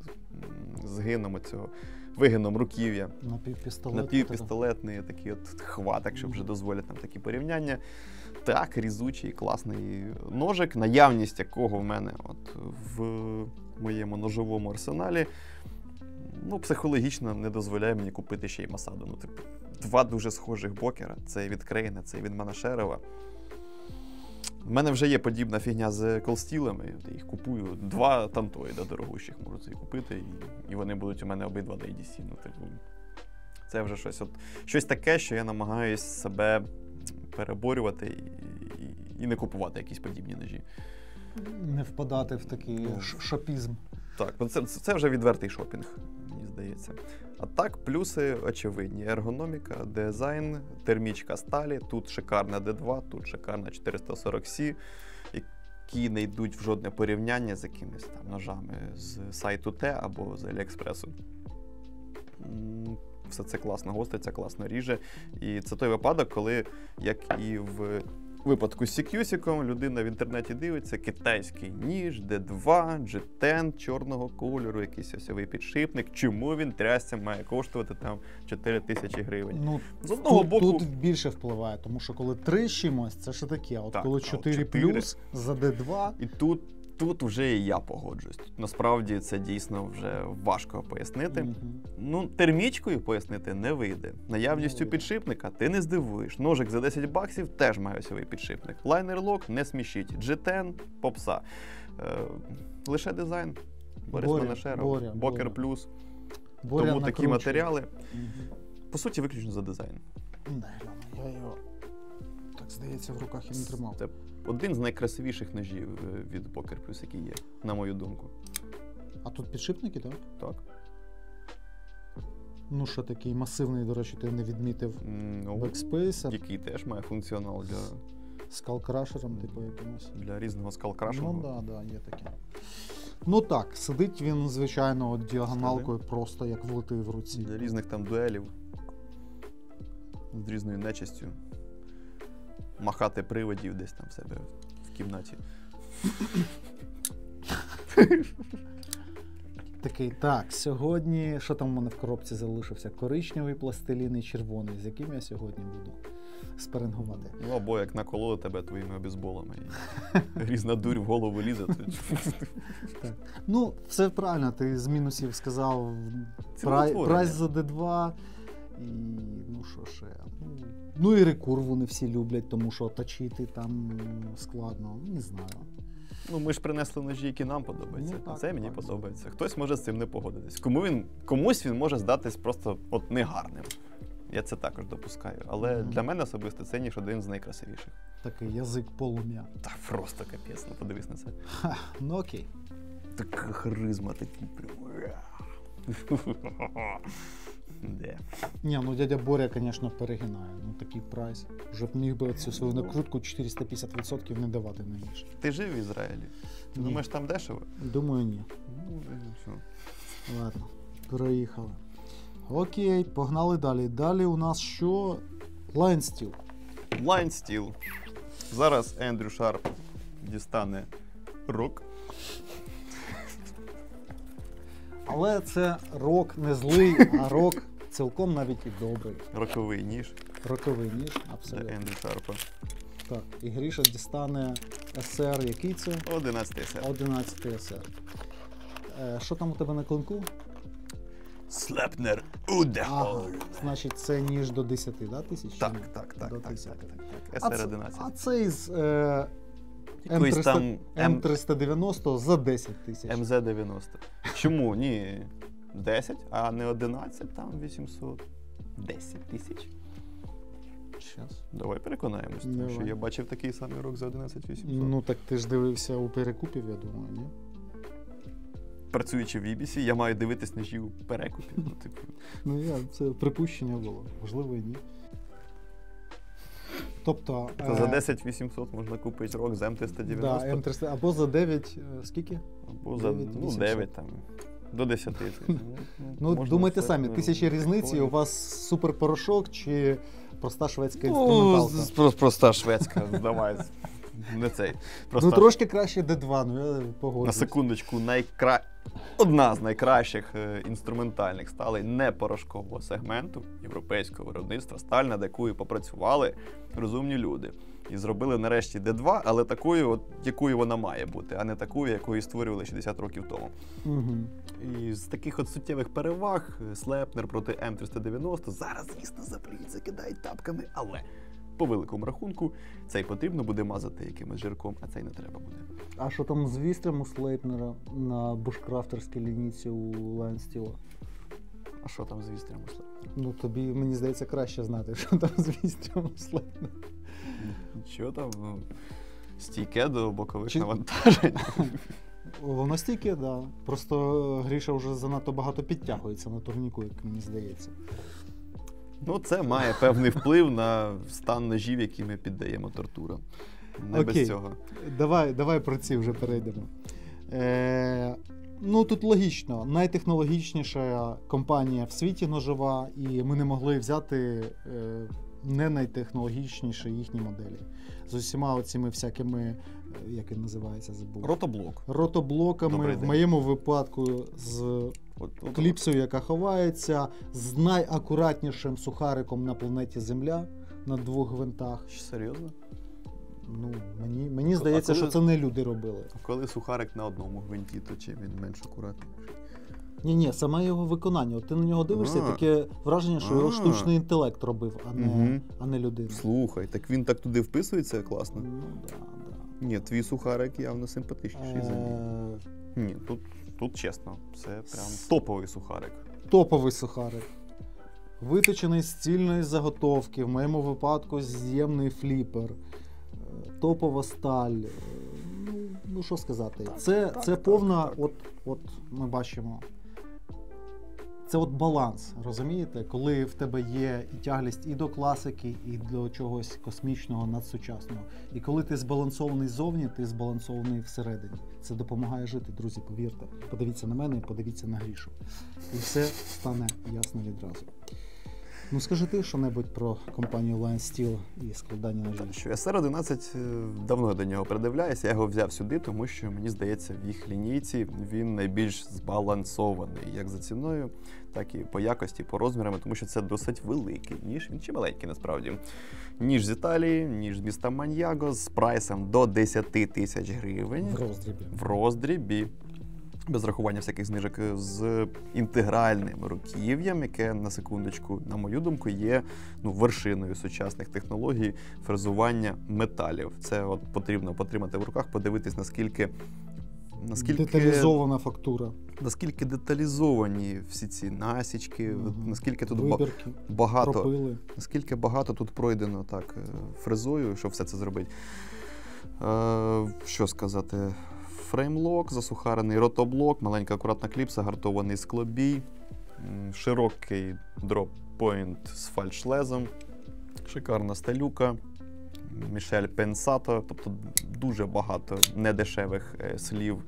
Speaker 2: згином цього, вигином руків'я. Напівпістолетний такий от хват, якщо вже дозволять нам такі порівняння. Так, різучий, класний ножик, наявність якого в мене от в моєму ножовому арсеналі, ну, психологічно не дозволяє мені купити ще й Масаду. Ну, типу, два дуже схожих бокера. Цей від Крейна, цей від Манашерова. У мене вже є подібна фігня з колстілами. Я їх купую. Два тантоїда дорогущих можу собі купити, і вони будуть у мене обидва на EDC. Ну, типу, це вже щось таке, що я намагаюсь себе переборювати і не купувати якісь подібні ножі.
Speaker 1: Не впадати в такий шопізм.
Speaker 2: Так, це вже відвертий шопінг, мені здається. А так, плюси очевидні. Ергономіка, дизайн, термічка сталі. Тут шикарна D2, тут шикарна 440C, які не йдуть в жодне порівняння з якимись там ножами з сайту Т або з Аліекспресу. Все це класно гостриться, класно ріже. І це той випадок, коли, як і в випадку з CQC, людина в інтернеті дивиться, китайський ніж, D2, G10 чорного кольору, якийсь осьовий підшипник. Чому він, трясся, має коштувати там 4 тисячі гривень?
Speaker 1: Ну,
Speaker 2: з одного боку...
Speaker 1: Тут більше впливає, тому що коли 3 чимось, це ж таке. От
Speaker 2: так,
Speaker 1: коли 4 плюс за D2...
Speaker 2: І тут вже і я погоджуюсь. Тут, насправді це дійсно вже важко пояснити. Ну, термічкою пояснити не вийде. Наявністю підшипника ти не здивуєш. Ножик за $10 теж має осьовий підшипник. Лайнер-лок не смішіть. G10 – попса. Лише дизайн. Борис Манашеров, Бокер плюс. Тому такі матеріали. По суті, виключно за дизайн.
Speaker 1: Я його, так здається, в руках і не тримав.
Speaker 2: Це один з найкрасивіших ножів від Бокер плюс, який є, на мою думку.
Speaker 1: А тут підшипники, так?
Speaker 2: Так.
Speaker 1: Ну, що такий масивний, до речі, ти не відмітив бекспейса.
Speaker 2: Який теж має функціонал для...
Speaker 1: Скалкрашером, типу, якимось.
Speaker 2: Для різного скалкрашингу.
Speaker 1: Ну, є таке. Ну так, сидить він, звичайно, діагоналкою просто як влитий в руці.
Speaker 2: Для різних там дуелів. З різною нечистю. Махати приводів десь там в себе в кімнаті.
Speaker 1: Такий, так, сьогодні, що там у мене в коробці залишився? Коричневий пластилін і червоний. З яким я сьогодні буду спарингувати?
Speaker 2: Ну, або як накололи тебе твоїми обізболами. І різна дурь в голову лізе.
Speaker 1: Так. Ну, все правильно, ти з мінусів сказав. Прайс за D2. І, ну, що ще? Ну, і рекурву не всі люблять, тому що точити там складно. Не знаю.
Speaker 2: Ну, ми ж принесли ножі, які нам подобаються.
Speaker 1: Ну, так,
Speaker 2: це мені
Speaker 1: так,
Speaker 2: подобається. Хтось може з цим не погодитись. Комусь він може здатись просто от негарним. Я це також допускаю. Але для мене особисто це ніж один з найкрасивіших.
Speaker 1: Такий язик полум'я.
Speaker 2: Та просто капець, ну подивись на це.
Speaker 1: Ну окей.
Speaker 2: Така харизма, такий прям. Де?
Speaker 1: Ні, ну дядя Боря, звісно, перегинає. Ну такий прайс. Вже б міг би цю свою накрутку 450% не давати на ніж.
Speaker 2: Ти жив в Ізраїлі? Ти думаєш, там дешево?
Speaker 1: Думаю, ні.
Speaker 2: Ну, нічого.
Speaker 1: Ладно, переїхали. Окей, погнали далі. Далі у нас що? Line Steel.
Speaker 2: Line Steel. Зараз Ендрю Шарп дістане рок.
Speaker 1: Але це рок не злий, а рок цілком навіть і добрий.
Speaker 2: Роковий ніж.
Speaker 1: Роковий ніж, абсолютно.
Speaker 2: Для Ендрю Шарпа.
Speaker 1: Так, і Гріша дістане SR, який це?
Speaker 2: 11 SR.
Speaker 1: 11 SR. Що там у тебе на клинку?
Speaker 2: Слепнер Удехол.
Speaker 1: Значить, це ніж до 10, да, тисяч?
Speaker 2: Так. SR-11.
Speaker 1: А цей з
Speaker 2: там
Speaker 1: М390 за 10 тисяч.
Speaker 2: МЗ-90. Чому? Ні, 10, а не 11, там 800. 10 тисяч.
Speaker 1: Щас.
Speaker 2: Давай переконаємось, тому
Speaker 1: Давай.
Speaker 2: що я бачив такий самий рок за 11800.
Speaker 1: Ну так ти ж дивився у перекупів, я думаю, ні?
Speaker 2: Працюючи в BBC, я маю дивитись ножі у перекупі. Ну, типу.
Speaker 1: Ну, це припущення було. Можливо, і ні. Тобто...
Speaker 2: То за 10800 можна купити рок з М390.
Speaker 1: Да, М300, або за 9, скільки?
Speaker 2: Або за 9 там, до 10 тисяч.
Speaker 1: Ну,
Speaker 2: Можна
Speaker 1: думайте
Speaker 2: все
Speaker 1: самі, тисячі різниці,
Speaker 2: прикольно.
Speaker 1: у вас суперпорошок чи проста шведська інструменталка?
Speaker 2: Проста шведська, давай. Не цей.
Speaker 1: Ну, трошки краще D2, ну я погоджуюсь.
Speaker 2: На секундочку, одна з найкращих інструментальних сталей непорошкового сегменту європейського виробництва сталь, над якою попрацювали розумні люди. І зробили нарешті D2, але такою, от, якою вона має бути, а не такою, якою створювали 60 років тому.
Speaker 1: Угу.
Speaker 2: І з таких от суттєвих переваг Слепнер проти М390 зараз, звісно, заплюють, закидають тапками, але по великому рахунку цей потрібно буде мазати якимось жирком, а цей не треба буде.
Speaker 1: А що там з вістрям у Слейпнера на бушкрафтерській лінійці у Lion Steel?
Speaker 2: А що там з вістрям у Слепнера?
Speaker 1: Ну, тобі, мені здається, краще знати, що там з вістрям у Слейпнера.
Speaker 2: Що там? Стійке до бокових
Speaker 1: Чи-
Speaker 2: навантажень.
Speaker 1: Воно стійке, да. Просто Гріша вже занадто багато підтягується на турніку, як мені здається.
Speaker 2: Ну, це має певний вплив на стан ножів, які ми піддаємо тортурам. Не
Speaker 1: Окей.
Speaker 2: без цього.
Speaker 1: Давай про ці вже перейдемо. Ну, тут логічно. Найтехнологічніша компанія в світі ножова, і ми не могли взяти не найтехнологічніші їхні моделі. З усіма оціми всякими, як він називається, забув.
Speaker 2: Ротоблок.
Speaker 1: Ротоблоками,
Speaker 2: Добрий
Speaker 1: в
Speaker 2: день.
Speaker 1: моєму випадку з кліпсою, яка ховається, з найакуратнішим сухариком на планеті Земля на 2 гвинтах.
Speaker 2: Що, серйозно?
Speaker 1: Ну, мені здається,
Speaker 2: коли-
Speaker 1: що це не люди робили.
Speaker 2: Коли сухарик на одному гвинті, то чим він менш акуратний?
Speaker 1: Ні, саме його виконання. От ти на нього дивишся,
Speaker 2: А.
Speaker 1: таке враження, що його
Speaker 2: А.
Speaker 1: штучний інтелект робив, а не людина.
Speaker 2: Слухай, так він так туди вписується класно?
Speaker 1: Ну, да.
Speaker 2: Ні, твій сухарик явно симпатичніший за мій. Ні, тут чесно, це прям топовий сухарик.
Speaker 1: Топовий сухарик. Виточений з цільної заготовки, в моєму випадку з'ємний фліпер, топова сталь. Ну що сказати, це повна, от ми бачимо, це от баланс, розумієте? Коли в тебе є і тяглість і до класики, і до чогось космічного, надсучасного. І коли ти збалансований ззовні, ти збалансований всередині. Це допомагає жити, друзі, повірте. Подивіться на мене і подивіться на Грішу. І все стане ясно відразу. Ну скажи ти що-небудь про компанію Lion Steel і складання ножів.
Speaker 2: Що SR-11, давно до нього придивляюся, я його взяв сюди, тому що, мені здається, в їх лінійці він найбільш збалансований, як за ціною, так і по якості, по розмірам, тому що це досить великий ніж, він чи маленький насправді. Ніж з Італії, ніж з міста Маньяго, з прайсом до 10 тисяч гривень.
Speaker 1: В роздрібі.
Speaker 2: В роздрібі. Без рахування всяких знижок, з інтегральним руків'ям, яке, на секундочку, на мою думку, є вершиною сучасних технологій фрезування металів. Це от потрібно потримати в руках, подивитись, наскільки
Speaker 1: деталізована фактура.
Speaker 2: Наскільки деталізовані всі ці насічки, наскільки тут
Speaker 1: вибірки,
Speaker 2: багато,
Speaker 1: пропили.
Speaker 2: наскільки багато тут пройдено так фрезою, щоб все це зробити. Що сказати? Фреймлок, засухарений ротоблок, маленька акуратна кліпса, гартований склобій, широкий дроп-пойнт з фальшлезом, шикарна сталюка, Мішель Пенсато, тобто дуже багато недешевих слів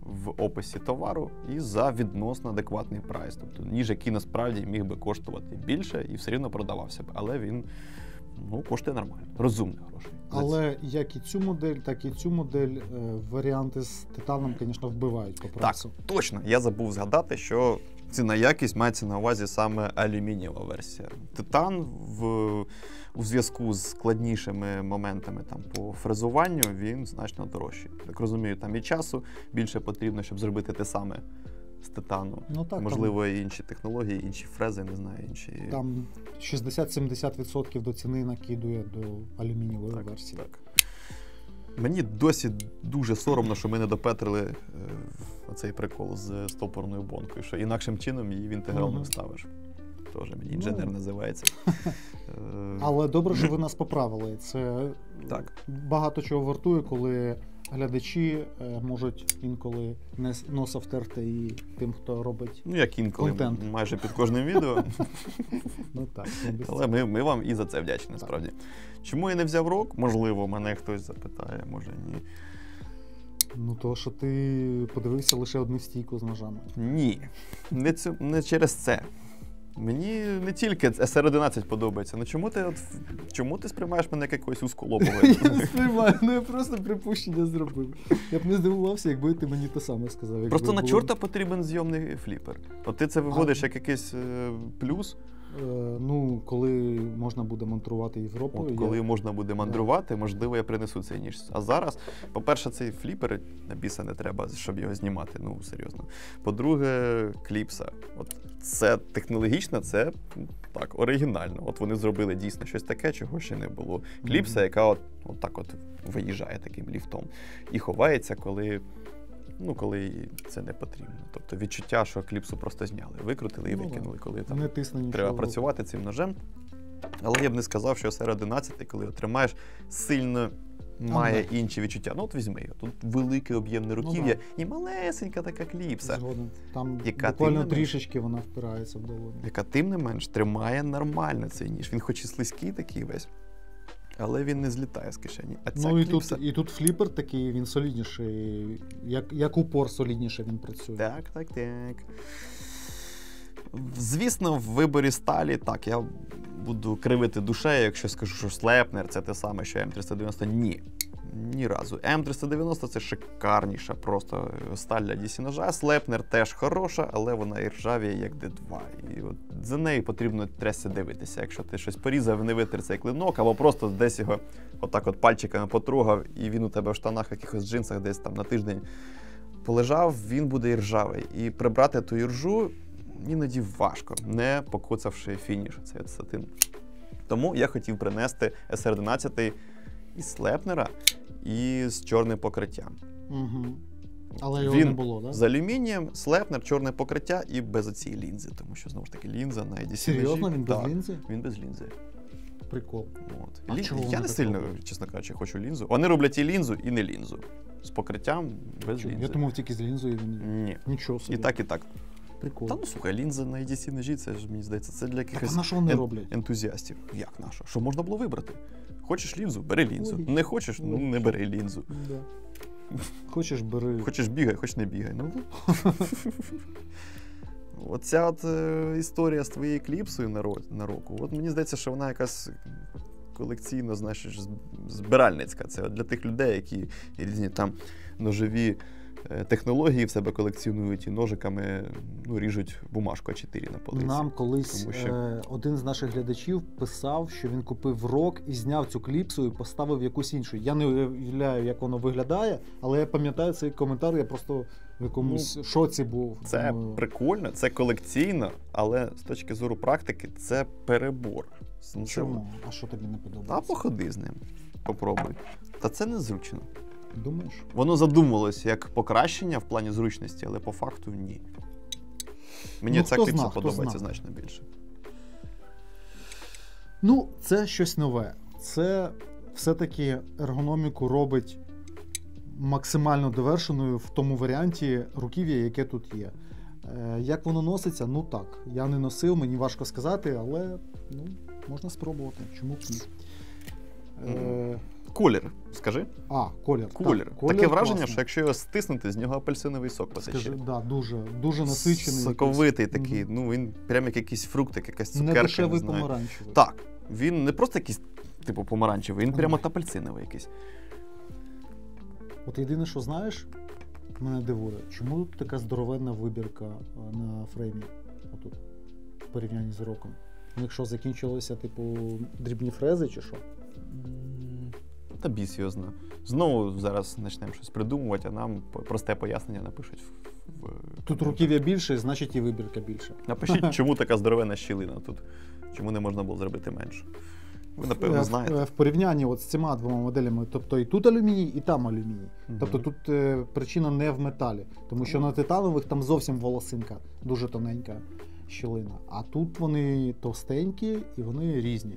Speaker 2: в описі товару і за відносно адекватний прайс. Тобто ніж, який насправді міг би коштувати більше і все рівно продавався б, але він коштує нормально, розумних грошей.
Speaker 1: Але як і цю модель, так і цю модель варіанти з титаном, звісно, вбивають по прайсу.
Speaker 2: Так, точно. Я забув згадати, що ціна-якість мається на увазі саме алюмінієва версія. Титан у зв'язку з складнішими моментами там, по фрезуванню, він значно дорожчий. Так розумію, там і часу більше потрібно, щоб зробити те саме з титану.
Speaker 1: Ну, так,
Speaker 2: можливо, і інші технології, інші фрези, не знаю, інші...
Speaker 1: Там 60-70% до ціни накидує до алюмінієвої версії.
Speaker 2: Так. Мені досі дуже соромно, що ми не допетрили оцей прикол з стопорною бонкою, що інакшим чином її в інтеграл не вставиш. теж мені інженер називається.
Speaker 1: Але добре, що ви нас поправили. Це
Speaker 2: Так.
Speaker 1: багато чого вартує, коли глядачі можуть інколи носа втерти і тим, хто робить.
Speaker 2: Ну, як інколи,
Speaker 1: Контент.
Speaker 2: майже під кожним відео.
Speaker 1: Ну так,
Speaker 2: Але ми вам і за це вдячні, насправді. Чому я не взяв рок? Можливо, мене хтось запитає, може ні.
Speaker 1: Ну то, що ти подивився лише одну стійку з ножами.
Speaker 2: Ні, не через це. Мені не тільки SR11 подобається. Ну чому ти сприймаєш мене як якогось узколобого?
Speaker 1: Я не сприймаю, я просто припущення зробив. Я б не здивувався, якби ти мені те саме сказав.
Speaker 2: Просто на чорта потрібен зйомний фліпер. От ти це виводиш як якийсь плюс.
Speaker 1: Ну, коли можна буде мандрувати Європою.
Speaker 2: От коли можна буде мандрувати, можливо, я принесу цей ніж. А зараз, по-перше, цей фліпер на біса не треба, щоб його знімати, ну, серйозно. По-друге, кліпса. От це технологічно, це так, оригінально. От вони зробили дійсно щось таке, чого ще не було. Кліпса, яка от так от виїжджає таким ліфтом. І ховається, коли це не потрібно. Тобто відчуття, що кліпсу просто зняли, викрутили і викинули, коли там треба працювати цим ножем. Але я б не сказав, що SR11, коли його тримаєш, сильно має інші відчуття. Ну от візьми його. Тут велике об'ємне руків'я і малесенька така кліпса.
Speaker 1: Згодом. Там
Speaker 2: яка
Speaker 1: буквально трішечки вона впирається в долоні.
Speaker 2: Яка тим не менш тримає нормально цей ніж. Він хоч і слизький такий весь, але він не злітає з кишені. А ця кліпса...
Speaker 1: і тут фліпер такий, він солідніший, як упор солідніше він працює.
Speaker 2: Так. Звісно, в виборі сталі, так, я буду кривити душею, якщо скажу, що Слепнер – це те саме, що М390. Ні. Ні разу. М390 – це шикарніша просто сталь для DC-ножа. Слепнер теж хороша, але вона і ржавіє, як D2. І от за нею потрібно трясся дивитися. Якщо ти щось порізав, не витер цей клинок, або просто десь його отак от пальчиками потрогав, і він у тебе в штанах, в якихось джинсах десь там на тиждень полежав, він буде і ржавий. І прибрати ту іржу іноді важко, не покоцавши фініш, цей сатин. Тому я хотів принести SR11 із Слепнера і з чорним покриттям.
Speaker 1: Угу. Але його не було, так?
Speaker 2: З алюмінієм, Слепнер, чорне покриття і без оцієї лінзи, тому що, знову ж таки, лінза на EDC.
Speaker 1: Серйозно? Він без лінзи?
Speaker 2: Він без лінзи.
Speaker 1: Прикол.
Speaker 2: От. Я не сильно, чесно кажучи, хочу лінзу. Вони роблять і лінзу, і не лінзу. З покриттям без лінзи.
Speaker 1: Я думав тільки з лінзою.
Speaker 2: Ні.
Speaker 1: Нічого собі.
Speaker 2: І так, і так.
Speaker 1: Прикол.
Speaker 2: Та ну слухай, лінза на EDC ножі, це ж, мені здається, це для якихось ентузіастів. Як на що? Що можна було вибрати? Хочеш лінзу? Бери лінзу. Не хочеш? Ну не бери лінзу.
Speaker 1: Да. Хочеш, бери.
Speaker 2: Хочеш бігай, хоч не бігай. Ну. Оця от історія з твоєю кліпсою на року, от мені здається, що вона якась колекційно, знаєш, збиральницька. Це от для тих людей, які різні там ножові технології в себе колекціонують і ножиками ріжуть бумажку А4 на полиці.
Speaker 1: Нам колись один з наших глядачів писав, що він купив рок і зняв цю кліпсу і поставив якусь іншу. Я не уявляю, як воно виглядає, але я пам'ятаю цей коментар, я просто в якомусь шоці був.
Speaker 2: Це прикольно, це колекційно, але з точки зору практики це перебор.
Speaker 1: Чому? А що тобі не подобається?
Speaker 2: А походи з ним, попробуй. Та це незручно.
Speaker 1: Думаєш?
Speaker 2: Воно задумувалося як покращення в плані зручності, але по факту ні. Мені ця кліпса подобається значно більше.
Speaker 1: Ну, це щось нове. Це все-таки ергономіку робить максимально довершеною в тому варіанті руків'я, яке тут є. Як воно носиться? Ну так. Я не носив, мені важко сказати, але можна спробувати. Чому б ні?
Speaker 2: Колір, скажи.
Speaker 1: Колір.
Speaker 2: Колір. Таке враження, класний. Що якщо його стиснути, з нього апельсиновий сок потече.
Speaker 1: Скажи, дуже насичений.
Speaker 2: Соковитий такий, він прямо як якийсь фруктик, якась цукерка.
Speaker 1: Не дешевий помаранчевий.
Speaker 2: Так, він не просто якийсь типу помаранчевий, він прямо апельсиновий якийсь.
Speaker 1: От єдине, що знаєш, мене дивує, чому тут така здоровенна вибірка на фреймі, отут, в порівнянні з роком? Якщо закінчилися, типу, дрібні фрези чи що?
Speaker 2: Та біс його зна. Знову зараз почнемо щось придумувати, а нам просте пояснення напишуть.
Speaker 1: Тут руків'я більше, значить і вибірка більше.
Speaker 2: Напишіть, чому така здоровенна щілина тут. Чому не можна було зробити менше. Ви, напевно, знаєте.
Speaker 1: В порівнянні от з цими двома моделями, тобто і тут алюміній, і там алюміній. Тобто тут причина не в металі, тому що на титанових там зовсім волосинка дуже тоненька. щілина. А тут вони товстенькі і вони різні.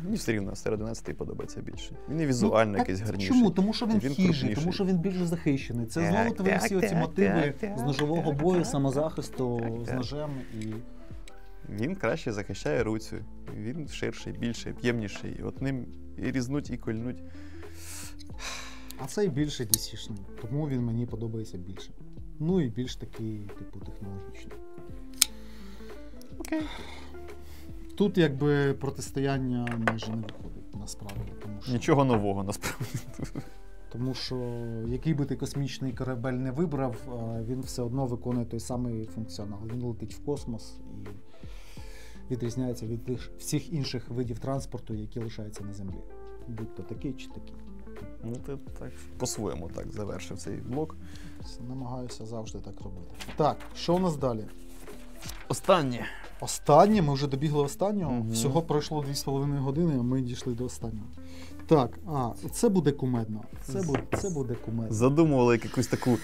Speaker 2: Мені все рівно серед 11 подобається більше. Він і візуально якийсь гарніший.
Speaker 1: Чому? Тому що він хижий,
Speaker 2: крупніший.
Speaker 1: тому що він більш захищений. Це знову твої всі оці мотиви з ножового бою, самозахисту, з ножем і...
Speaker 2: Він краще захищає руцю, він ширший, більший, об'ємніший. От ним і різнуть, і кольнуть.
Speaker 1: А цей більше DC-шний, тому він мені подобається більше. Ну і більш такий, типу, технологічний.
Speaker 2: Окей.
Speaker 1: Тут якби протистояння майже не виходить, насправді.
Speaker 2: Нічого нового, насправді.
Speaker 1: Тому що який би ти космічний корабель не вибрав, він все одно виконує той самий функціонал. Він летить в космос і відрізняється від всіх інших видів транспорту, які лишаються на Землі. Будь то такий чи такий.
Speaker 2: Ну, ти так по-своєму так завершив цей блок.
Speaker 1: Намагаюся завжди так робити. Так, що у нас далі?
Speaker 2: Останнє.
Speaker 1: Останнє, ми вже добігли останнього.
Speaker 2: Угу.
Speaker 1: Всього пройшло 2,5 години, а ми дійшли до останнього. Так, це буде кумедно. Це буде кумедно.
Speaker 2: Задумували якусь таку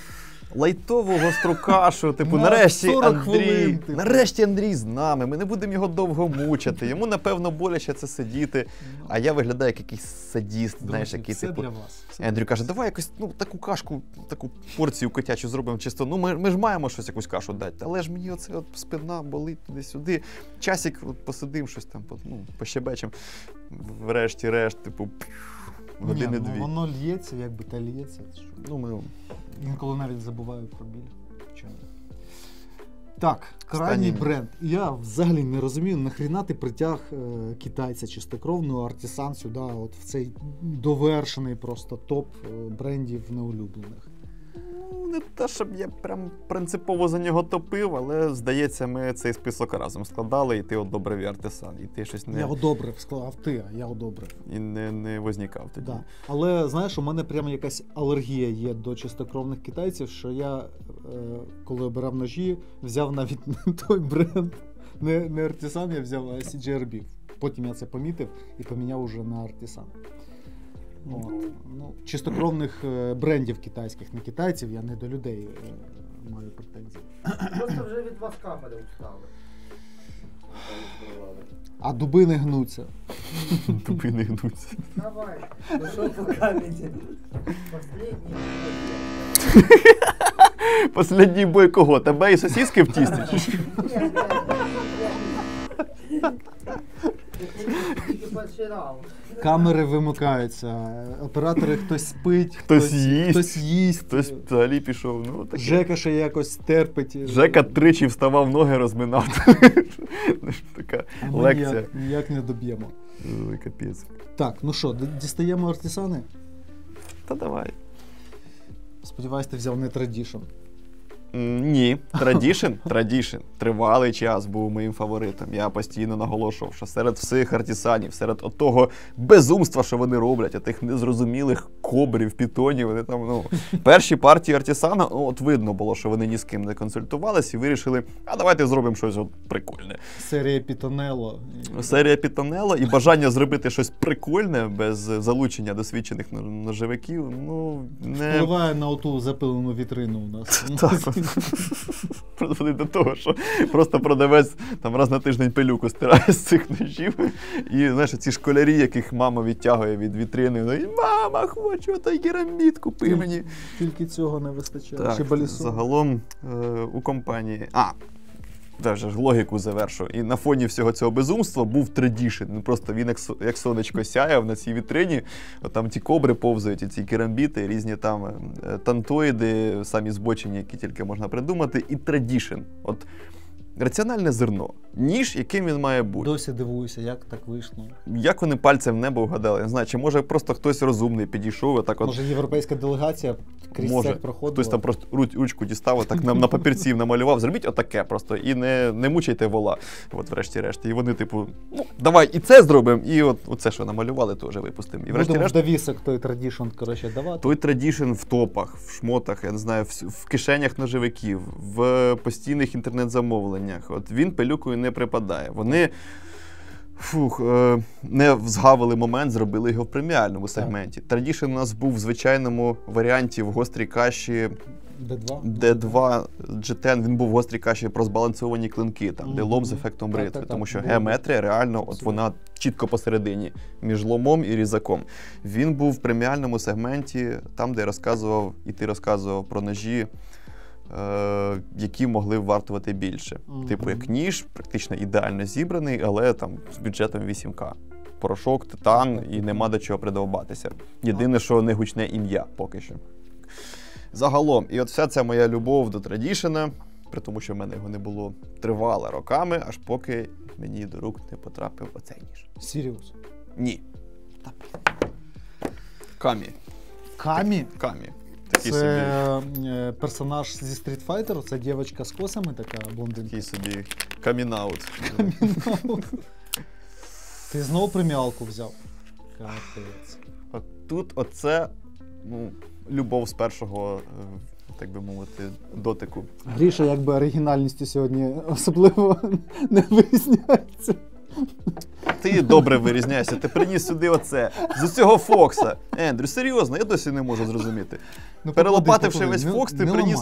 Speaker 2: лайтову гостру кашу, типу,
Speaker 1: На
Speaker 2: нарешті
Speaker 1: 40
Speaker 2: Андрій,
Speaker 1: хвилин, типу.
Speaker 2: нарешті Андрій з нами, ми не будемо його довго мучити, йому, напевно, боляче це сидіти, а я виглядаю як якийсь садіст, знаєш,
Speaker 1: Друзі,
Speaker 2: який,
Speaker 1: все
Speaker 2: типу...
Speaker 1: для вас.
Speaker 2: Андрій каже, давай якось, таку кашку, таку порцію котячу зробимо чисто, ми ж маємо щось, якусь кашу дати, але ж мені оце спина болить туди-сюди, часик посидим, щось там, пощебечем, врешті-решт, типу, години-дві.
Speaker 1: Воно лється, якби та лється.
Speaker 2: Ми...
Speaker 1: Інколи навіть забуваю про біль. Чому? Так, крайній бренд. Я взагалі не розумію, нахріна ти притяг китайця чистокровного артисан сюди, от в цей довершений просто топ брендів неулюблених.
Speaker 2: Не те, щоб я прям принципово за нього топив, але, здається, ми цей список разом складали, і ти одобрив і артисан, і ти щось не...
Speaker 1: Я одобрив, сказав ти, а я одобрив.
Speaker 2: І не вознікав тоді.
Speaker 1: Да. Але, знаєш, у мене прямо якась алергія є до чистокровних китайців, що я, коли обирав ножі, взяв навіть не той бренд, не артисан я взяв, а CGRB. Потім я це помітив і поміняв уже на артисан. Чистокровних брендів китайських, не китайців, я не до людей маю претензії.
Speaker 4: Просто вже від вас камери устали.
Speaker 1: А дуби не гнуться.
Speaker 2: Дуби не гнуться.
Speaker 4: Давай, ну що покажете? Последній.
Speaker 2: Последній бой кого? Тебе і сосиски в тісті?
Speaker 4: Тільки перший раунд.
Speaker 1: Камери вимикаються, оператори хтось спить,
Speaker 2: Хтось їсть.
Speaker 1: Хтось
Speaker 2: взагалі пішов. Таке.
Speaker 1: Жека ще якось терпить.
Speaker 2: Жека тричі вставав, ноги розминав. Така лекція.
Speaker 1: Ніяк не доб'ємо.
Speaker 2: Ой, капець.
Speaker 1: Так, ну що, дістаємо артисани?
Speaker 2: Та давай.
Speaker 1: Сподіваюсь, ти взяв не традішн.
Speaker 2: Ні, Tradition. Тривалий час був моїм фаворитом. Я постійно наголошував, що серед всіх артисанів, серед того безумства, що вони роблять, тих незрозумілих кобрів, пітонів, вони там, перші партії артисана, от видно було, що вони ні з ким не консультувалися і вирішили, а давайте зробимо щось прикольне.
Speaker 1: Серія Пітонелло.
Speaker 2: І бажання зробити щось прикольне без залучення досвідчених ножовиків, не...
Speaker 1: Впливає на оту запилену вітрину у нас.
Speaker 2: Призводить до того, що просто продавець там раз на тиждень пилюку стирає з цих ножів. І, знаєш, ці школярі, яких мама відтягує від вітрини, мама, хочу той керамбіт, купи мені.
Speaker 1: Тільки цього не вистачає.
Speaker 2: Так,
Speaker 1: чи балісон?
Speaker 2: загалом у компанії... Вже ж логіку завершу. І на фоні всього цього безумства був Tradition. Просто він як сонечко сяяв на цій вітрині. От там ті кобри повзають, і ці керамбіти, різні там тантоїди, самі збочені, які тільки можна придумати. І Tradition. От раціональне зерно. Ніж, яким він має бути.
Speaker 1: Досі дивуюся, як так вийшло.
Speaker 2: Як вони пальцем в небо вгадали? Не знаю, чи може просто хтось розумний підійшов, так от...
Speaker 1: Може європейська делегація крізь цех проходила?
Speaker 2: Хтось там просто ручку дістав, так на папірці намалював, зробіть отаке просто, і не мучайте вола, от врешті-решт. І вони типу, давай і це зробимо, і от оце, що намалювали, теж випустимо. І
Speaker 1: врешті-решт... Будемо в довісок той Tradition, коротше, давати.
Speaker 2: Той Tradition в топах, в шмотах, я не знаю, в кишенях ножовиків, в постійних інтернет-замовленнях. От він пилюкою не припадає. Вони не згавили момент, зробили його в преміальному сегменті. Tradition у нас був в звичайному варіанті в гострій каші D2 GTN, він був в гострій каші про збалансовані клинки, там, де лом з ефектом бритви, тому що геометрія реально, от вона чітко посередині, між ломом і різаком. Він був в преміальному сегменті, там, де я розказував, і ти розказував про ножі, які могли вартувати більше. Типу, як ніж, практично ідеально зібраний, але там з бюджетом 8К. Порошок, титан, і нема до чого придовбатися. Єдине, що не гучне ім'я поки що. Загалом, і от вся ця моя любов до традішена, при тому, що в мене його не було, тривала роками, аж поки мені до рук не потрапив оцей ніж.
Speaker 1: Сіріус.
Speaker 2: Ні. Камі.
Speaker 1: Камі?
Speaker 2: Камі. Такий
Speaker 1: Це
Speaker 2: собі,
Speaker 1: персонаж зі Street Fighter, це дівчинка з косами така, блондинка.
Speaker 2: такий собі камінаут.
Speaker 1: Ти знову преміалку взяв? Капець.
Speaker 2: От тут оце, ну, любов з першого, так би мовити, дотику.
Speaker 1: Гріша якби оригінальністю сьогодні особливо не вирізняється.
Speaker 2: Ти добре вирізняєшся, ти приніс сюди оце, з цього Фокса. Ендрю, серйозно, я досі не можу зрозуміти.
Speaker 1: Ну,
Speaker 2: Перелопативши
Speaker 1: поклади,
Speaker 2: весь Фокс, ти приніс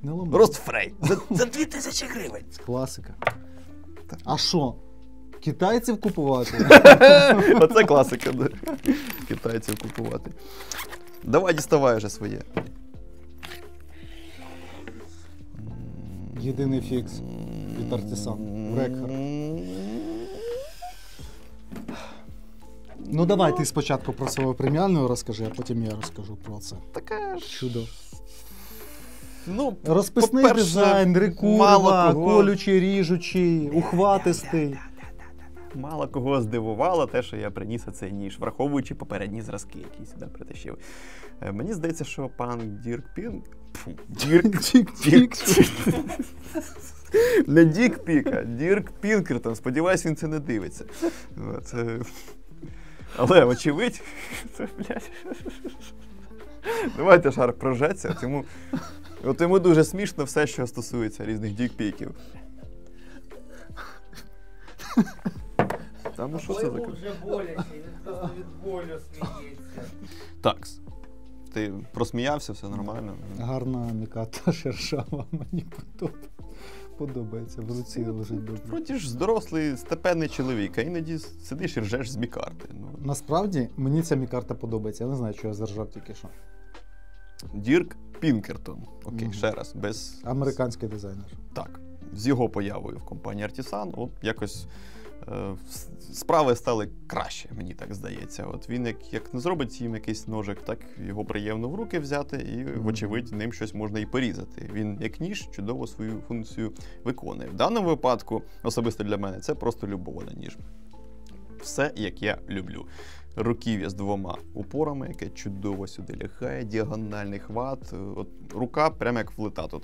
Speaker 1: Не ламай.
Speaker 2: Ростфрей за 2000 гривень.
Speaker 1: Класика. А що? Китайців купувати?
Speaker 2: Оце класика, да. Китайців купувати. Давай, діставай вже своє.
Speaker 1: Єдиний фікс від Артисан. Рекхард. Ну давай ти спочатку про свою преміальну розкажи, а потім я розкажу про це.
Speaker 2: Таке ж.
Speaker 1: Чудо.
Speaker 2: Ну,
Speaker 1: Розписний
Speaker 2: по-перше,
Speaker 1: дизайн,
Speaker 2: мало
Speaker 1: рекурва,
Speaker 2: кого-
Speaker 1: колючий, ріжучий, ухватистий.
Speaker 2: Мало кого здивувало те, що я приніс оцей ніж, враховуючи попередні зразки, які сюди притащив. Мені здається, що пан Дірк Не Дік Пік, а Дірк Пінкертон. Сподіваюсь, він це не дивиться. От. Але, очевидь, це, блядь. Давайте шар прожеться. От йому дуже смішно все, що стосується різних дікпіків. Та ну що це
Speaker 4: Йому
Speaker 2: таке?
Speaker 4: вже боляче, він просто від болю сміється.
Speaker 2: Такс. Ти просміявся, все нормально.
Speaker 1: Гарна міката шершава, мені подобається. В руці лежить добре.
Speaker 2: Вроді ж дорослий, степенний чоловік, а іноді сидиш і ржеш з мікарти. Ну,
Speaker 1: Насправді, мені ця мікарта подобається. Я не знаю, чого я заржав тільки що.
Speaker 2: Дірк Пінкертон. Окей,
Speaker 1: Мгм.
Speaker 2: ще раз. Без...
Speaker 1: Американський дизайнер.
Speaker 2: Так. З його появою в компанії Artisan, от якось справи стали краще, мені так здається. От він як не зробить їм якийсь ножик, так його приємно в руки взяти і, вочевидь, ним щось можна і порізати. Він, як ніж, чудово свою функцію виконує. В даному випадку, особисто для мене, це просто любов на ніж. Все, як я люблю. Руків'я з двома упорами, яке чудово сюди лягає, діагональний хват. От рука прямо як влита тут.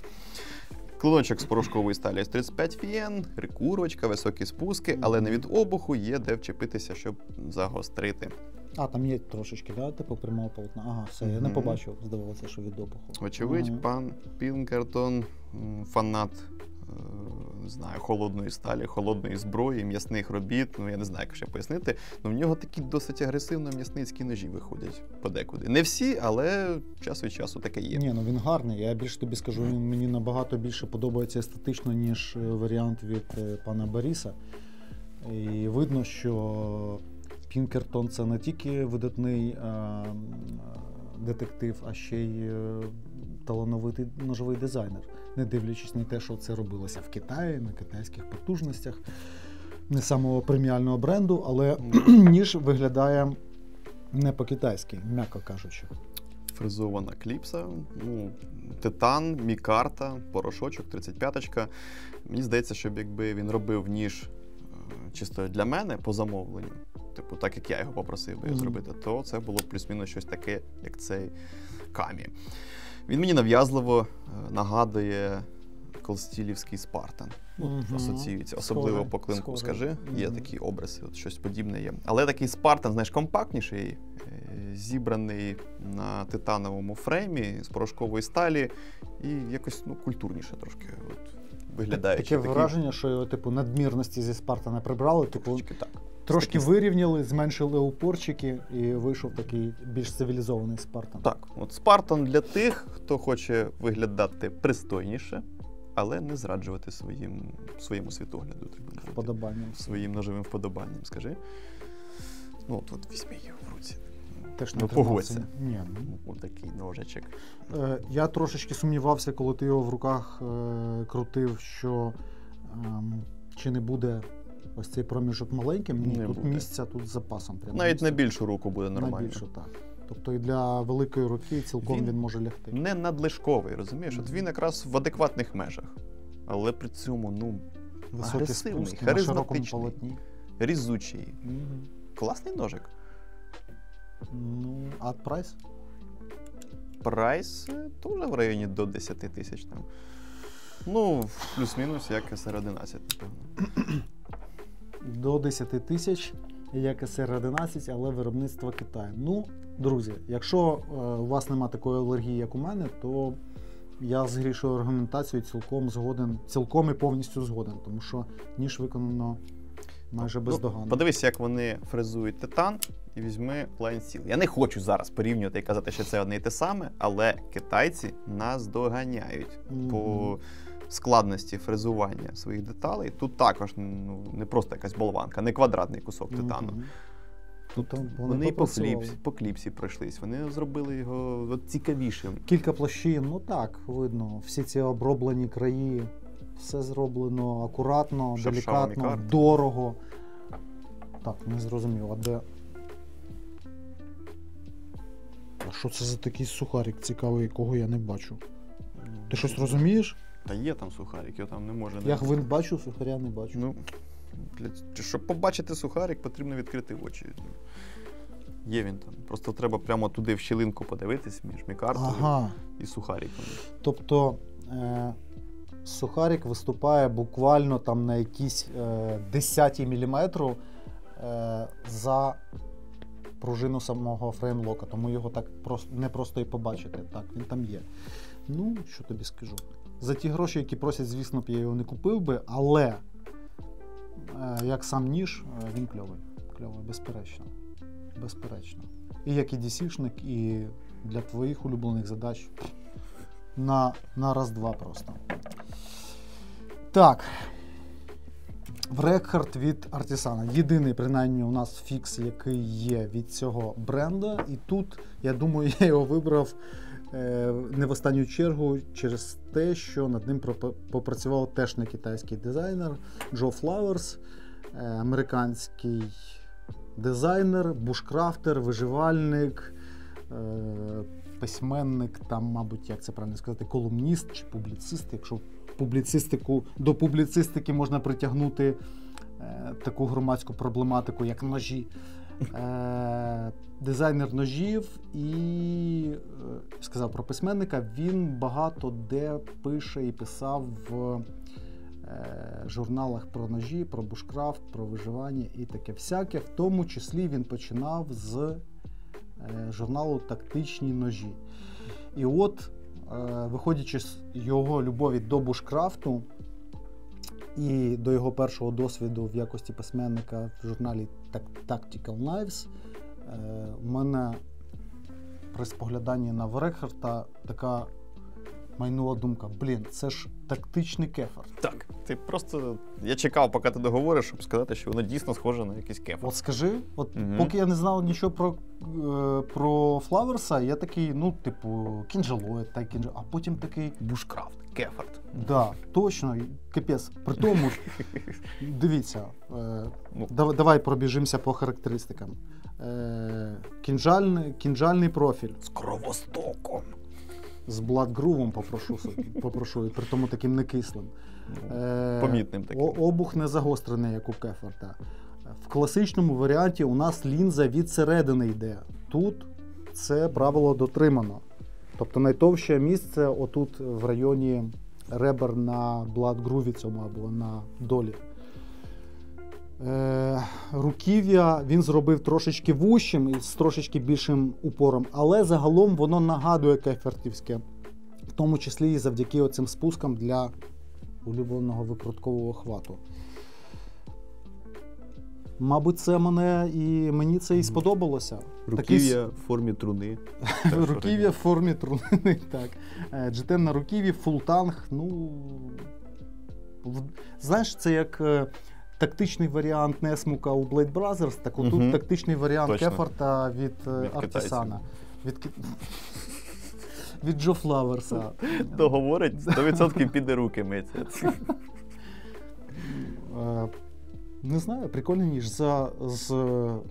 Speaker 2: Клиночок з порошкової сталі С35 фієн, рекурочка, високі спуски, але не від обуху, є де вчепитися, щоб загострити.
Speaker 1: А, там є трошечки, да? Типу прямого полотна. Ага, все, я не
Speaker 2: Мгм.
Speaker 1: побачив, здавалося, що від обуху.
Speaker 2: Очевидь,
Speaker 1: Ага.
Speaker 2: пан Пінкертон фанат, не знаю, холодної сталі, холодної зброї, м'ясних робіт, ну я не знаю, як ще пояснити, але в нього такі досить агресивно-м'ясницькі ножі виходять подекуди. Не всі, але час від часу таке є.
Speaker 1: Ні, ну він гарний. Я більше тобі скажу, він мені набагато більше подобається естетично, ніж варіант від пана Бориса. І видно, що Пінкертон це не тільки видатний детектив, а ще й талановитий ножовий дизайнер. Не дивлячись на те, що це робилося в Китаї, на китайських потужностях, не самого преміального бренду, але ніж виглядає не по-китайськи, м'яко кажучи.
Speaker 2: Фрезована кліпса, ну, титан, мікарта, порошочок, 35-ка. Мені здається, що якби він робив ніж чисто для мене по замовленню, типу, так як я його попросив би його зробити, то це було плюс-мінус щось таке, як цей Камі. Він мені нав'язливо нагадує колстілівський Спартан. Асоціюється, особливо
Speaker 1: Схоже,
Speaker 2: по клинку,
Speaker 1: схоже.
Speaker 2: скажи. Є такі образи, от щось подібне є. Але такий Спартан, знаєш, компактніший, зібраний на титановому фреймі з порошкової сталі і якось культурніше трошки виглядає.
Speaker 1: Таке враження, що його типу надмірності зі Спартана прибрали, типу
Speaker 2: так.
Speaker 1: Трошки вирівняли, зменшили упорчики і вийшов такий більш цивілізований Спартан.
Speaker 2: Так, от Спартан для тих, хто хоче виглядати пристойніше, але не зраджувати своєму світогляду.
Speaker 1: Вподобанням.
Speaker 2: Своїм ножовим вподобанням, скажи. Ну, от візьми його в руці.
Speaker 1: Теж не
Speaker 2: Ну, погодься.
Speaker 1: Ні.
Speaker 2: Ось такий ножичок.
Speaker 1: Я трошечки сумнівався, коли ти його в руках крутив, що чи не буде ось цей проміжок маленьким. Ні,
Speaker 2: Не
Speaker 1: тут
Speaker 2: буде.
Speaker 1: місця, тут з запасом. Прямо
Speaker 2: Навіть
Speaker 1: місця.
Speaker 2: на більшу руку буде
Speaker 1: На
Speaker 2: нормально.
Speaker 1: більшу, так. Тобто і для великої руки цілком він може лягти.
Speaker 2: Не надлишковий, розумієш? От він якраз в адекватних межах. Але при цьому,
Speaker 1: Високий
Speaker 2: агресивний,
Speaker 1: спуск на широкому
Speaker 2: харизматичний.
Speaker 1: полотні.
Speaker 2: різучий.
Speaker 1: Мгм.
Speaker 2: Класний ножик.
Speaker 1: Ну, а прайс?
Speaker 2: Прайс теж в районі до 10 тисяч там. Ну, плюс-мінус, як SR11, напевно.
Speaker 1: До 10 тисяч, як SR11, але виробництво Китаю. Ну, друзі, якщо у вас немає такої алергії, як у мене, то я з грішою аргументацією цілком і повністю згоден, тому що ніж виконано майже бездоганно.
Speaker 2: Подивись, як вони фрезують титан, і візьми Line Steel. Я не хочу зараз порівнювати і казати, що це одне і те саме, але китайці нас доганяють по складності фрезування своїх деталей. Тут також не просто якась болванка, не квадратний кусок титану.
Speaker 1: Тут
Speaker 2: Вони по кліпсі пройшлись, вони зробили його цікавішим.
Speaker 1: Кілька площин, ну так, видно, всі ці оброблені краї, все зроблено акуратно,
Speaker 2: Шершава
Speaker 1: делікатно,
Speaker 2: мікарта.
Speaker 1: дорого. Так, не зрозумів, а де... А що це за такий сухарик цікавий, якого я не бачу? Ти щось розумієш?
Speaker 2: Та є там сухарик, його там не може
Speaker 1: Я гвинт бачу, сухаря не бачу.
Speaker 2: Ну, щоб побачити сухарик, потрібно відкрити очі. Є він там. Просто треба прямо туди в щілинку подивитись між мікартою і сухариком.
Speaker 1: Тобто сухарик виступає буквально там на якісь 10 міліметру за пружину самого фреймлока, тому його так не просто і побачити. Так, він там є. Ну, що тобі скажу. За ті гроші, які просять, звісно б, я його не купив би, але як сам ніж, він кльовий. Кльовий, безперечно. Безперечно. І як і DC-шник, і для твоїх улюблених задач на раз-два просто. Так. Врекхард від Artisan. Єдиний, принаймні, у нас фікс, який є від цього бренда. І тут, я думаю, я його вибрав не в останню чергу через те, що над ним попрацював теж не китайський дизайнер Джо Флауерс, американський дизайнер, бушкрафтер, виживальник, письменник, там, мабуть, як це правильно сказати, колумніст чи публіцист, якщо до публіцистики можна притягнути таку громадську проблематику, як ножі. Дизайнер ножів і сказав про письменника, він багато де пише і писав в журналах про ножі, про бушкрафт, про виживання і таке всяке. В тому числі він починав з журналу «Тактичні ножі». І от, виходячи з його любові до бушкрафту і до його першого досвіду в якості письменника в журналі Tactical Knives, у мене при спогляданні на Врекхарда така майнула думка, це ж тактичний кефар.
Speaker 2: Так, ти просто... Я чекав, поки ти договориш, щоб сказати, що воно дійсно схоже на якийсь кефар.
Speaker 1: От скажи, поки я не знав нічого про Флауерса, я такий, кінжалоїд, а потім такий...
Speaker 2: Бушкрафт, кефард.
Speaker 1: Да, точно, капець. При тому, дивіться, давай пробіжимося по характеристикам. Кінжальний профіль.
Speaker 2: З кровостоком.
Speaker 1: З бладгрувом попрошу, і при тому таким некислим.
Speaker 2: Помітним таким.
Speaker 1: Обух не загострений, як у Кефарда. В класичному варіанті у нас лінза від середини йде. Тут це правило дотримано. Тобто найтовще місце отут в районі ребер на бладгруві цьому або на долі. Руків'я він зробив трошечки вущим і з трошечки більшим упором, але загалом воно нагадує кефартівське, в тому числі і завдяки оцим спускам для улюбленого викруткового хвату. Мабуть, це мені це і сподобалося.
Speaker 2: Руків'я в формі труни.
Speaker 1: Руків'я в формі труни, так. GTN на руків'ї, фултанг, знаєш, це як тактичний варіант Несмука у Blade Brothers, так отут тактичний варіант Кефорта від Артісана. Від Джо Флаверса.
Speaker 2: Договорить, 100% піде руки миться.
Speaker 1: Не знаю, прикольний ніж з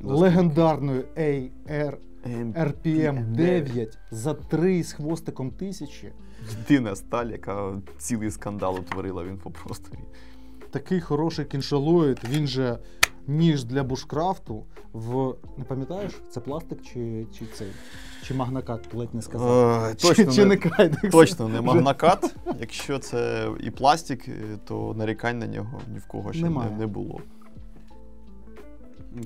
Speaker 1: легендарною RPM 9 за 3 з хвостиком 1000.
Speaker 2: Єдина сталь, яка цілий скандал утворила в інфопросторі.
Speaker 1: Такий хороший кіншалоїд, він же ніж для бушкрафту не пам'ятаєш, це пластик чи цей? Чи магнакат, ледь не сказав.
Speaker 2: Точно
Speaker 1: не кайдекс.
Speaker 2: Точно не магнакат. Якщо це і пластик, то нарікань на нього ні в кого ще не було.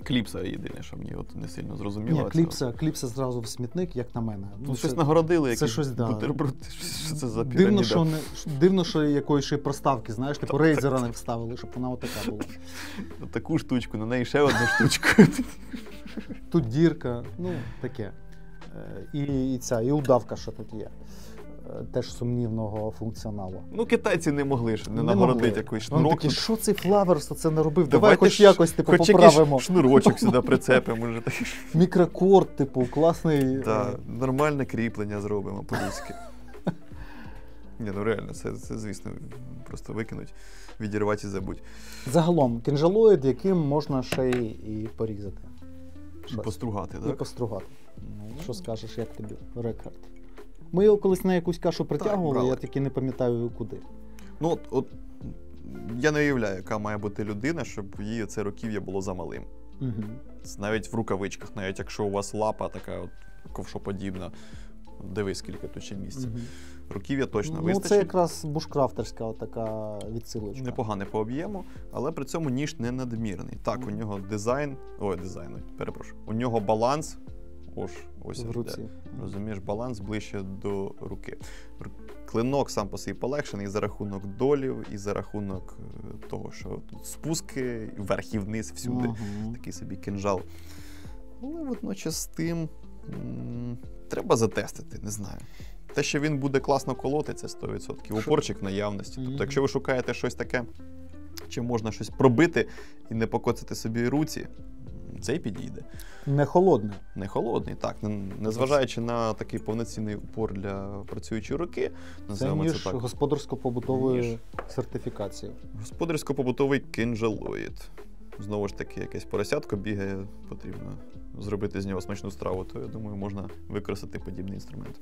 Speaker 2: Кліпса єдине, що мені не сильно зрозуміло.
Speaker 1: Ні, кліпса зразу в смітник, як на мене.
Speaker 2: Щось нагородили,
Speaker 1: якийсь
Speaker 2: бутерброд. Що це за піраміда?
Speaker 1: Дивно, що якоїсь ще проставки, знаєш, типу рейзера не вставили, щоб вона отака була.
Speaker 2: Таку штучку, на неї ще одну штучку.
Speaker 1: Тут дірка, таке. І удавка, що тут є. Теж сумнівного функціоналу.
Speaker 2: Китайці не могли ж не нагородити якийсь шнурок.
Speaker 1: Вони такі, що цей Флаверс оце наробив? Давай хоч якось, поправимо.
Speaker 2: Шнурочок сюди прицепимо.
Speaker 1: Мікрокорд, класний.
Speaker 2: Так, нормальне кріплення зробимо по-людськи. Ні, реально, це, звісно, просто викинуть, відірвати і забудь.
Speaker 1: Загалом, кінжалоїд, яким можна ще і порізати.
Speaker 2: І постругати, так?
Speaker 1: І постругати. Що скажеш, як тобі, Рекхард? Ми його колись на якусь кашу притягували, я таки не пам'ятаю куди.
Speaker 2: Я не уявляю, яка має бути людина, щоб її це руків'я було замалим. Навіть в рукавичках, навіть якщо у вас лапа така ковшоподібна, дивись, скільки тут ще місця. Руків'я точно вистачить.
Speaker 1: Це якраз бушкрафтерська така відсилочка.
Speaker 2: Непогане по об'єму, але при цьому ніж не надмірний. Так, у нього у нього баланс, ось
Speaker 1: в руці.
Speaker 2: Розумієш, баланс ближче до руки. Клинок сам по собі полегшений за рахунок долів і за рахунок того, що тут спуски вверх і вниз всюди. Такий собі кинжал. Але водночас з тим треба затестити, не знаю. Те, що він буде класно колоти, це 100%. Упорчик в наявності. Тобто, якщо ви шукаєте щось таке, чим можна щось пробити і не покоцати собі руці, цей підійде.
Speaker 1: Не холодний.
Speaker 2: Не холодний, так. Незважаючи на такий повноцінний упор для працюючої руки, називаємо це так.
Speaker 1: Господарсько-побутової сертифікації.
Speaker 2: Господарсько-побутовий кинжалоїд. Знову ж таки, якесь поросятко бігає, потрібно зробити з нього смачну страву, то, я думаю, можна використати подібний інструмент.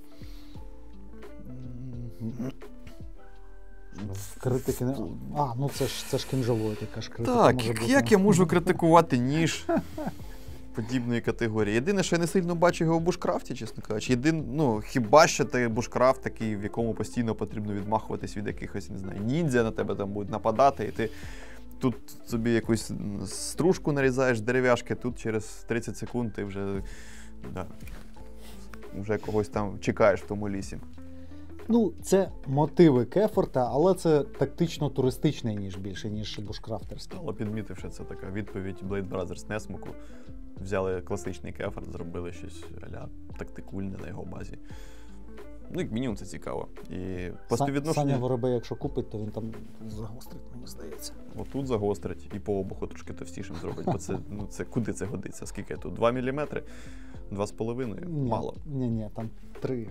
Speaker 1: Критики не... це ж кинжалоїд, яка ж критика
Speaker 2: так,
Speaker 1: може бути.
Speaker 2: Як я можу критикувати ніж подібної категорії? Єдине, що я не сильно бачу його в бушкрафті, чесно кажучи. Хіба що це бушкрафт такий, в якому постійно потрібно відмахуватись від якихось, не знаю, ніндзя на тебе там будуть нападати, і ти тут собі якусь стружку нарізаєш дерев'яшки, тут через 30 секунд ти вже когось там чекаєш в тому лісі.
Speaker 1: Це мотиви Кефорта, але це тактично-туристичний ніж більше, ніж бушкрафтерський.
Speaker 2: Але підмітив, що це така відповідь Blade Brothers Несмуку. Взяли класичний Кефорт, зробили щось а-ля тактикульне на його базі. Як мінімум це цікаво. І по співвідношенню... Саня
Speaker 1: Воробей, якщо купить, то він там загострить, мені здається.
Speaker 2: Отут загострить і по обуху трошки товстішим зробить, бо це куди це годиться? Скільки тут? 2 мм? 2,5? Мало.
Speaker 1: Ні, там 3.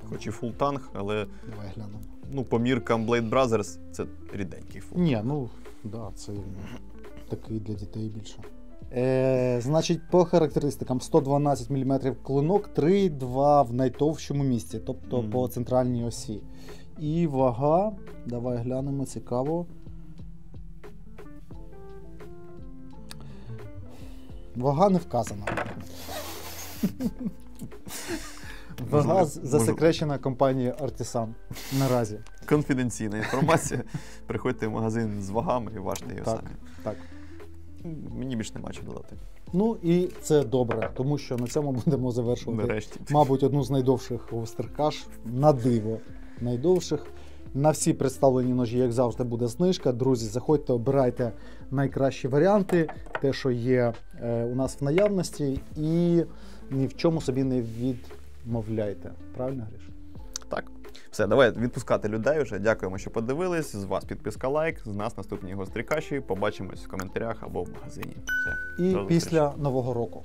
Speaker 2: Хоч і фултанг, але
Speaker 1: давай глянемо.
Speaker 2: По міркам Blade Brothers це ріденький фултанг.
Speaker 1: Це такий для дітей більше. Значить, по характеристикам 112 мм клинок, 3,2 в найтовщому місці, тобто по центральній осі. І вага, давай глянемо, цікаво. Вага не вказана. Вага засекречена компанією Artisan наразі.
Speaker 2: Конфіденційна інформація. Приходьте в магазин з вагами і важте її самі.
Speaker 1: Так.
Speaker 2: Мені більше нема чого додати.
Speaker 1: І це добре, тому що на цьому будемо завершувати,
Speaker 2: нарешті,
Speaker 1: мабуть, одну з найдовших гострих каш, на диво найдовших. На всі представлені ножі, як завжди, буде знижка. Друзі, заходьте, обирайте найкращі варіанти, те, що є у нас в наявності, і ні в чому собі не відмовляйте. Правильно, Гриш?
Speaker 2: Так. Все, давай відпускати людей вже. Дякуємо, що подивились. З вас підписка, лайк. З нас наступні гострі каші. Побачимось в коментарях або в магазині. Все.
Speaker 1: І
Speaker 2: До
Speaker 1: після
Speaker 2: зустрічі.
Speaker 1: Нового року.